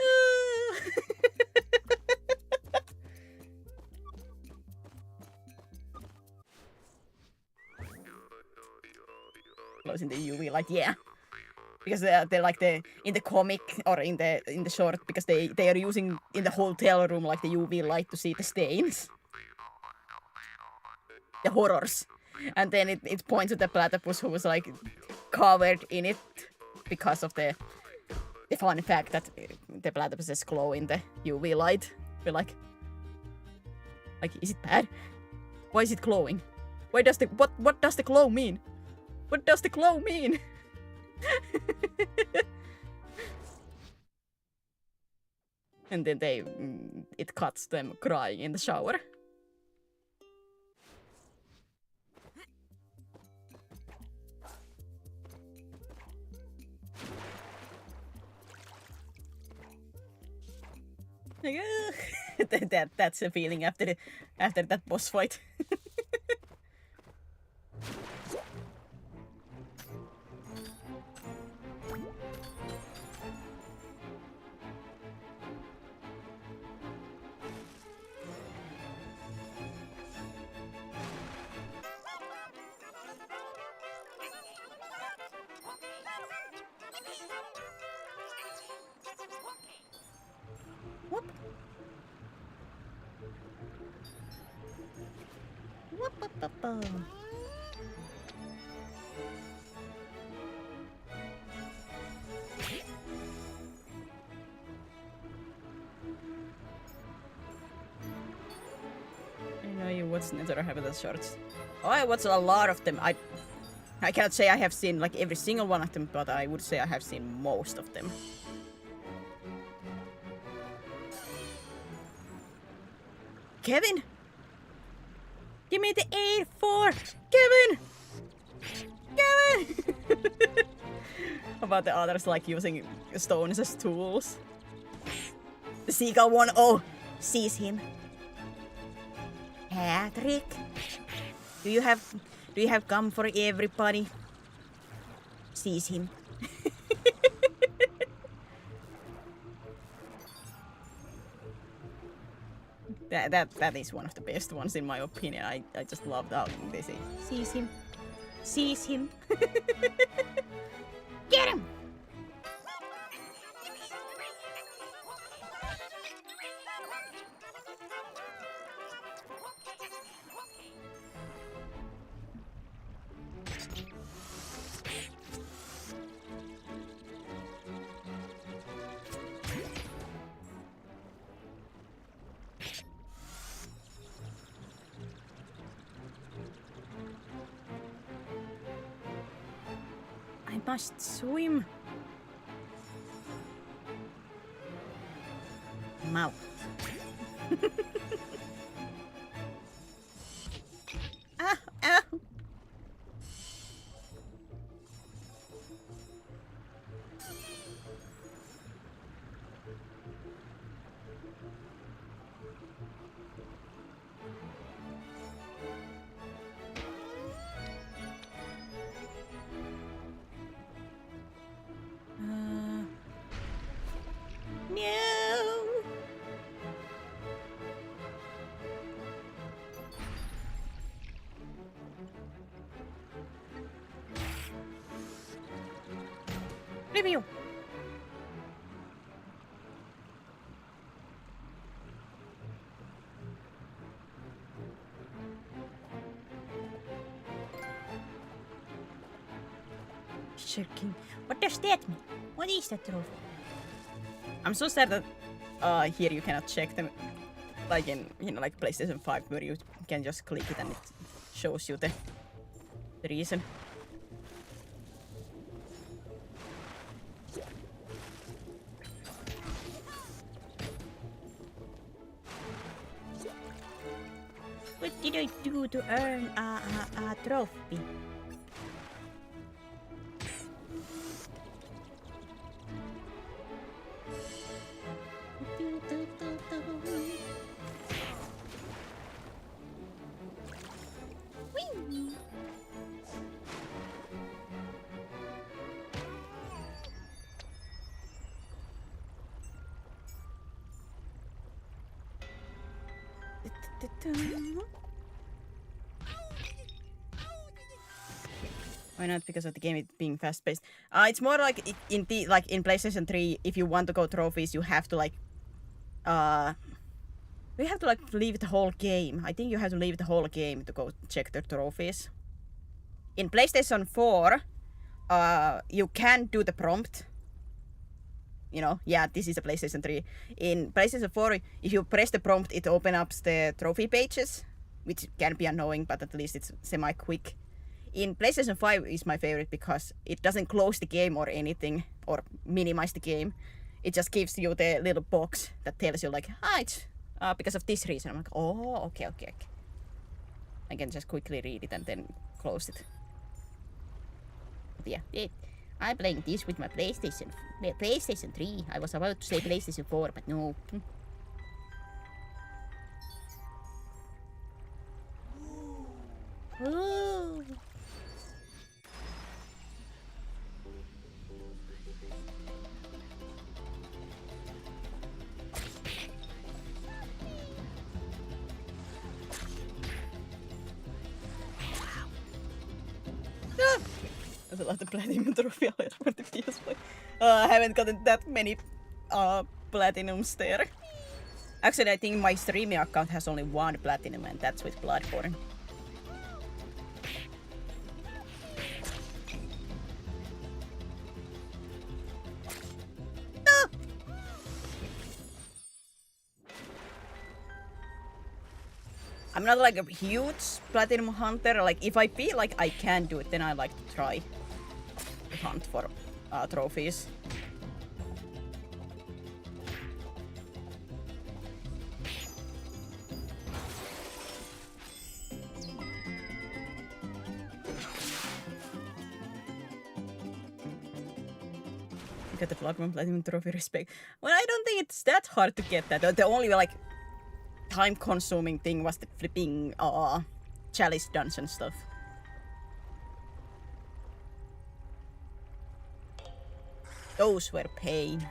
Glows in the UV light, yeah. Because they're like in the comic or in the short, because they are using in the hotel room like the UV light to see the stains, the horrors, and then it points at the platypus who was like covered in it because of the fun fact that the platypuses glow in the UV light. We're like, is it bad? Why is it glowing? Why does what does the glow mean? What does the glow mean? And then it cuts them crying in the shower. Like, that's a feeling after that boss fight. Whoop. Whoop. I know you watched Nether Habitat shorts. Oh, I watched a lot of them. I cannot say I have seen like every single one of them, but I would say I have seen most of them. Kevin! Give me the A4! Kevin! Kevin! About the others like using stones as tools. The seagull one, oh, sees him. Patrick, do you have gum for everybody? Sees him. That is one of the best ones in my opinion. I just love how they say sees him. Sees him. Get him! I must swim. Mouth. Ah, ah. Review. Checking. What does that mean? What is that trophy? I'm so sad that here you cannot check them like in like PlayStation 5 where you can just click it and it shows you the reason. What did I do to earn a trophy? Whee! Why not? Because of the game being fast-paced. It's more like in PlayStation 3, if you want to go trophies, you have to like leave the whole game. I think you have to leave the whole game to go check the trophies. In PlayStation 4, you can do the prompt. You know, yeah, this is a PlayStation 3. In PlayStation 4, if you press the prompt, it opens up the trophy pages, which can be annoying, but at least it's semi-quick. In PlayStation 5 is my favorite because it doesn't close the game or anything, or minimize the game. It just gives you the little box that tells you like, it's because of this reason. I'm like, oh, okay. I can just quickly read it and then close it. But yeah, I'm playing this with my PlayStation 3. I was about to say PlayStation 4, but no. Ooh. There's a lot of platinum trophy alert for the PS5. I haven't gotten that many platinums there. Actually, I think my streaming account has only one platinum, and that's with Bloodborne. No! I'm not like a huge platinum hunter. Like if I feel like I can do it, then I like to try to hunt for trophies. Get the Bloodborne platinum trophy, respect. Well, I don't think it's that hard to get that. The only like time-consuming thing was the flipping chalice dungeon stuff. Those were pain.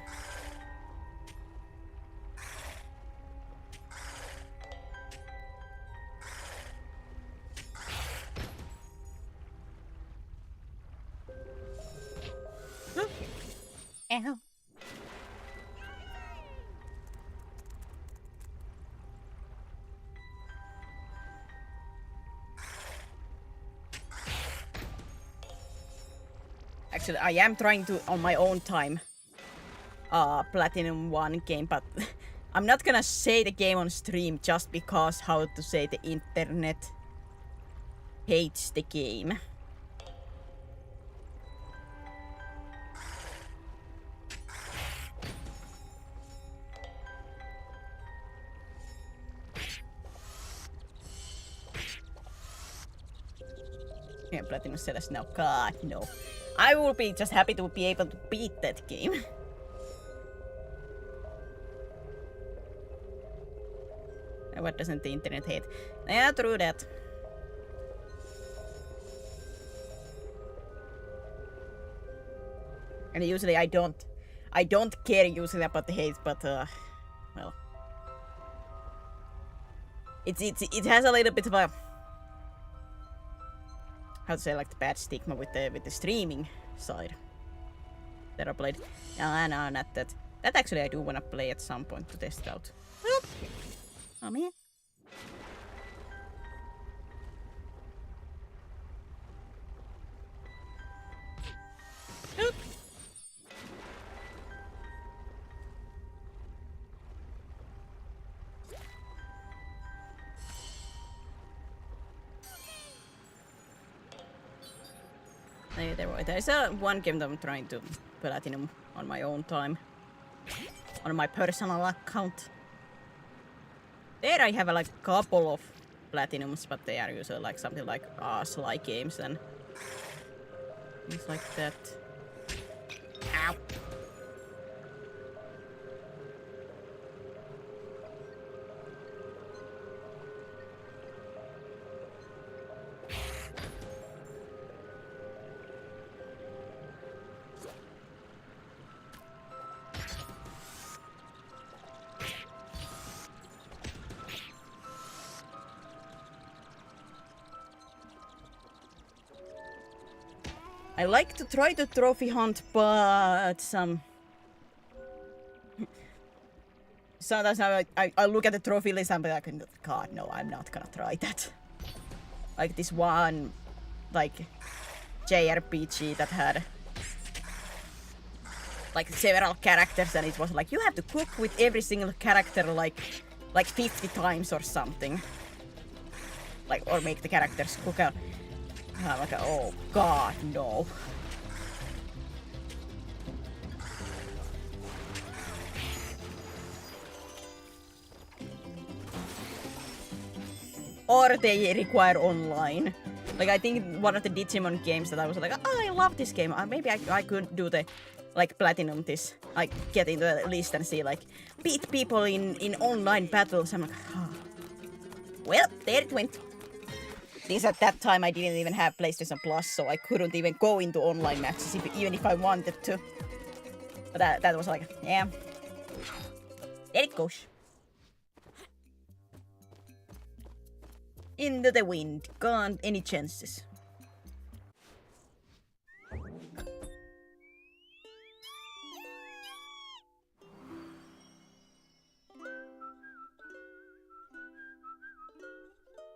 Ow. Actually, I am trying to, on my own time, platinum one game, but I'm not gonna say the game on stream just because how to say the internet hates the game. Yeah, Platinum Celeste now. God, no. I will be just happy to be able to beat that game. What doesn't the internet hate? Yeah, true that. And usually I don't care usually about the hate, but well, it has a little bit of a, how to say, like the bad stigma with the streaming side. Terrorblade. No, not that. That actually I do wanna play at some point to test out. Oop. Oh man. Oop. There's one game that I'm trying to platinum on my own time. On my personal account. There I have like a couple of platinums, but they are usually like something like Sly games and things like that. Ow! I like to try to trophy hunt, but sometimes I look at the trophy list and I'm like, God, no, I'm not gonna try that. Like this one, like JRPG that had like several characters, and it was like you have to cook with every single character like 50 times or something. Like, or make the characters cook out. I'm like, oh God, no. Or they require online. Like, I think one of the Digimon games that I was like, oh, I love this game. Maybe I could do the, like, platinum this. Like, get into the list and see, like, beat people in online battles. I'm like, oh. Well, there it went. Since at that time I didn't even have PlayStation Plus, so I couldn't even go into online matches even if I wanted to. But that was like, yeah. There it goes. Into the wind. Gone any chances.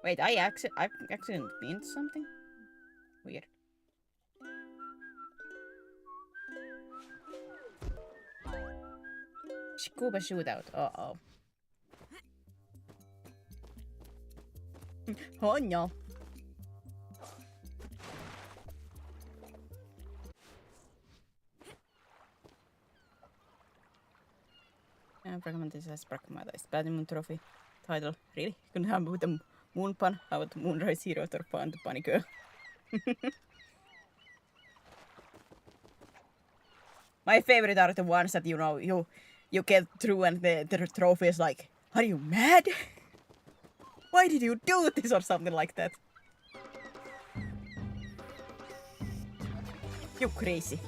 Wait, I accidentally pinned something? Weird. Scuba shootout. Uh-oh. Oh no. Fragmentis has pragmatized platinum trophy title. Really? Couldn't have with the Moon Pun? How about Moonrise Hero or Fun to Bunny Girl? My favorite are the ones that you get through and the trophy is like, are you mad? Why did you do this or something like that? You crazy.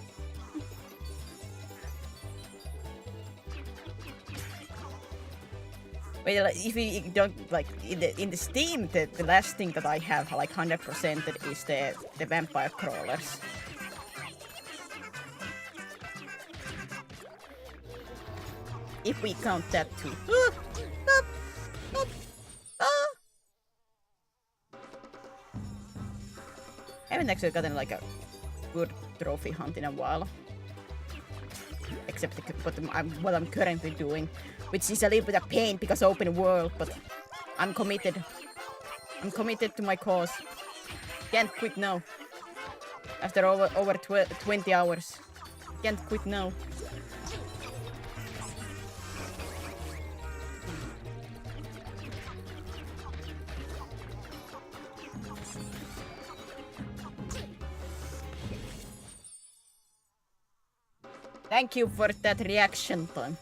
Wait, like, if we don't like in the Steam, the last thing that I have like 100% is the vampire crawlers. If we count that too. I haven't actually gotten like a good trophy hunt in a while. Except what I'm currently doing, which is a little bit of pain because open world, but I'm committed. I'm committed to my cause. Can't quit now. After over 20 hours. Can't quit now. Thank you for that reaction time.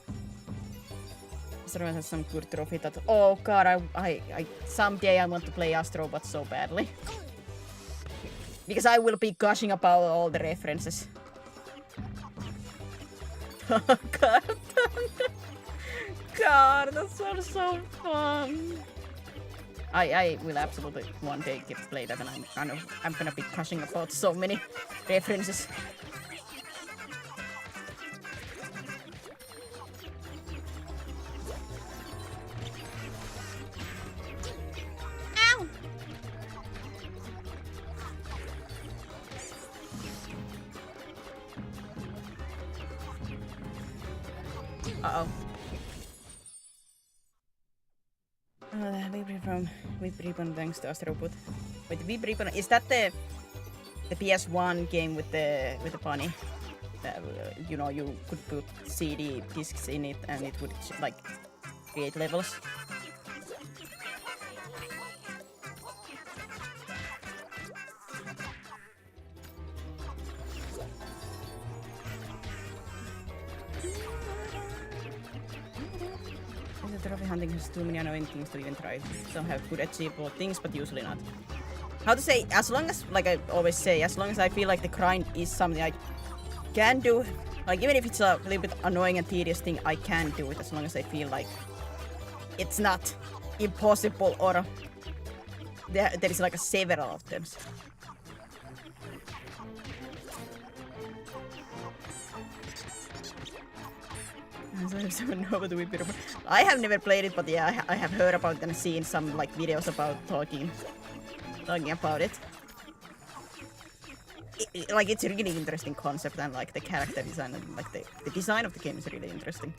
Astro has some good trophy that. Oh god, I someday I want to play Astrobot so badly. Because I will be gushing about all the references. God, God, that sounds so fun. I will absolutely one day get to play that, and I'm gonna be gushing about so many references. Uh-oh. Whip Ribbon thanks to Astroput. Wait, Whip Ribbon, is that the PS1 game with the bunny? You know, you could put CD discs in it and it would like create levels. Trophy hunting has too many annoying things to even try. Some have good achievable things, but usually not. How to say, as long as, like I always say, as long as I feel like the grind is something I can do, like even if it's a little bit annoying and tedious thing, I can do it as long as I feel like it's not impossible or there is like a several of them. I have never played it, but yeah, I have heard about it and seen some like videos about talking about it. Like it's a really interesting concept and like the character design and like the design of the game is really interesting.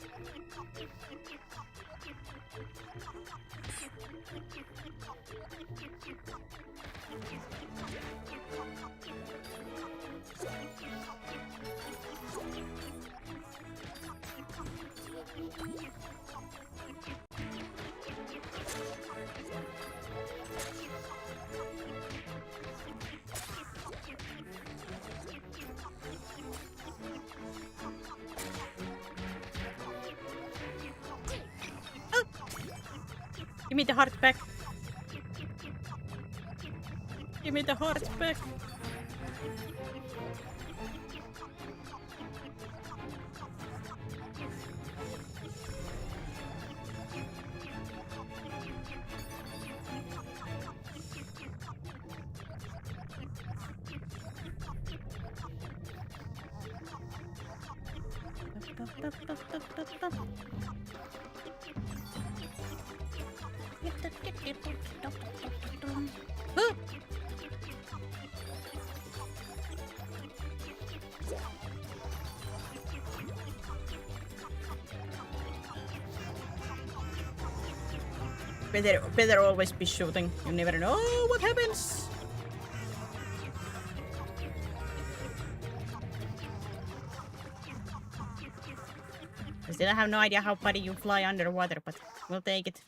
Give me the heart back. Give me the heart back. Better always be shooting. You never know what happens. I still have no idea how buddy you fly underwater, but we'll take it.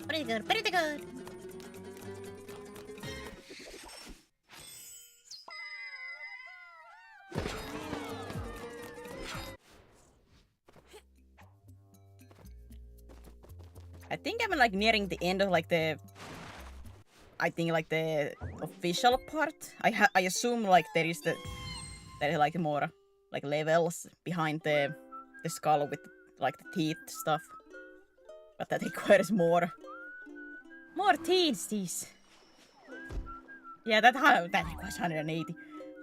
Pretty good, pretty good. I think I'm like nearing the end of like the official part. I assume like there is like more like levels behind the skull with like the teeth stuff. But that requires more teeth. Yeah, that requires 180.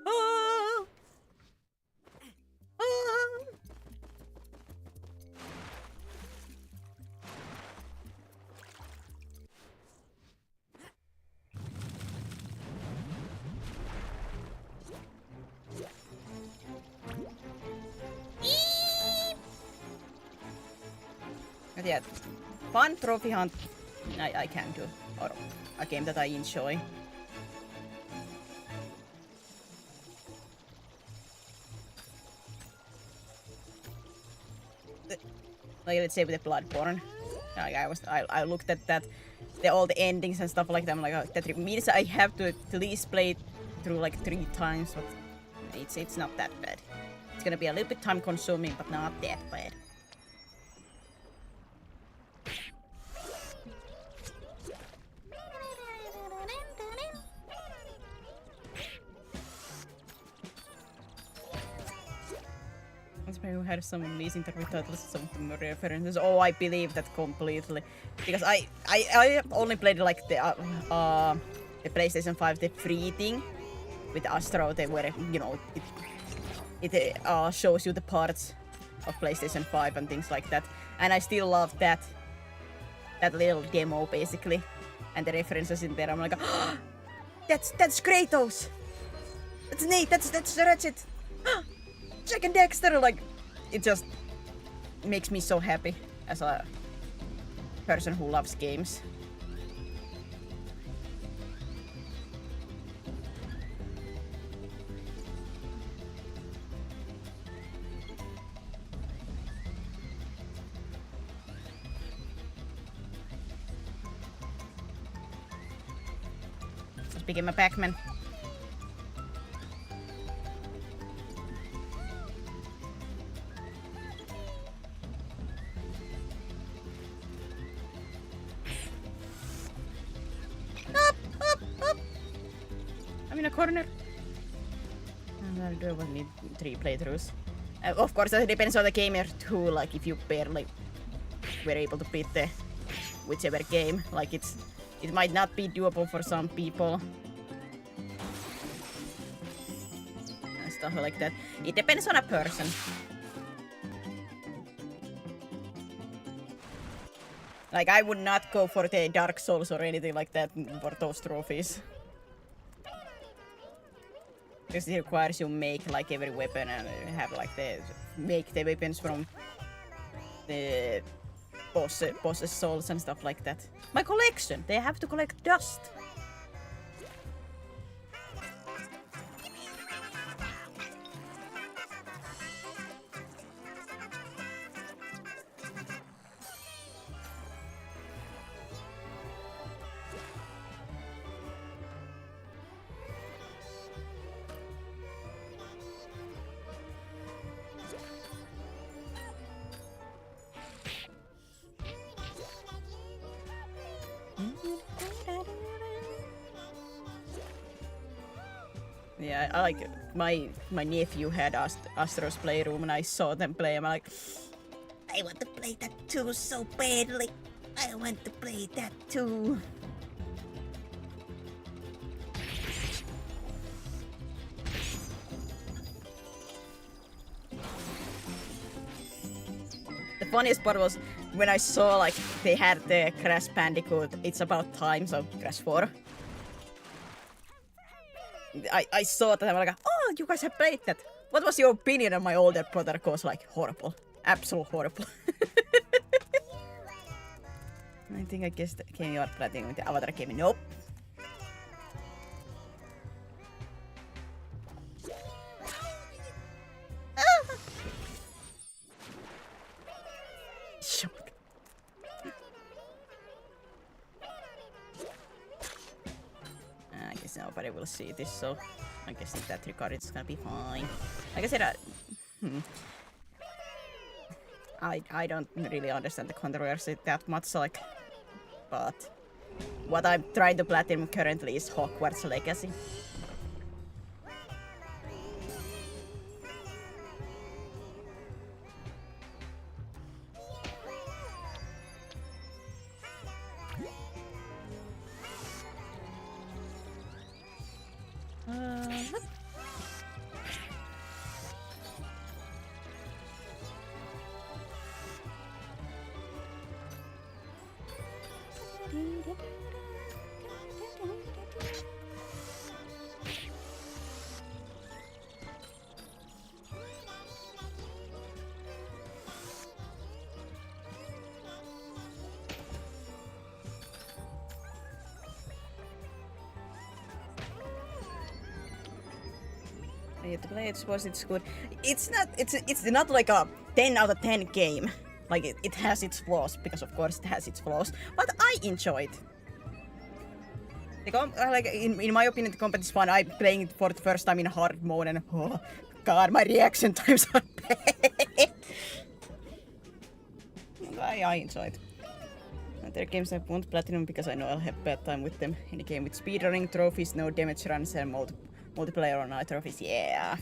Oh! Oh! But yeah, fun trophy hunt I can do, or a game that I enjoy. Like let's say with the Bloodborne, like I looked at that, all the endings and stuff like that. I'm like, oh, that means I have to at least play it through like 3 times, but it's not that bad. It's gonna be a little bit time consuming, but not that bad. Who had some amazing titles, some references. Oh, I believe that completely, because I only played like the the PlayStation 5, the free thing with Astro, where you know it shows you the parts of PlayStation 5 and things like that. And I still love that little demo basically, and the references in there. I'm like, oh, that's Kratos. That's Nate. That's Ratchet. Jack and Dexter. Like, it just makes me so happy as a person who loves games. Just became a Pac-Man. I'm in a corner. I don't need 3 playthroughs. Of course, that depends on the gamer too. Like, if you barely were able to beat the whichever game, like it might not be doable for some people. And stuff like that. It depends on a person. Like, I would not go for the Dark Souls or anything like that for those trophies. Because it requires you make like every weapon and have like make the weapons from the boss's souls and stuff like that. My collection! They have to collect dust! Yeah, I like it. My nephew had Astro's Playroom and I saw them play. I'm like, I want to play that too so badly. I want to play that too. The funniest part was when I saw like they had the Crash Bandicoot It's About Time, so Crash 4. I saw that and I'm like, oh, you guys have played that. What was your opinion? And my older brother goes like, horrible. Absolute horrible. I think I guessed can you are playing with the Avatar game. Nope. I guess nobody will see this, so I guess in that regard it's gonna be fine. Like I said, I don't really understand the controversy that much, like, but what I'm trying to platinum currently is Hogwarts Legacy. To play it, suppose it's good. It's not like a 10 out of 10 game. Like it has its flaws, because of course it has its flaws. But I enjoy it. Like in my opinion, the combat is fun. I'm playing it for the first time in hard mode, and oh god, my reaction times are bad. I enjoy it. And there are games I won't platinum because I know I'll have bad time with them. In a game with speedrunning, trophies, no damage runs, and multiplayer on trophies, yeah.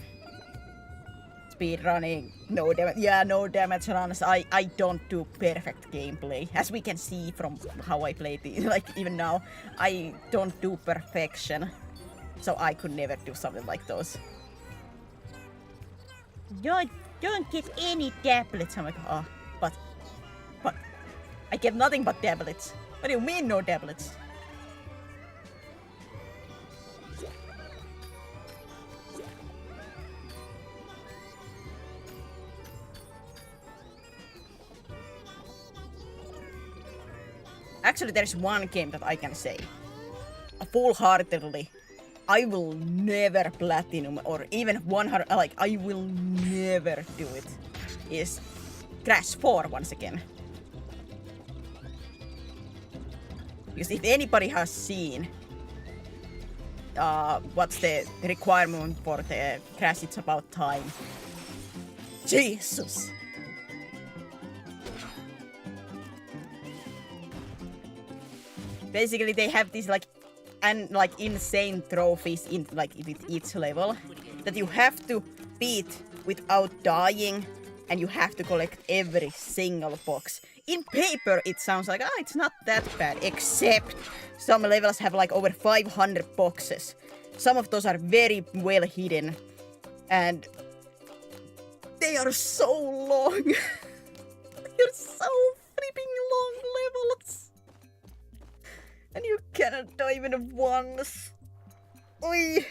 Speedrunning. No damage. Yeah, no damage runs. I don't do perfect gameplay. As we can see from how I play the like even now, I don't do perfection. So I could never do something like those. Don't get any tablets. I'm like, oh, but I get nothing but tablets. What do you mean no tablets? Actually, there's one game that I can say full-heartedly. I will never platinum or even 100. Like I will never do it. Is Crash 4 once again. Because if anybody has seen what's the requirement for the Crash It's About Time. Jesus! Basically they have these like insane trophies in like with each level that you have to beat without dying and you have to collect every single box. In paper it sounds like it's not that bad, except some levels have like over 500 boxes. Some of those are very well hidden and they are so long. They're so flipping long levels. And you cannot die even once. Oi.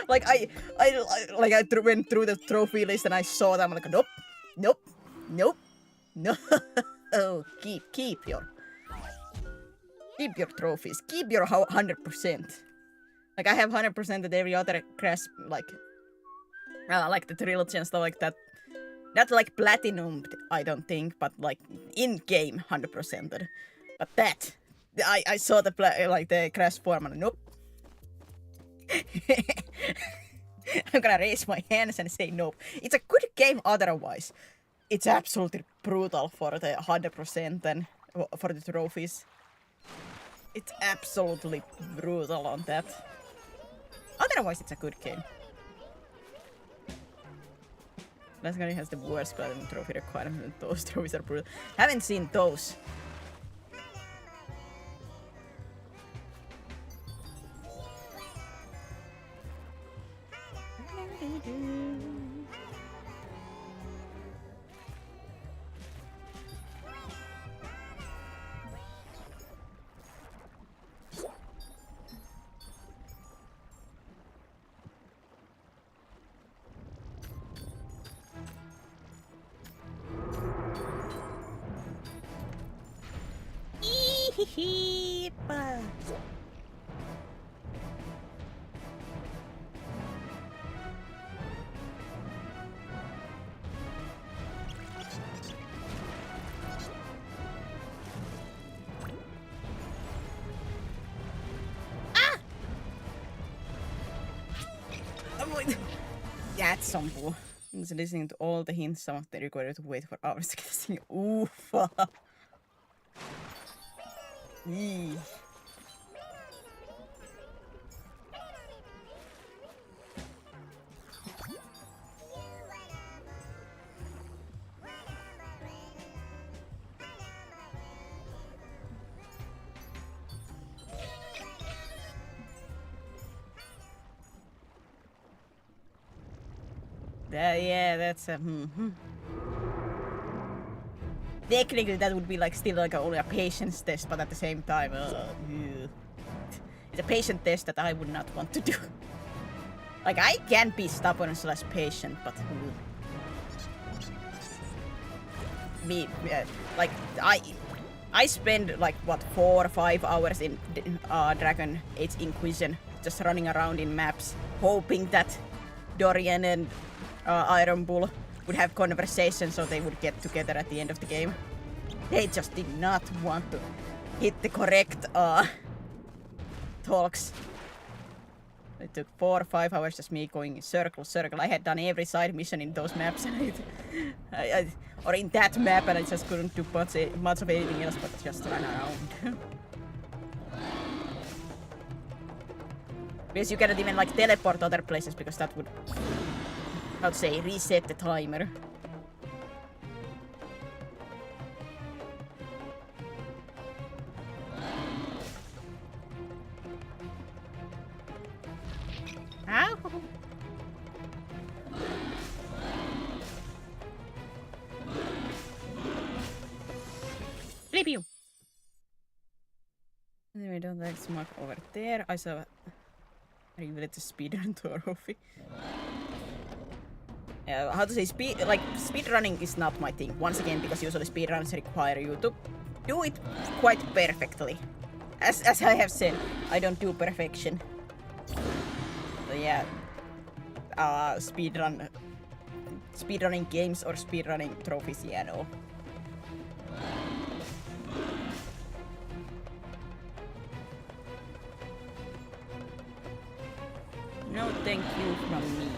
Like I went through the trophy list and I saw them. I'm like, nope, nope, nope, no. Oh, keep your trophies. Keep your 100%. Like I have 100% at every other Crash, like the trilogy and stuff like that. Not like platinum, I don't think, but like in game 100%. But that. I saw the the Crash form and nope. I'm gonna raise my hands and say nope. It's a good game otherwise. It's absolutely brutal for the 100% and for the trophies. It's absolutely brutal on that. Otherwise it's a good game. Last guy has the worst platinum trophy requirement. Those trophies are brutal. Haven't seen those. That's some bull. Listening to all the hints, some of the required to wait for hours to get this thing. Oof. Eee. Yeah, that's a Technically, that would be like still like only a patience test, but at the same time, it's a patient test that I would not want to do. Like I can be stubborn / patient, but like I spend like what 4 or 5 hours in Dragon Age Inquisition, just running around in maps, hoping that Dorian and Iron Bull would have conversations so they would get together at the end of the game. They just did not want to hit the correct talks. It took 4 or 5 hours just me going in circle. I had done every side mission in those maps or in that map, and I just couldn't do much of anything else but just run around. Because you cannot even like teleport other places because that would how to say, reset the timer. Ow! Flip you! Anyway, don't like smart over there. I saw related to speedrun trophy. Yeah, how to say speedrunning is not my thing. Once again, because usually speedruns require you to do it quite perfectly. As I have said, I don't do perfection. So yeah, speedrunning games or speedrunning trophies, yeah, no. No thank you from me.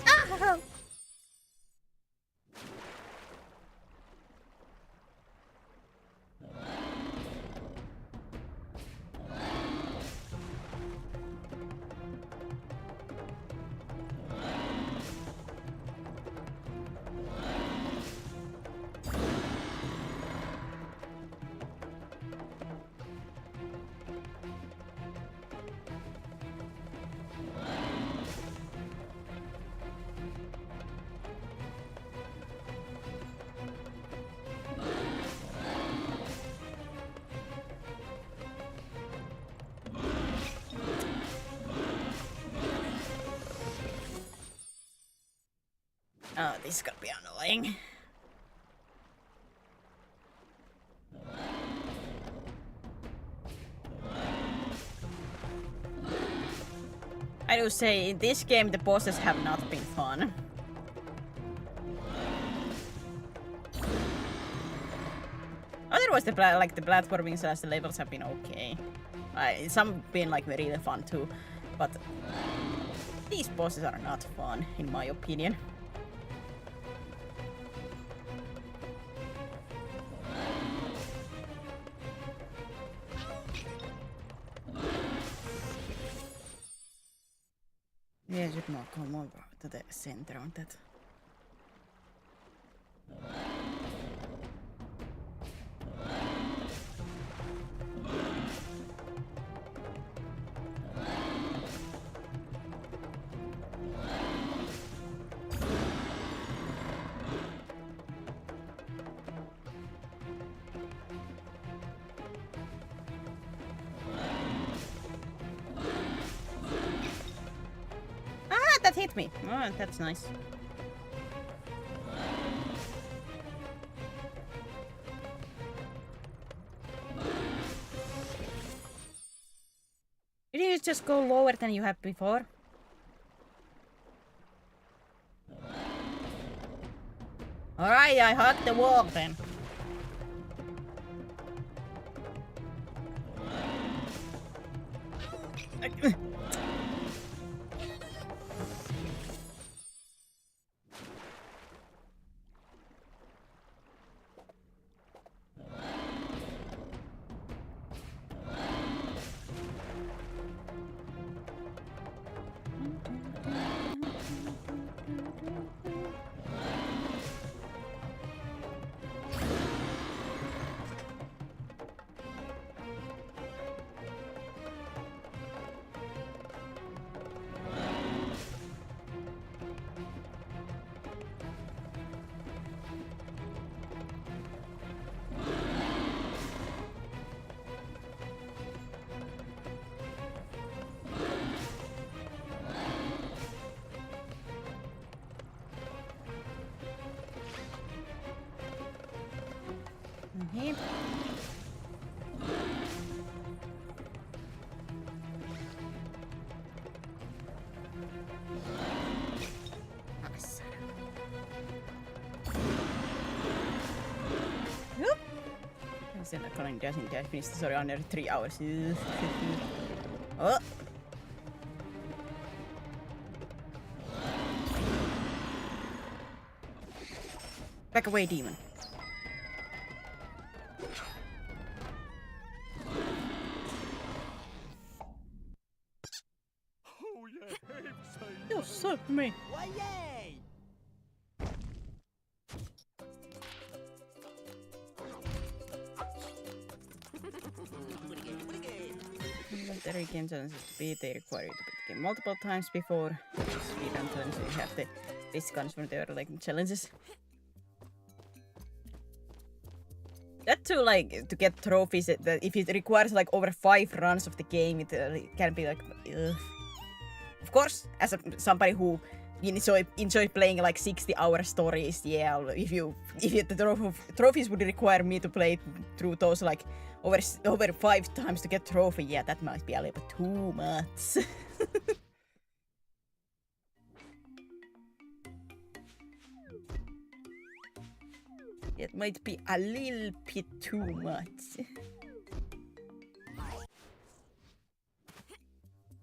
Ah! Oh, this is gonna be annoying. I do say, in this game the bosses have not been fun. Otherwise, the platforming slash the levels have been okay. Some have been like really fun too, but these bosses are not fun, in my opinion. Yeah, I should not come over to the center on that. That hit me. Oh, that's nice. Did you just go lower than you have before? Alright, I hugged the wall then. Hit. Whoop. Instead of calling dashing dash finished sorry under 3 hours. Oh. Back away, demon. Me. Inventory game challenges to beat, they require you to beat the game multiple times before speedrun challenge, so you have the basic guns from the other like challenges. That too, like, to get trophies, that if it requires like over 5 runs of the game, it can be like, ugh. Of course, as somebody who enjoy playing like 60-hour stories, yeah, if the trophies would require me to play through those like over 5 times to get trophy, yeah, that might be a little bit too much. It might be a little bit too much.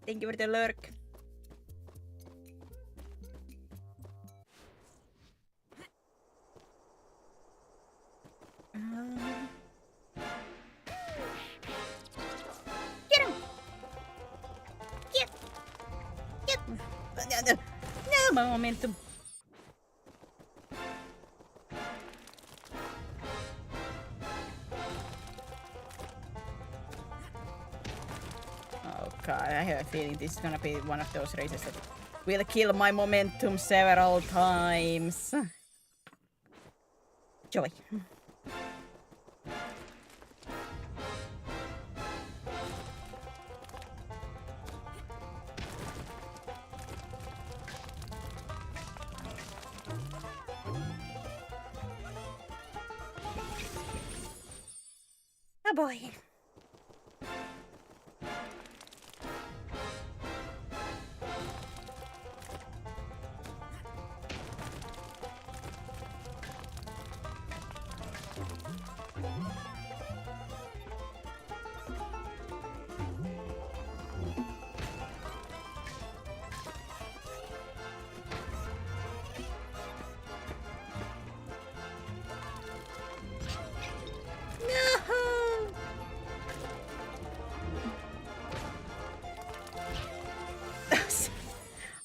Thank you for the lurk. Get him! Get! No, my momentum. Oh god, I have a feeling this is gonna be one of those races that will kill my momentum several times. Joy. Oh boy.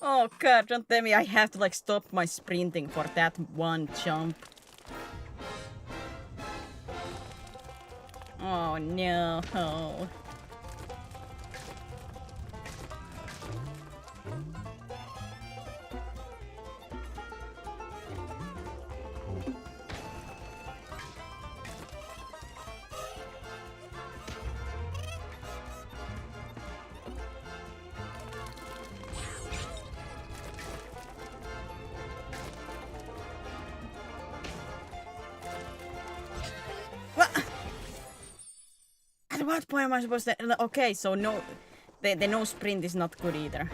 Oh god, don't tell me I have to like stop my sprinting for that one jump. Oh no. At what point am I supposed to... Okay, so no... The no sprint is not good either.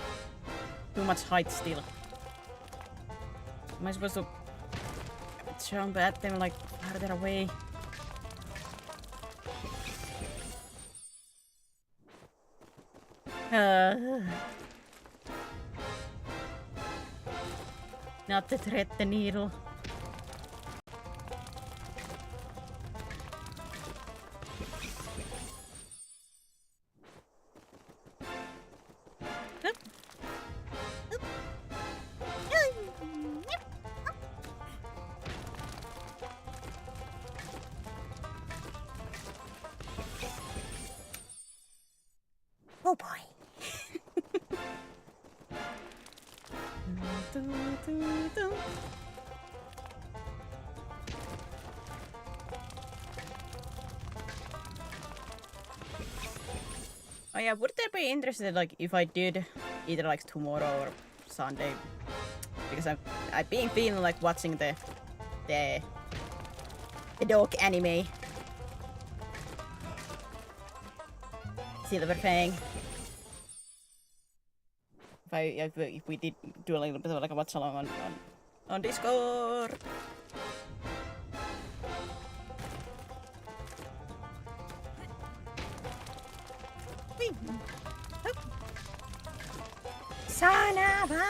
Too much height still. Am I supposed to... jump at them like farther away? Not to thread the needle. Oh boy. Oh yeah, would there be interested like if I did either like tomorrow or Sunday? Because I've been feeling like watching the dog anime. Silver Fang. If we did do a little bit of like a watch along on Discord. Sanava!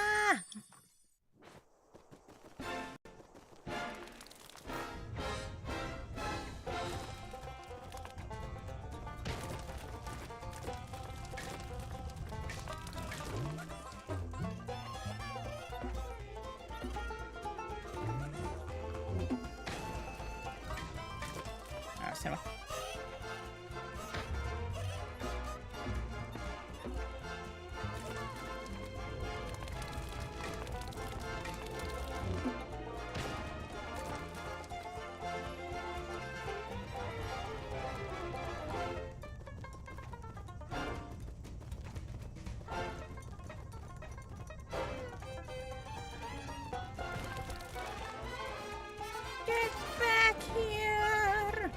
selvä. Get back here!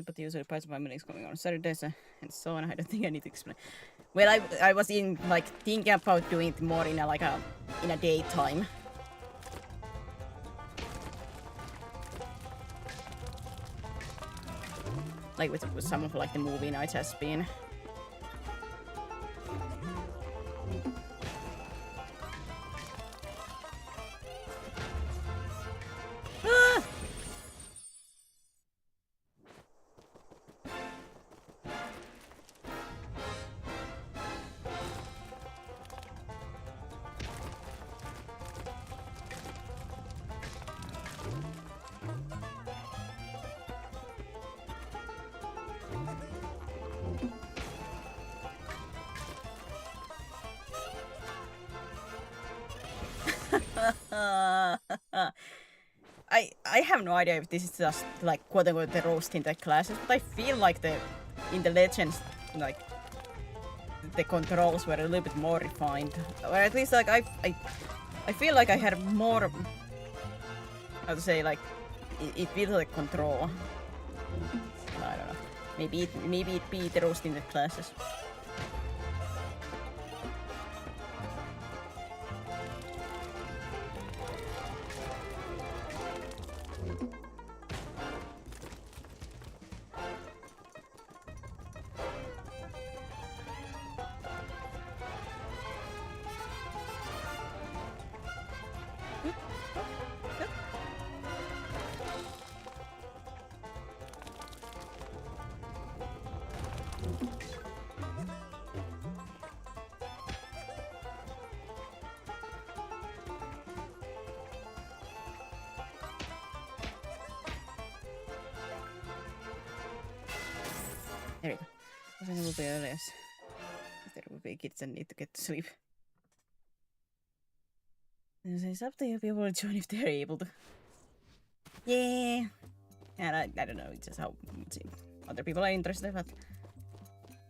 But usually parts of my meetings coming on Saturdays and so on. I don't think I need to explain. Well, I was in like thinking about doing it more in a daytime. Like with some of like the movie nights has been. Ah! I have no idea if this is just like quote unquote the roasting the classes, but I feel like in the Legends like the controls were a little bit more refined, or at least like I feel like I had more, how to say, like it feels like control. I don't know. Maybe it be the roasting the classes. There we go. Then it will be early as there will be kids that need to get to sleep. And it's up to you people to join if they're able to. Yeah. And I don't know, it's just how other people are interested, but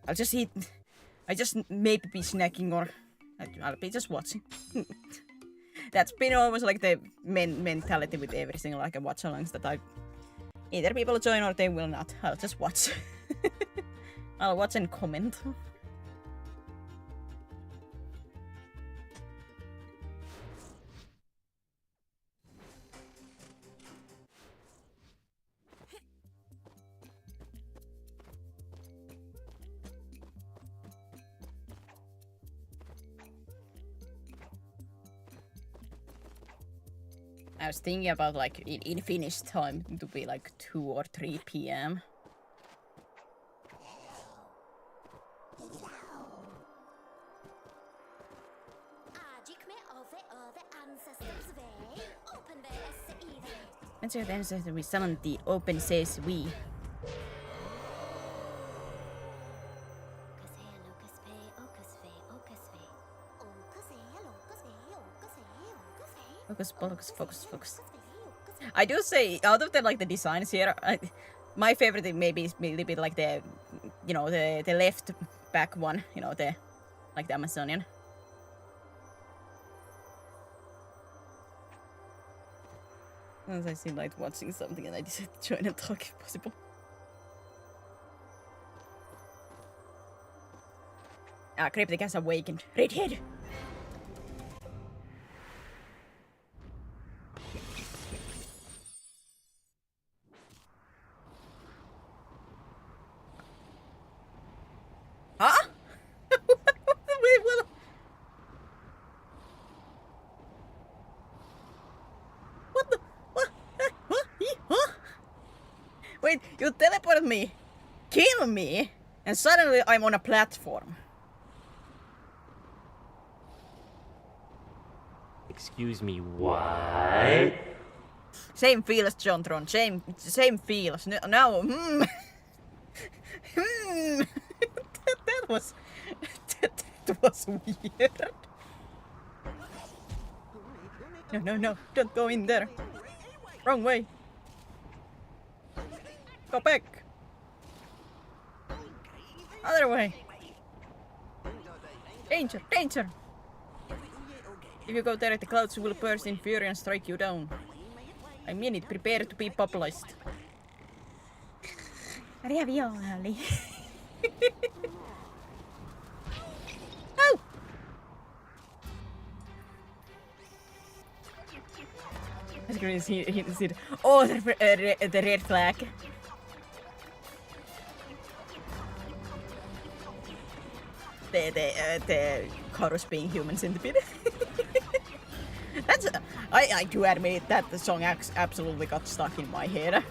I'll just eat. I just maybe be snacking or I'll be just watching. That's been always like the mentality with everything like a watch alongs that I either people join or they will not. I'll just watch. I'll watch and comment. I was thinking about like in Finnish time to be like 2 or 3 p.m. Let's see the ancestors we summoned the open says we. Focus. I do say out of the like the designs here, my favorite maybe is a little bit like the, you know, the left back one, you know, the like the Amazonian. As I seem like watching something and I decided to join and talk if possible. Cryptic has awakened. Redhead! Huh? Wait, what? teleport me, kill me, and suddenly I'm on a platform. Excuse me, what? Same feels, Jontron. Same feels. No. That was that was weird. No, don't go in there. Wrong way. Go back. Other way. Danger. If you go there, the clouds will burst in fury and strike you down. I mean it, prepare to be popularized. Ravioli. Oh! That's great. See. Oh, the red flag. The chorus being human centipede. That's. I do admit that the song absolutely got stuck in my head.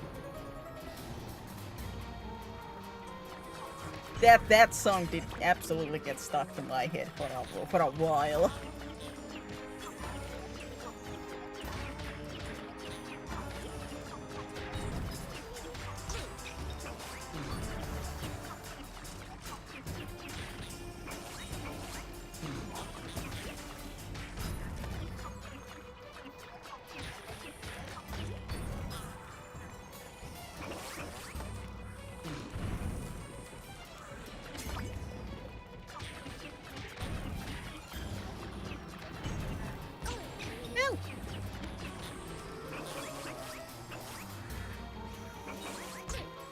That song did absolutely get stuck in my head for a while.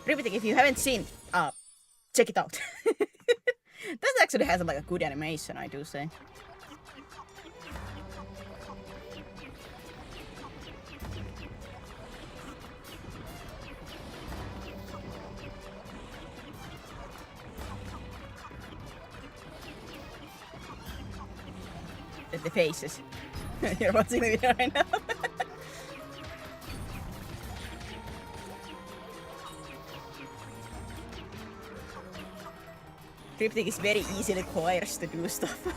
Riveting, if you haven't seen, check it out. That actually has like a good animation, I do say. The faces. You're watching the video right now. Cryptic is very easily coerced to do stuff.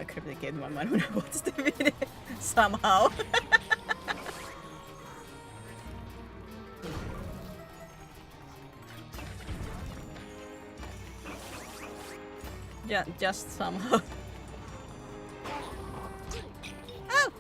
Cryptic in my mind when I watched the video. Somehow. Yeah, just somehow. Oh!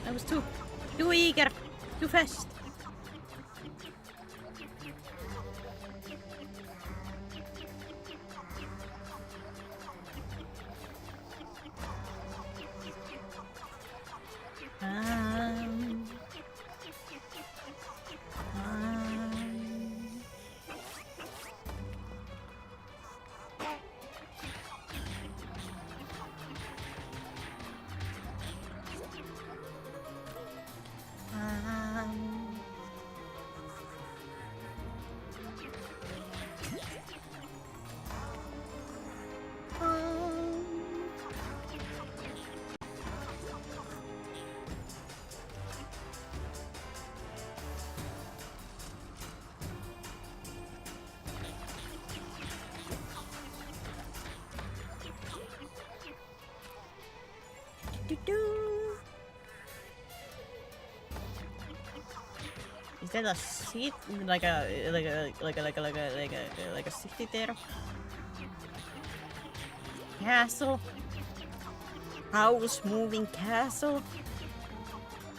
I was too eager, too fast. Is that a seat? Like a city there? Castle? House moving castle?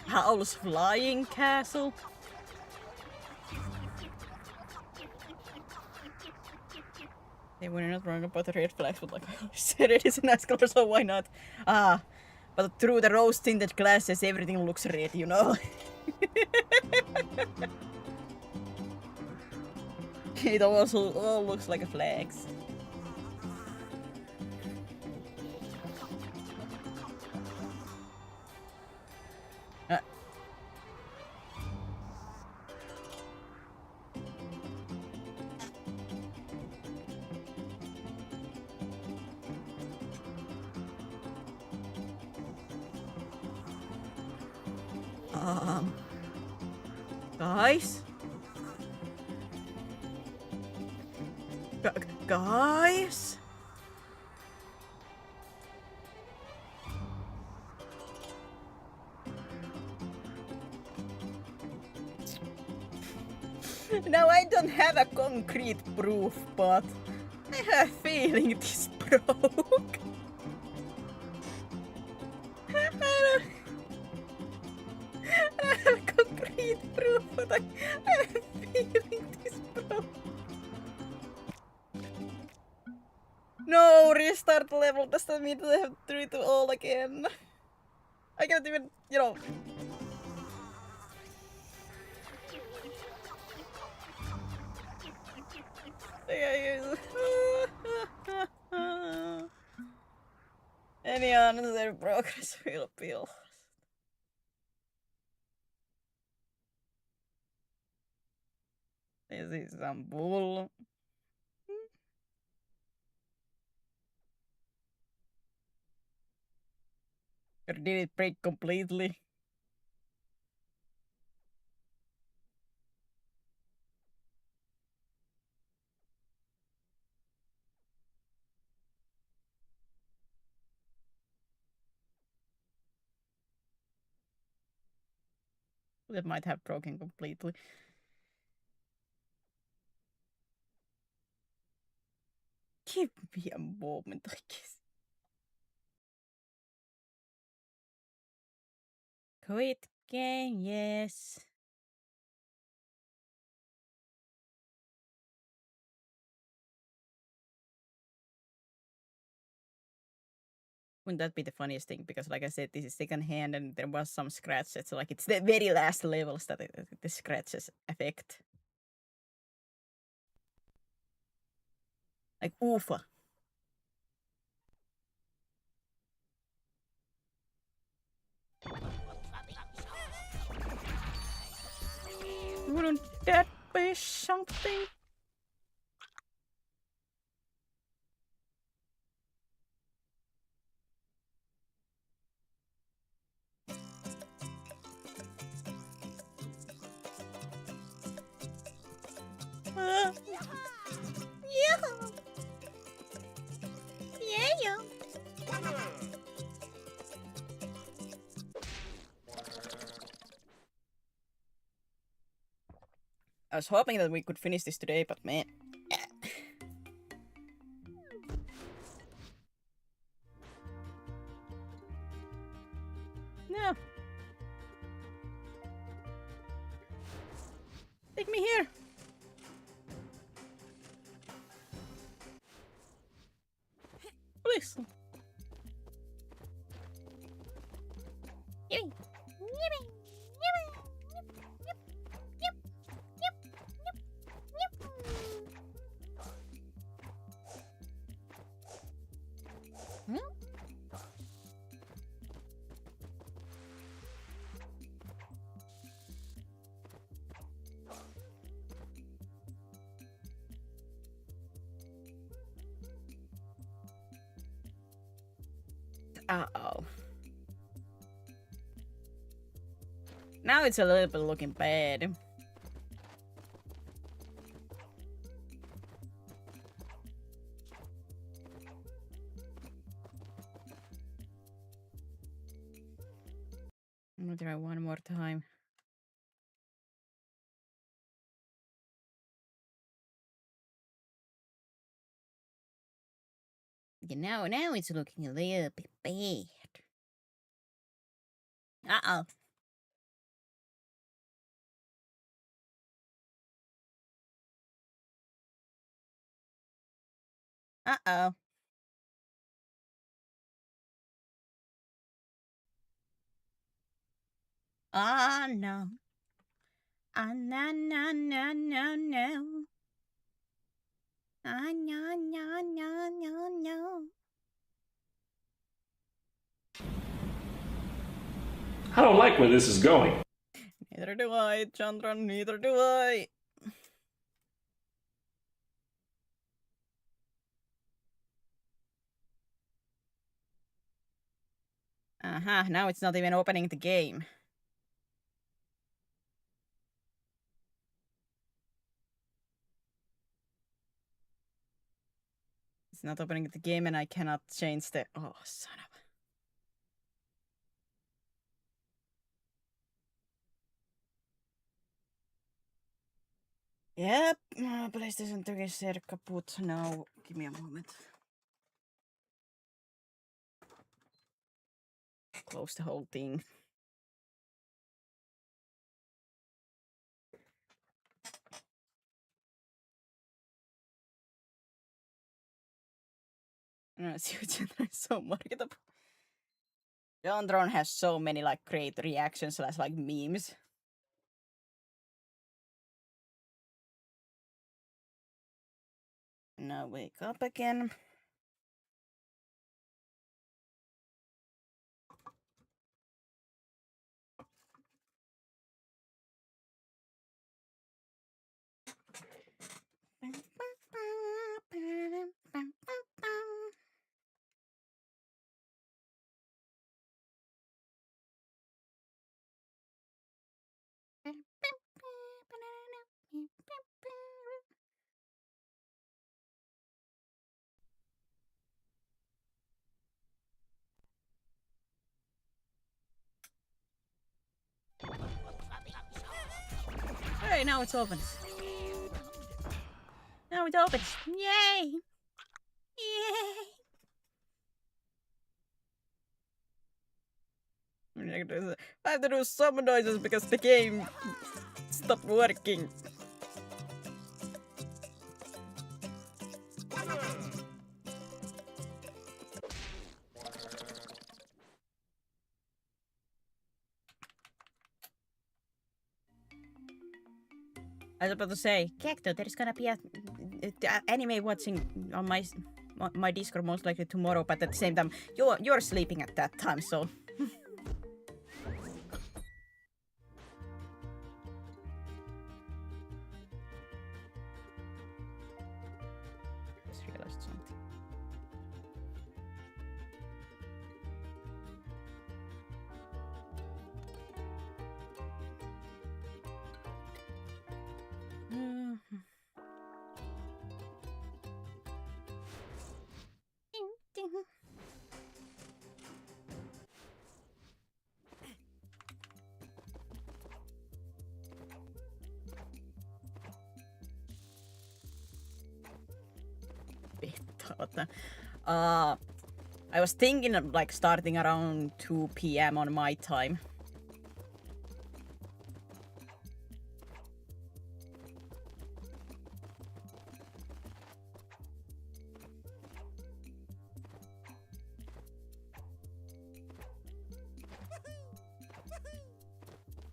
House flying castle? They were not wrong about the red flags, but like I said, it is a nice color, so why not? Ah, but through the rose-tinted glasses, everything looks red, you know? It also all looks like a flags. Guys? Guys? Now I don't have a concrete proof, but I have a feeling this broke. I don't have a concrete proof, but I have a feeling this broke. No, restart level. Does that mean that I have to do it all again? I can't even, you know. Any unnecessary progress will be lost. This is some bull. Or did it break completely? It might have broken completely. Give me a moment, I guess. Quit game, yes. Wouldn't that be the funniest thing? Because like I said, this is second hand and there was some scratches. So like it's the very last levels that the scratches affect. Like oofa. Wouldn't that be something? Yeah. Yeah. I was hoping that we could finish this today, but man. No. Take me here. Please. Uh-oh. Now it's a little bit looking bad. I'm gonna try one more time. Now it's looking a little bit bad. Uh-oh. Uh-oh. Oh, no. No, no, no, no, no. No, no, no, no, no. I don't like where this is going. Neither do I, Chandra, neither do I. Uh-huh, now it's not even opening the game. It's not opening the game and I cannot change the... Oh, son of a... Yep, PlayStation 3 is kaput now. Give me a moment. Close the whole thing. Chandra is so marketable. Chandron has so many like great reactions as like memes. Now wake up again. Hey, now it's open. Now it's open. Yay! Yay! I have to do some noises because the game stopped working. I was about to say, Cacto, there's gonna be a anime watching on my Discord most likely tomorrow, but at the same time, you're sleeping at that time, so. Just realized something. I was thinking of like starting around 2 p.m. on my time.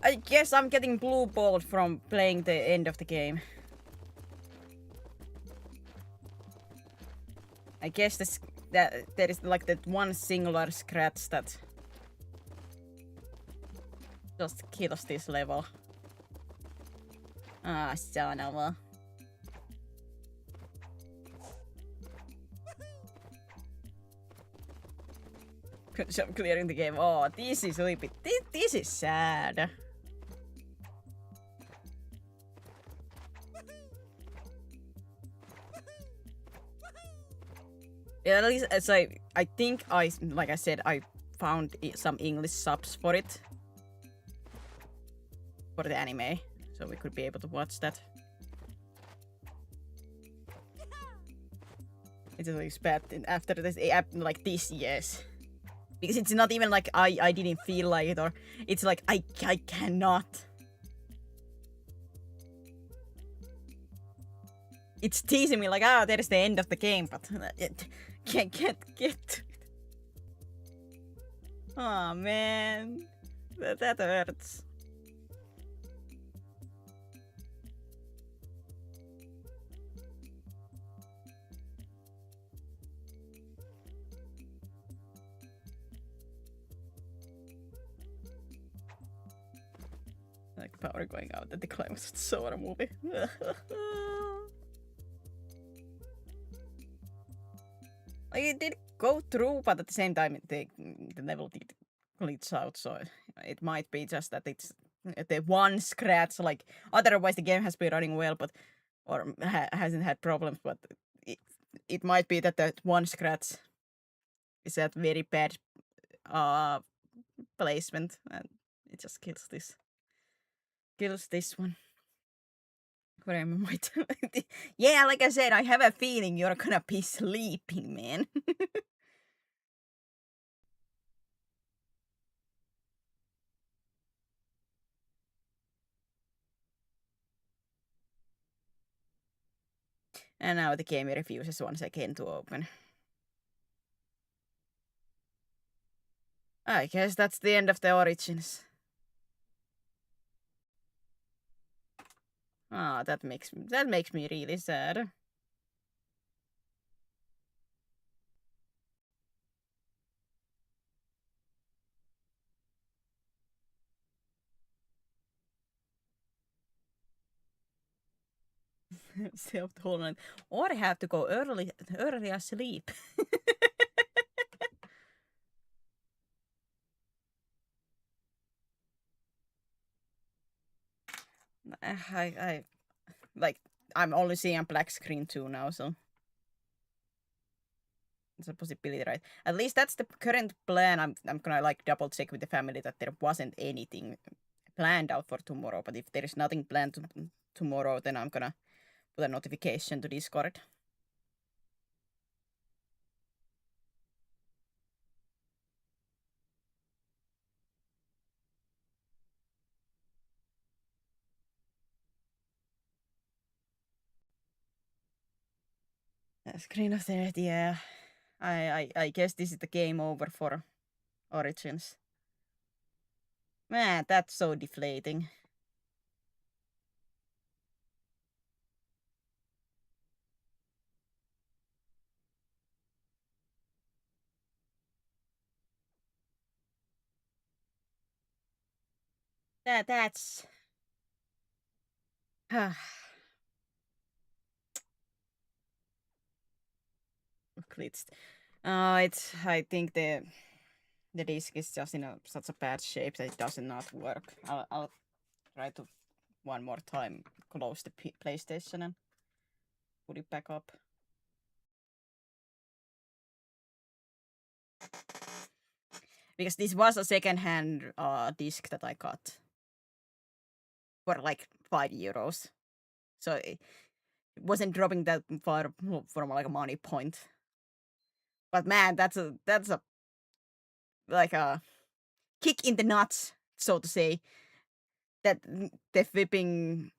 I guess I'm getting blue balled from playing the end of the game. I guess that there is like that one singular scratch that just kills this level. Ah, son of a... Good job clearing the game. Oh, this is a little bit... This is sad. Yeah, at least as I think like I said, I found some English subs for it. for the anime, so we could be able to watch that. It's always bad after this, like this, yes. Because it's not even like I didn't feel like it, or it's like I cannot. It's teasing me like, there is the end of the game, but it can't get to it. Oh man, that hurts. Like power going out at the climax of the Sora movie. Like it did go through, but at the same time the level did glitch out, so it might be just that it's the one scratch. Like otherwise the game has been running well, but or hasn't had problems. But it might be that that one scratch is at very bad placement, and it just kills this one. Rayman might. Yeah, like I said, I have a feeling you're gonna be sleeping, man. And now the game refuses once again to open. I guess that's the end of the Origins. Ah, that makes me really sad. Stay up the whole night, or I have to go early asleep. I like I'm only seeing a black screen too now, so it's a possibility, right? At least that's the current plan. I'm gonna like double check with the family that there wasn't anything planned out for tomorrow. But if there is nothing planned tomorrow, then I'm gonna put a notification to Discord. Screen of the Earth, yeah. I guess this is the game over for Origins. Man, that's so deflating. That's glitched. It's I think the disc is just in such a bad shape that it does not work. I'll try to one more time close the PlayStation and put it back up. Because this was a second-hand disc that I got for like €5, so it wasn't dropping that far from like a money point. But man, that's a like a kick in the nuts, so to say. That the flipping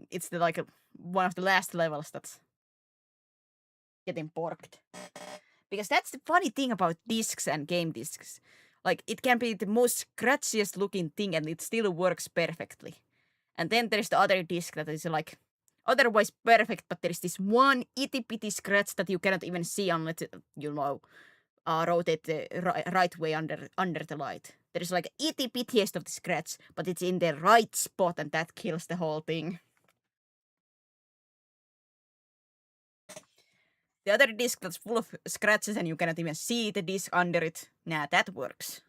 it's the like one of the last levels that's getting porked. Because that's the funny thing about discs and game discs. Like, it can be the most scratchiest looking thing and it still works perfectly. And then there's the other disc that is like otherwise perfect, but there's this one itty bitty scratch that you cannot even see unless you know rotate the right way under the light. There's like itty bittiest of the scratch, but it's in the right spot and that kills the whole thing. The other disc that's full of scratches and you cannot even see the disc under it, nah, that works.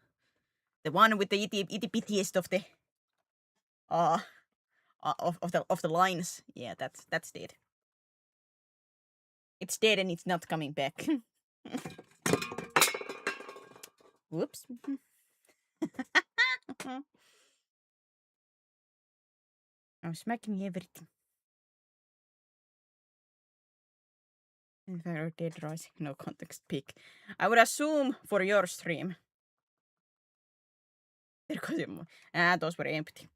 The one with the itty bittiest of the of the lines, yeah, that's dead. It's dead and it's not coming back. Whoops. I'm smacking everything. Inferno Dead Rising, no context pick. I would assume for your stream. Those were empty.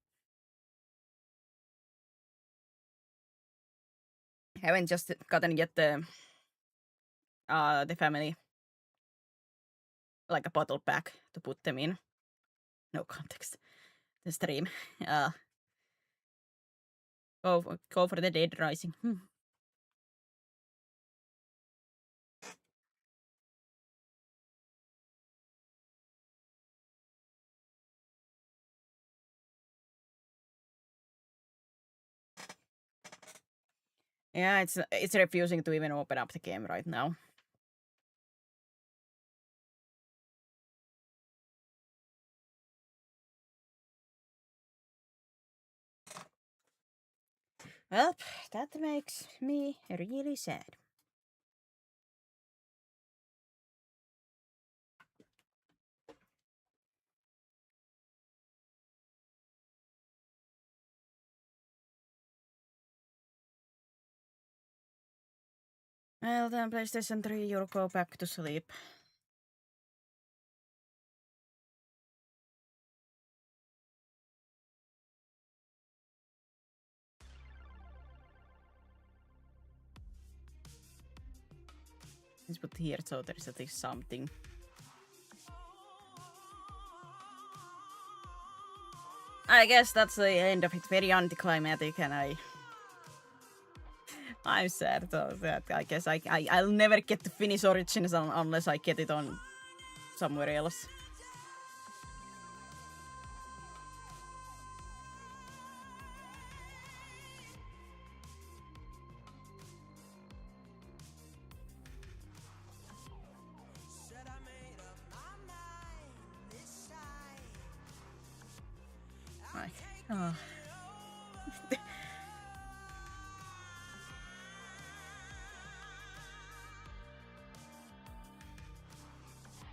I haven't just gotten yet the family like a bottle pack to put them in. No context. The stream. Go for the Dead Rising. Yeah, it's refusing to even open up the game right now. Well, that makes me really sad. Well, then PlayStation 3, you'll go back to sleep. Let's put here so there's at least something. I guess that's the end of it. Very anticlimactic, and I'm sad though that I guess I'll never get to finish Origins unless I get it on somewhere else. Oh.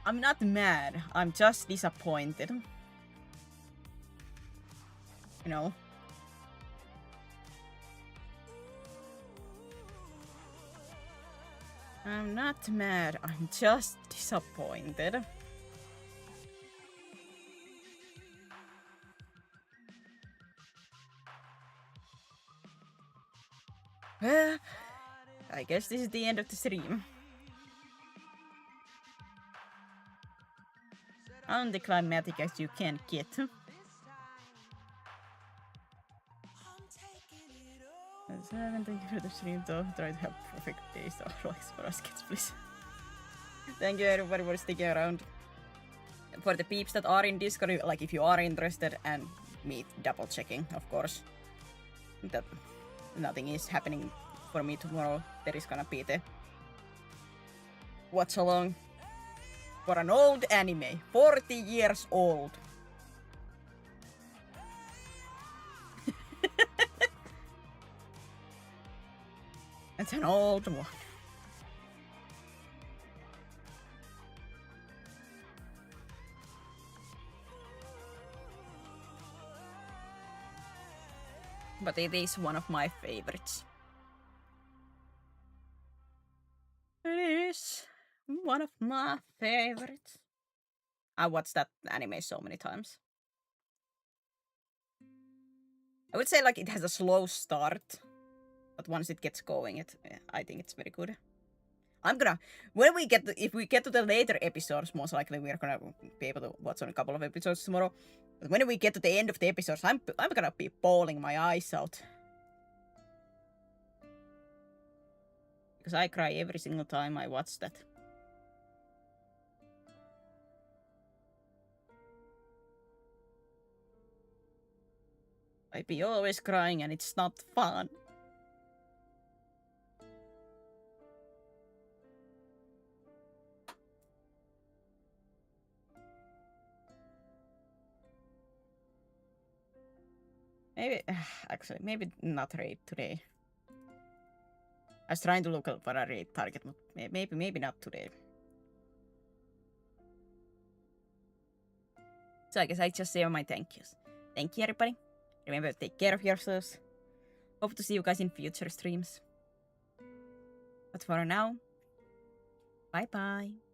I'm not mad. I'm just disappointed. You know? I'm not mad. I'm just disappointed. Well, I guess this is the end of the stream. Anticlimactic as you can get. Thank you for the stream though. Try to have perfect days or likes for us kids, please. Thank you everybody for sticking around. For the peeps that are in Discord, like if you are interested, and me double checking, of course, that nothing is happening for me tomorrow. There is gonna be the watch along for an old anime, 40 years old. It's an old one. But it is one of my favorites. It is one of my favorites. I watched that anime so many times. I would say like it has a slow start, but once it gets going, I think it's very good. I'm gonna if we get to the later episodes, most likely we're gonna be able to watch on a couple of episodes tomorrow. But when we get to the end of the episodes, I'm gonna be bawling my eyes out. Because I cry every single time I watch that. I be always crying and it's not fun. Maybe, actually, maybe not raid today. I was trying to look for a raid target, but maybe not today. So I guess I just say my thank yous. Thank you, everybody. Remember to take care of yourselves. Hope to see you guys in future streams. But for now, bye bye.